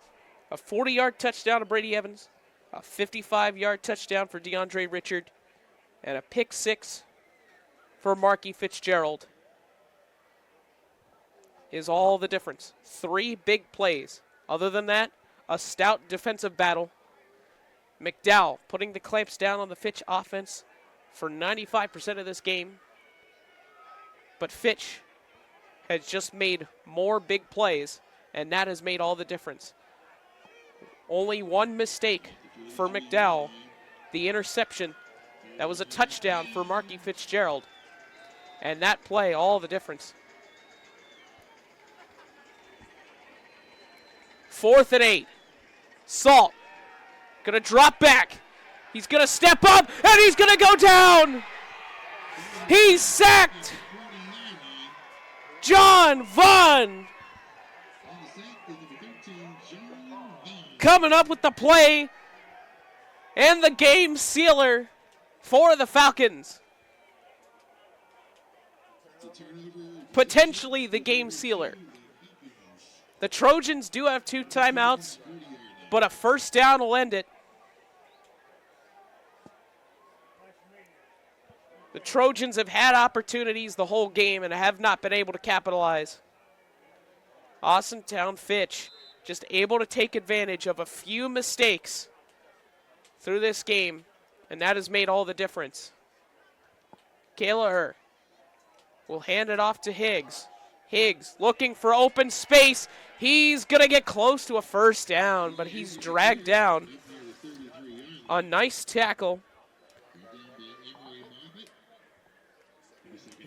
Speaker 1: A 40-yard touchdown to Brady Evans, a 55-yard touchdown for DeAndre Richard, and a pick 6 for Marky Fitzgerald is all the difference. 3 big plays. Other than that, a stout defensive battle. McDowell putting the clamps down on the Fitch offense for 95% of this game. But Fitch has just made more big plays, and that has made all the difference. Only one mistake for McDowell, the interception. That was a touchdown for Marky Fitzgerald. And that play, all the difference. 4th and 8. Salt gonna drop back. He's gonna step up, and he's gonna go down. He's sacked. John Vaughn coming up with the play and the game sealer for the Falcons. Potentially the game sealer. The Trojans do have 2 timeouts, but a 1st down will end it. The Trojans have had opportunities the whole game and have not been able to capitalize. Austintown Fitch just able to take advantage of a few mistakes through this game, and that has made all the difference. Kelleher will hand it off to Higgs. Higgs looking for open space. He's going to get close to a 1st down, but he's dragged down. A nice tackle.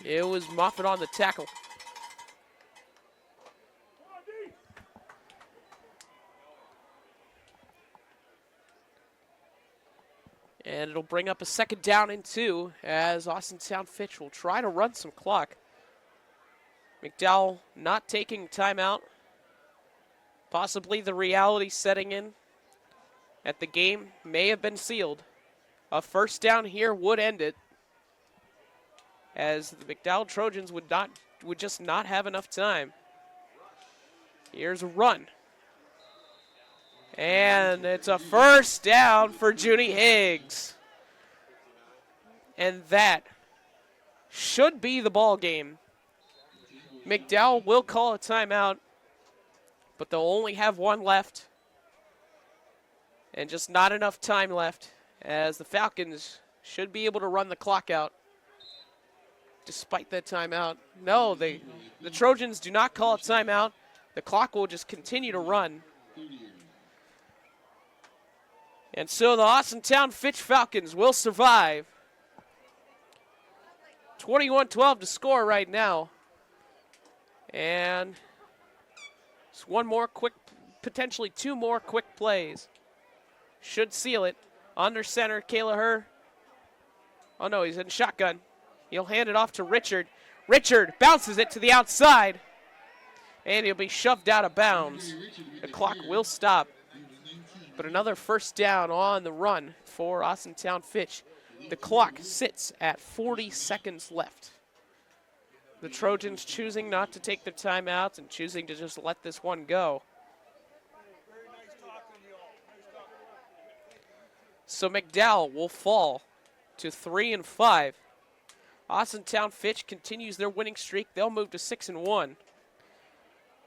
Speaker 1: It was Moffitt on the tackle. And it'll bring up a 2nd down and 2 as Austintown Fitch will try to run some clock. McDowell not taking timeout. Possibly the reality setting in at the game may have been sealed. A first down here would end it, as the McDowell Trojans would just not have enough time. Here's a run. And it's a first down for Junie Higgs. And that should be the ball game. McDowell will call a timeout, but they'll only have one left. And just not enough time left, as the Falcons should be able to run the clock out despite that timeout. No, the Trojans do not call a timeout. The clock will just continue to run. And so the Austintown Fitch Falcons will survive. 21-12 to score right now. And it's one more quick, potentially two more quick plays. Should seal it. Under center, Kayla. Oh no, he's in shotgun. He'll hand it off to Richard. Richard bounces it to the outside. And he'll be shoved out of bounds. The clock will stop. But another first down on the run for Austintown Fitch. The clock sits at 40 seconds left. The Trojans choosing not to take their timeouts and choosing to just let this one go. So McDowell will fall to 3-5. Austintown Fitch continues their winning streak. They'll move to 6-1.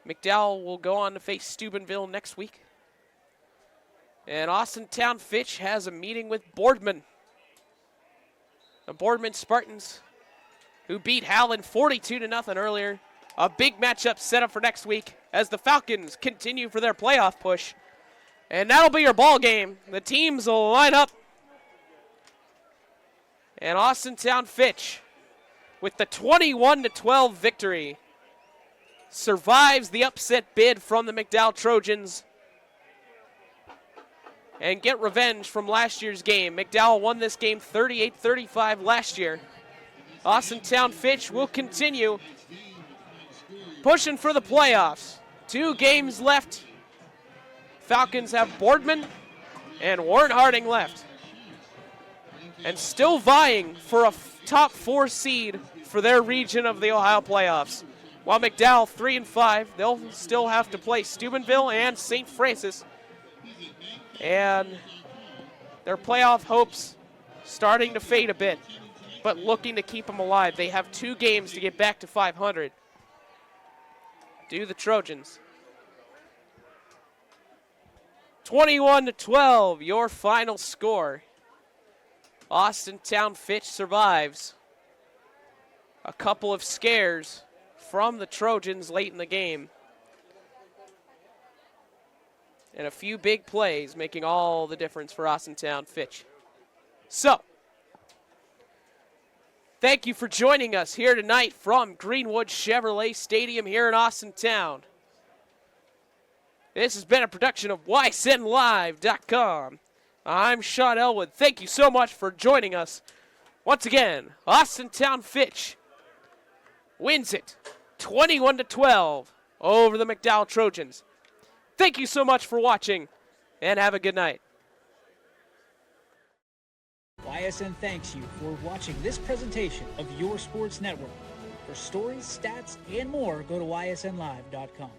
Speaker 1: McDowell will go on to face Steubenville next week. And Austintown Fitch has a meeting with Boardman. The Boardman Spartans, who beat Howland 42-0 earlier. A big matchup set up for next week as the Falcons continue for their playoff push. And that'll be your ball game. The teams will line up. And Austintown Fitch, with the 21-12 victory, survives the upset bid from the McDowell Trojans and get revenge from last year's game. McDowell won this game 38-35 last year. Austintown Fitch will continue pushing for the playoffs. 2 games left. Falcons have Boardman and Warren Harding left. And still vying for a top 4 seed for their region of the Ohio playoffs. While McDowell 3-5, they'll still have to play Steubenville and St. Francis. And their playoff hopes starting to fade a bit, but looking to keep them alive. They have 2 games to get back to 500. Do the Trojans. 21-12, your final score. Austintown Fitch survives. A couple of scares from the Trojans late in the game. And a few big plays making all the difference for Austintown Fitch. So, thank you for joining us here tonight from Greenwood Chevrolet Stadium here in Austintown. This has been a production of ysnlive.com. I'm Sean Elwood. Thank you so much for joining us. Once again, Austintown Fitch wins it 21-12 over the McDowell Trojans. Thank you so much for watching, and have a good night.
Speaker 12: YSN thanks you for watching this presentation of your sports network. For stories, stats, and more, go to ysnlive.com.